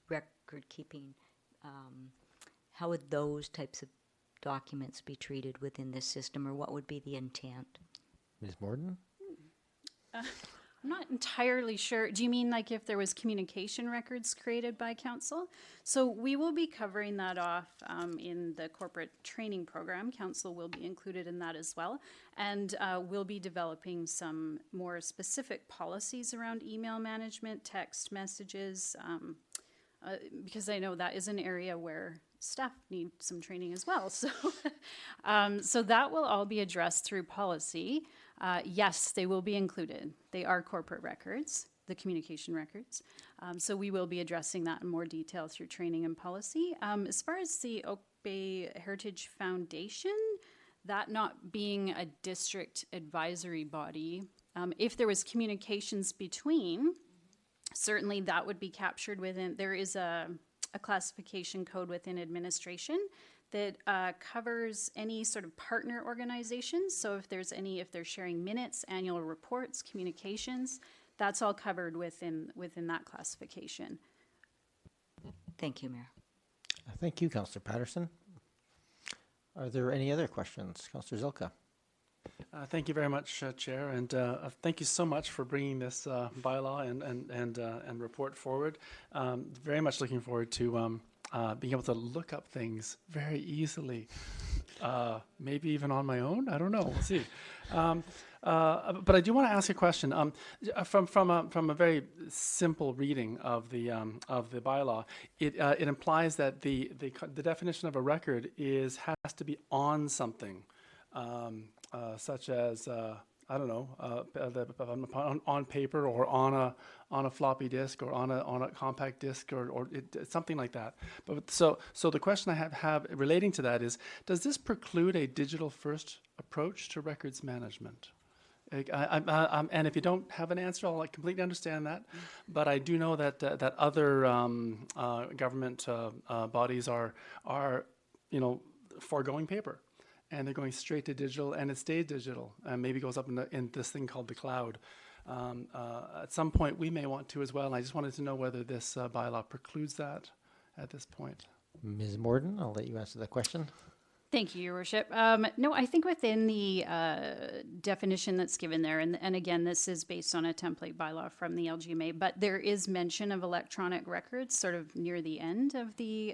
record keeping, how would those types of documents be treated within this system, or what would be the intent? Ms. Morden? I'm not entirely sure. Do you mean like if there was communication records created by council? So we will be covering that off in the corporate training program. Council will be included in that as well. And we'll be developing some more specific policies around email management, text messages, because I know that is an area where staff need some training as well. So, so that will all be addressed through policy. Yes, they will be included. They are corporate records, the communication records. So we will be addressing that in more detail through training and policy. As far as the Oak Bay Heritage Foundation, that not being a district advisory body, if there was communications between, certainly that would be captured within, there is a classification code within administration that covers any sort of partner organizations. So if they're sharing minutes, annual reports, communications, that's all covered within that classification. Thank you, Mayor. Thank you, Councillor Patterson. Are there any other questions? Councillor Zilka. Thank you very much, Chair, and thank you so much for bringing this bylaw and report forward. Very much looking forward to being able to look up things very easily, maybe even on my own. I don't know. We'll see. But I do want to ask a question. From a very simple reading of the bylaw, it implies that the definition of a record has to be on something, such as I don't know, on paper or on a floppy disk or on a compact disk or something like that. But so the question I have relating to that is, does this preclude a digital first approach to records management? And if you don't have an answer, I'll completely understand that. But I do know that other government bodies are foregoing paper, and they're going straight to digital, and it stays digital, and maybe goes up in this thing called the cloud. At some point, we may want to as well. And I just wanted to know whether this bylaw precludes that at this point. Ms. Morden, I'll let you answer that question. Thank you, Your Worship. No, I think within the definition that's given there, and again, this is based on a template bylaw from the LGMA, but there is mention of electronic records sort of near the end of the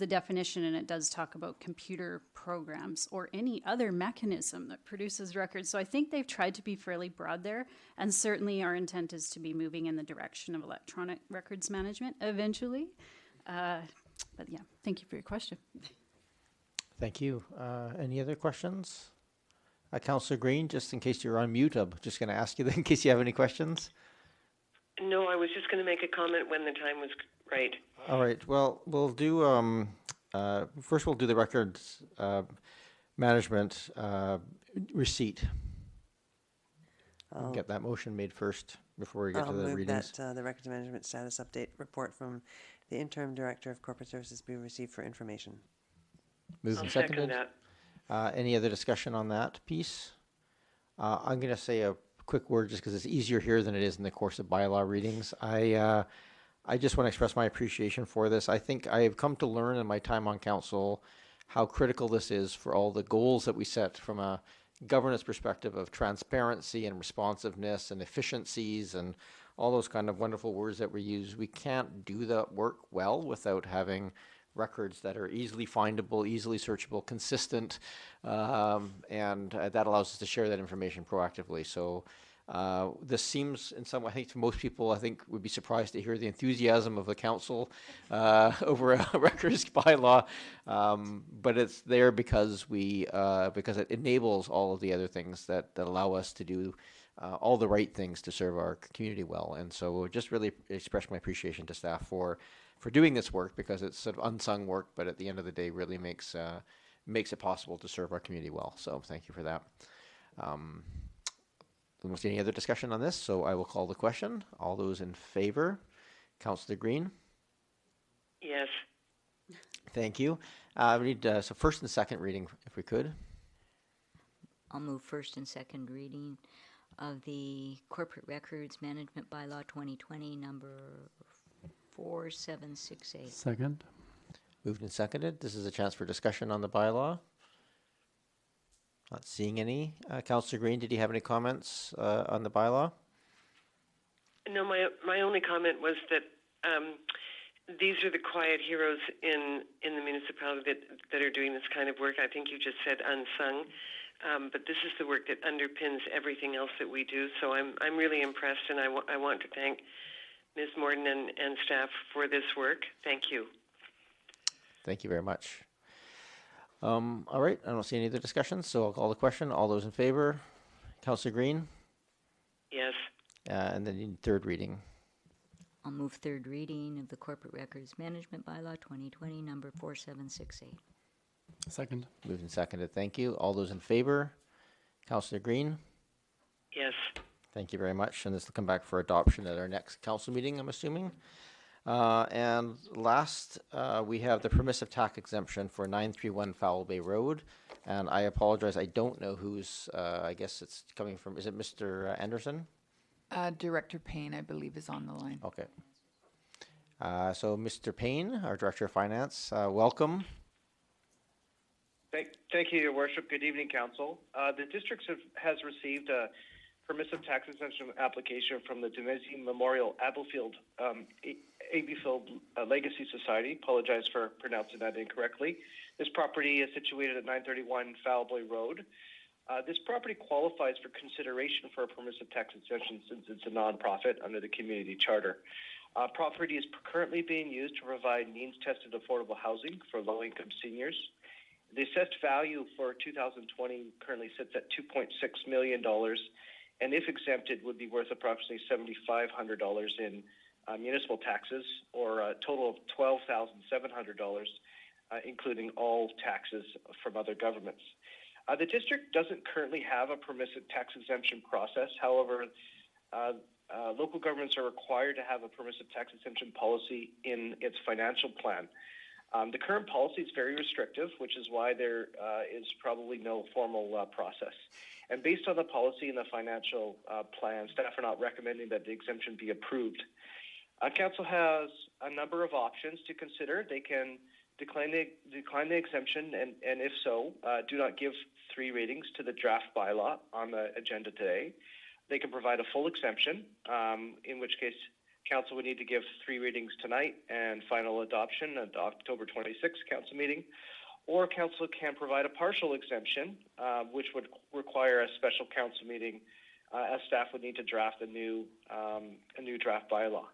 definition, and it does talk about computer programs or any other mechanism that produces records. So I think they've tried to be fairly broad there, and certainly our intent is to be moving in the direction of electronic records management eventually. But yeah, thank you for your question. Thank you. Any other questions? Councillor Green, just in case you're on mute, I'm just going to ask you in case you have any questions. No, I was just going to make a comment when the time was right. All right. Well, we'll do, first we'll do the records management receipt. We'll get that motion made first before we get to the readings. That the records management status update report from the interim director of corporate services be received for information. Moved and seconded. Any other discussion on that piece? I'm going to say a quick word just because it's easier here than it is in the course of bylaw readings. I just want to express my appreciation for this. I think I have come to learn in my time on council how critical this is for all the goals that we set from a governance perspective of transparency and responsiveness and efficiencies and all those kind of wonderful words that we use. We can't do that work well without having records that are easily findable, easily searchable, consistent, and that allows us to share that information proactively. So this seems, in some way, I think to most people, I think would be surprised to hear the enthusiasm of the council over a records bylaw, but it's there because because it enables all of the other things that allow us to do all the right things to serve our community well. And so just really express my appreciation to staff for doing this work, because it's sort of unsung work, but at the end of the day really makes it possible to serve our community well. So thank you for that. Don't see any other discussion on this, so I will call the question. All those in favor? Councillor Green? Yes. Thank you. We need so first and second reading, if we could. I'll move first and second reading of the Corporate Records Management Bylaw 2020, number 4768. Second. Moved and seconded. This is a chance for discussion on the bylaw. Not seeing any. Councillor Green, did you have any comments on the bylaw? No, my only comment was that these are the quiet heroes in the municipality that are doing this kind of work. I think you just said unsung, but this is the work that underpins everything else that we do. So I'm really impressed, and I want to thank Ms. Morden and staff for this work. Thank you. Thank you very much. All right, I don't see any other discussions, so I'll call the question. All those in favor? Councillor Green? Yes. And then in third reading. I'll move third reading of the Corporate Records Management Bylaw 2020, number 4768. Second. Moved and seconded. Thank you. All those in favor? Councillor Green? Yes. Thank you very much. And this will come back for adoption at our next council meeting, I'm assuming. And last, we have the permissive tax exemption for 931 Fowl Bay Road. And I apologize, I don't know who's, I guess it's coming from, is it Mr. Anderson? Director Payne, I believe, is on the line. Okay. So Mr. Payne, our Director of Finance, welcome. Thank you, Your Worship. Good evening, Council. The district has received a permissive tax exemption application from the Demezi Memorial Abbeyfield Legacy Society. Apologize for pronouncing that incorrectly. This property is situated at 931 Fowl Bay Road. This property qualifies for consideration for a permissive tax exemption since it's a nonprofit under the community charter. Property is currently being used to provide means-tested affordable housing for low-income seniors. The assessed value for 2020 currently sits at $2.6 million, and if exempted, would be worth approximately $7,500 in municipal taxes, or a total of $12,700, including all taxes from other governments. The district doesn't currently have a permissive tax exemption process. However, local governments are required to have a permissive tax exemption policy in its financial plan. The current policy is very restrictive, which is why there is probably no formal process. And based on the policy and the financial plan, staff are not recommending that the exemption be approved. Council has a number of options to consider. They can decline the exemption, and if so, do not give 3 readings to the draft bylaw on the agenda today. They can provide a full exemption, in which case Council would need to give 3 readings tonight and final adoption at the October 26th Council meeting. Or Council can provide a partial exemption, which would require a special Council meeting, as staff would need to draft a new draft bylaw.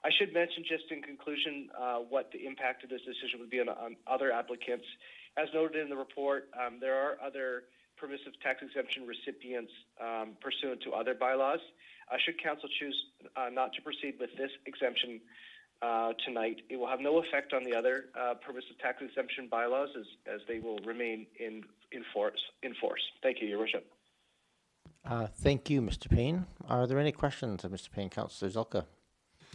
I should mention just in conclusion what the impact of this decision would be on other applicants. As noted in the report, there are other permissive tax exemption recipients pursuant to other bylaws. Should Council choose not to proceed with this exemption tonight, it will have no effect on the other permissive tax exemption bylaws as they will remain in force. Thank you, Your Worship. Thank you, Mr. Payne. Are there any questions of Mr. Payne? Councillor Zulka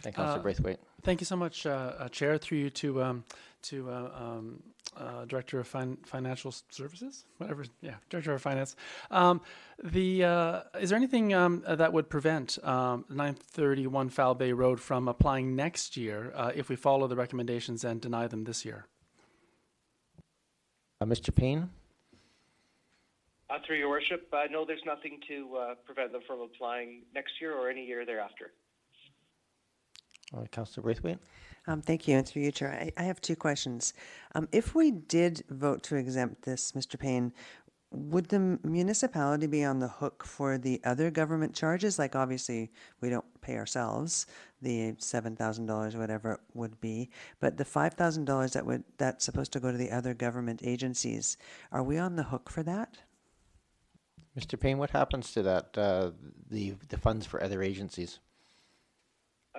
and Councillor Braithwaite. Thank you so much, Chair. Through you to Director of Financial Services, Director of Finance. Is there anything that would prevent 931 Foul Bay Road from applying next year if we follow the recommendations and deny them this year? Mr. Payne? Through Your Worship, no, there's nothing to prevent them from applying next year or any year thereafter. All right, Councillor Braithwaite. Thank you. And through you, Chair, I have 2 questions. If we did vote to exempt this, Mr. Payne, would the municipality be on the hook for the other government charges? Like, obviously, we don't pay ourselves the $7,000, whatever it would be, but the $5,000 that's supposed to go to the other government agencies, are we on the hook for that? Mr. Payne, what happens to that, the funds for other agencies?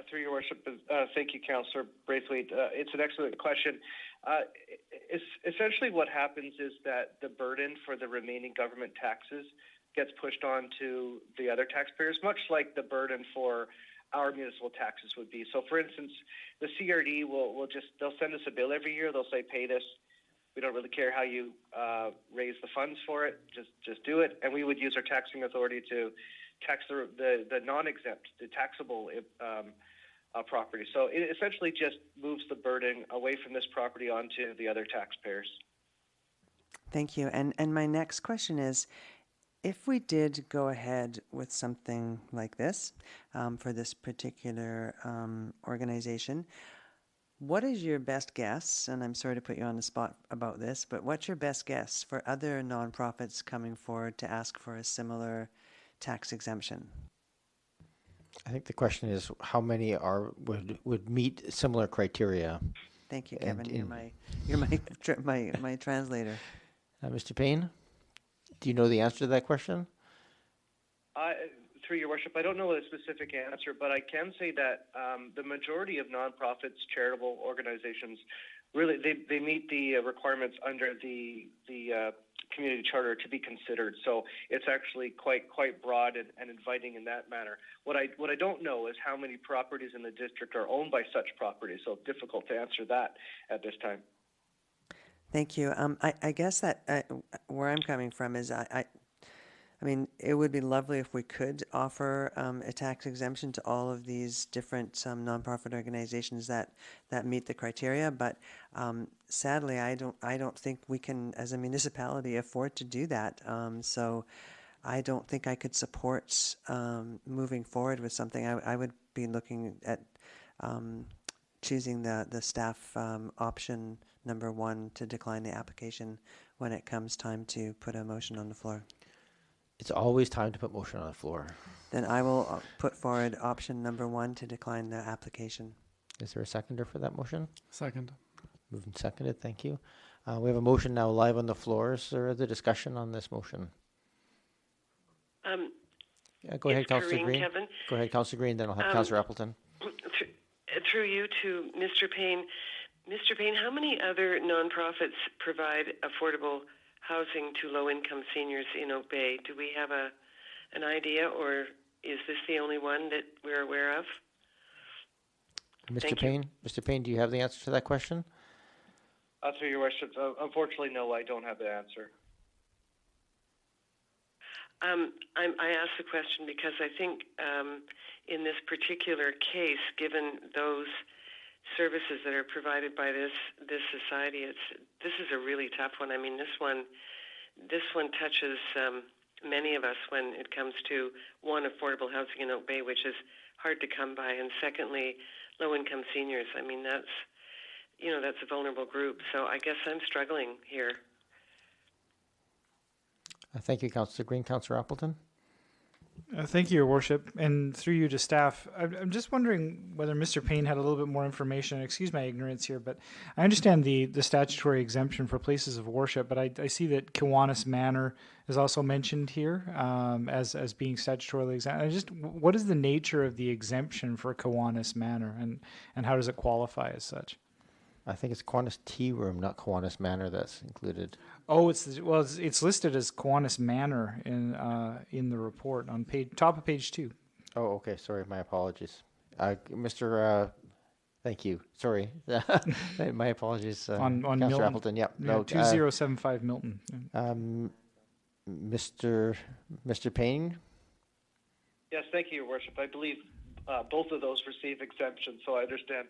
Through Your Worship, thank you, Councillor Braithwaite. It's an excellent question. Essentially what happens is that the burden for the remaining government taxes gets pushed on to the other taxpayers, much like the burden for our municipal taxes would be. So, for instance, the CRD they'll send us a bill every year. They'll say, pay this. We don't really care how you raise the funds for it. Just do it. And we would use our taxing authority to tax the non-exempt, the taxable property. So it essentially just moves the burden away from this property onto the other taxpayers. Thank you. And my next question is, if we did go ahead with something like this for this particular organization, what is your best guess, and I'm sorry to put you on the spot about this, but what's your best guess for other nonprofits coming forward to ask for a similar tax exemption? I think the question is how many would meet similar criteria. Thank you, Kevin. You're my translator. Mr. Payne, do you know the answer to that question? Through Your Worship, I don't know a specific answer, but I can say that the majority of nonprofits, charitable organizations, really they meet the requirements under the community charter to be considered. So it's actually quite broad and inviting in that manner. What I don't know is how many properties in the district are owned by such properties. So difficult to answer that at this time. Thank you. I guess that where I'm coming from is I mean, it would be lovely if we could offer a tax exemption to all of these different nonprofit organizations that meet the criteria. But sadly, I don't think we can, as a municipality, afford to do that. So I don't think I could support moving forward with something. I would be looking at choosing the staff option number 1 to decline the application when it comes time to put a motion on the floor. It's always time to put motion on the floor. Then I will put forward option number 1 to decline the application. Is there a seconder for that motion? Second. Moved and seconded, thank you. We have a motion now live on the floor. Is there the discussion on this motion? Go ahead, Councillor Green. Kevin. Go ahead, Councillor Green, then I'll have Councillor Appleton. Through you to Mr. Payne. Mr. Payne, how many other nonprofits provide affordable housing to low-income seniors in Oak Bay? Do we have an idea, or is this the only one that we're aware of? Mr. Payne, Mr. Payne, do you have the answer to that question? Through your worship, unfortunately, no, I don't have the answer. I asked the question because I think in this particular case, given those services that are provided by this society, this is a really tough one. I mean, this one touches many of us when it comes to, one, affordable housing in Oak Bay, which is hard to come by, and secondly, low-income seniors. I mean, that's a vulnerable group. So I guess I'm struggling here. Thank you, Councillor Green. Councillor Appleton? Thank you, Your Worship. And through you to staff, I'm just wondering whether Mr. Payne had a little bit more information. Excuse my ignorance here, but I understand the statutory exemption for places of worship, but I see that Kiwanis Manor is also mentioned here as being statutorily exempt. What is the nature of the exemption for Kiwanis Manor, and how does it qualify as such? I think it's Kiwanis Tea Room, not Kiwanis Manor, that's included. Oh, it's listed as Kiwanis Manor in the report on top of page 2. Oh, okay. Sorry, my apologies, thank you. Sorry, my apologies. On Councillor Milton. Appleton. Yep. Yeah, No. 2075 Milton. Mr. Payne. Yes, thank you, Your Worship. I believe both of those receive exemptions, so I understand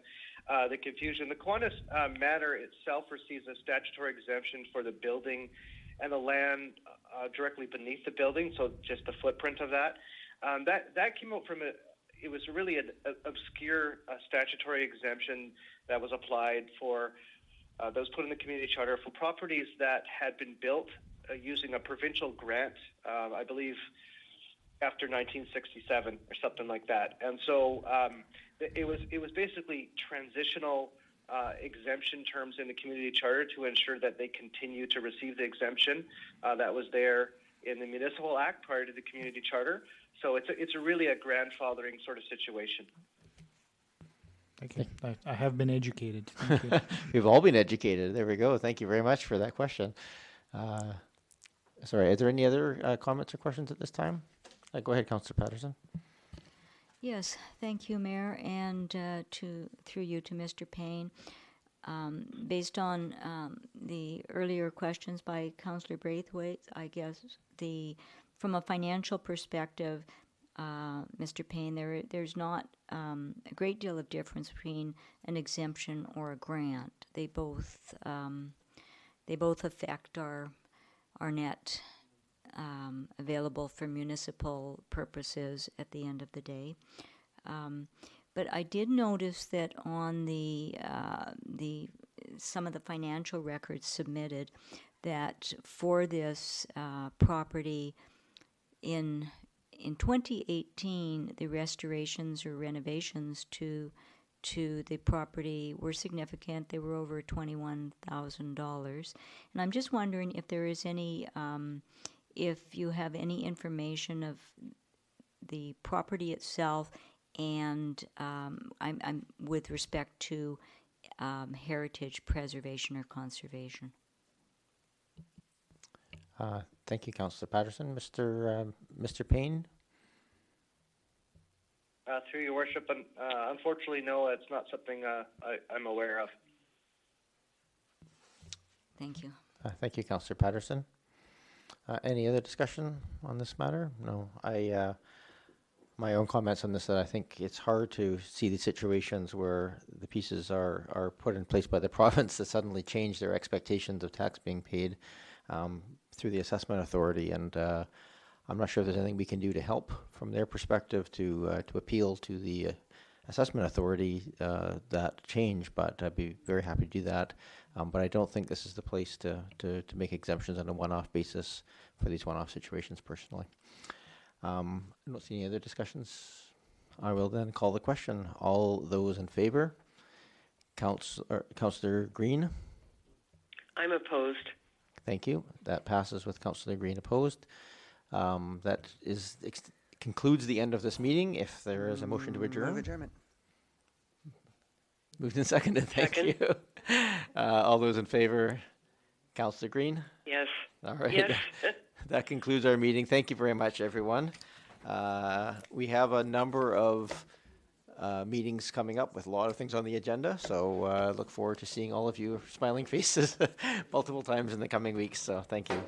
the confusion. The Kiwanis Manor itself receives a statutory exemption for the building and the land directly beneath the building, so just the footprint of that. That came out from it was really an obscure statutory exemption that was applied for, that was put in the community charter for properties that had been built using a provincial grant, I believe, after 1967 or something like that. And so it was basically transitional exemption terms in the community charter to ensure that they continue to receive the exemption that was there in the Municipal Act prior to the community charter. So it's really a grandfathering sort of situation. Thank you. I have been educated. Thank you. We've all been educated. There we go. Thank you very much for that question. Sorry, are there any other comments or questions at this time? Go ahead, Councillor Patterson. Yes, thank you, Mayor, and through you to Mr. Payne. Based on the earlier questions by Councillor Braithwaite, I guess from a financial perspective, Mr. Payne, there's not a great deal of difference between an exemption or a grant. They both affect our net available for municipal purposes at the end of the day. But I did notice that on some of the financial records submitted, that for this property in 2018, the restorations or renovations to the property were significant. They were over $21,000. And I'm just wondering if there is any if you have any information of the property itself, and I'm with respect to heritage preservation or conservation. Thank you, Councillor Patterson. Mr. Payne. Through your worship, unfortunately, no, it's not something I'm aware of. Thank you. Thank you, Councillor Patterson. Any other discussion on this matter? No. My own comments on this, that I think it's hard to see these situations where the pieces are put in place by the province that suddenly change their expectations of tax being paid through the assessment authority. And I'm not sure if there's anything we can do to help from their perspective to appeal to the assessment authority that change, but I'd be very happy to do that. But I don't think this is the place to make exemptions on a one-off basis for these one-off situations personally. I don't see any other discussions. I will then call the question. All those in favor? Councillor Green? I'm opposed. Thank you. That passes with Councillor Green opposed. That concludes the end of this meeting. If there is a motion to adjourn. Move adjournment. Moved and seconded. Thank Second. you. All those in favor? Councillor Green? Yes. All right. Yes. That concludes our meeting. Thank you very much, everyone. We have a number of meetings coming up with a lot of things on the agenda, so look forward to seeing all of you smiling faces multiple times in the coming weeks. So thank you.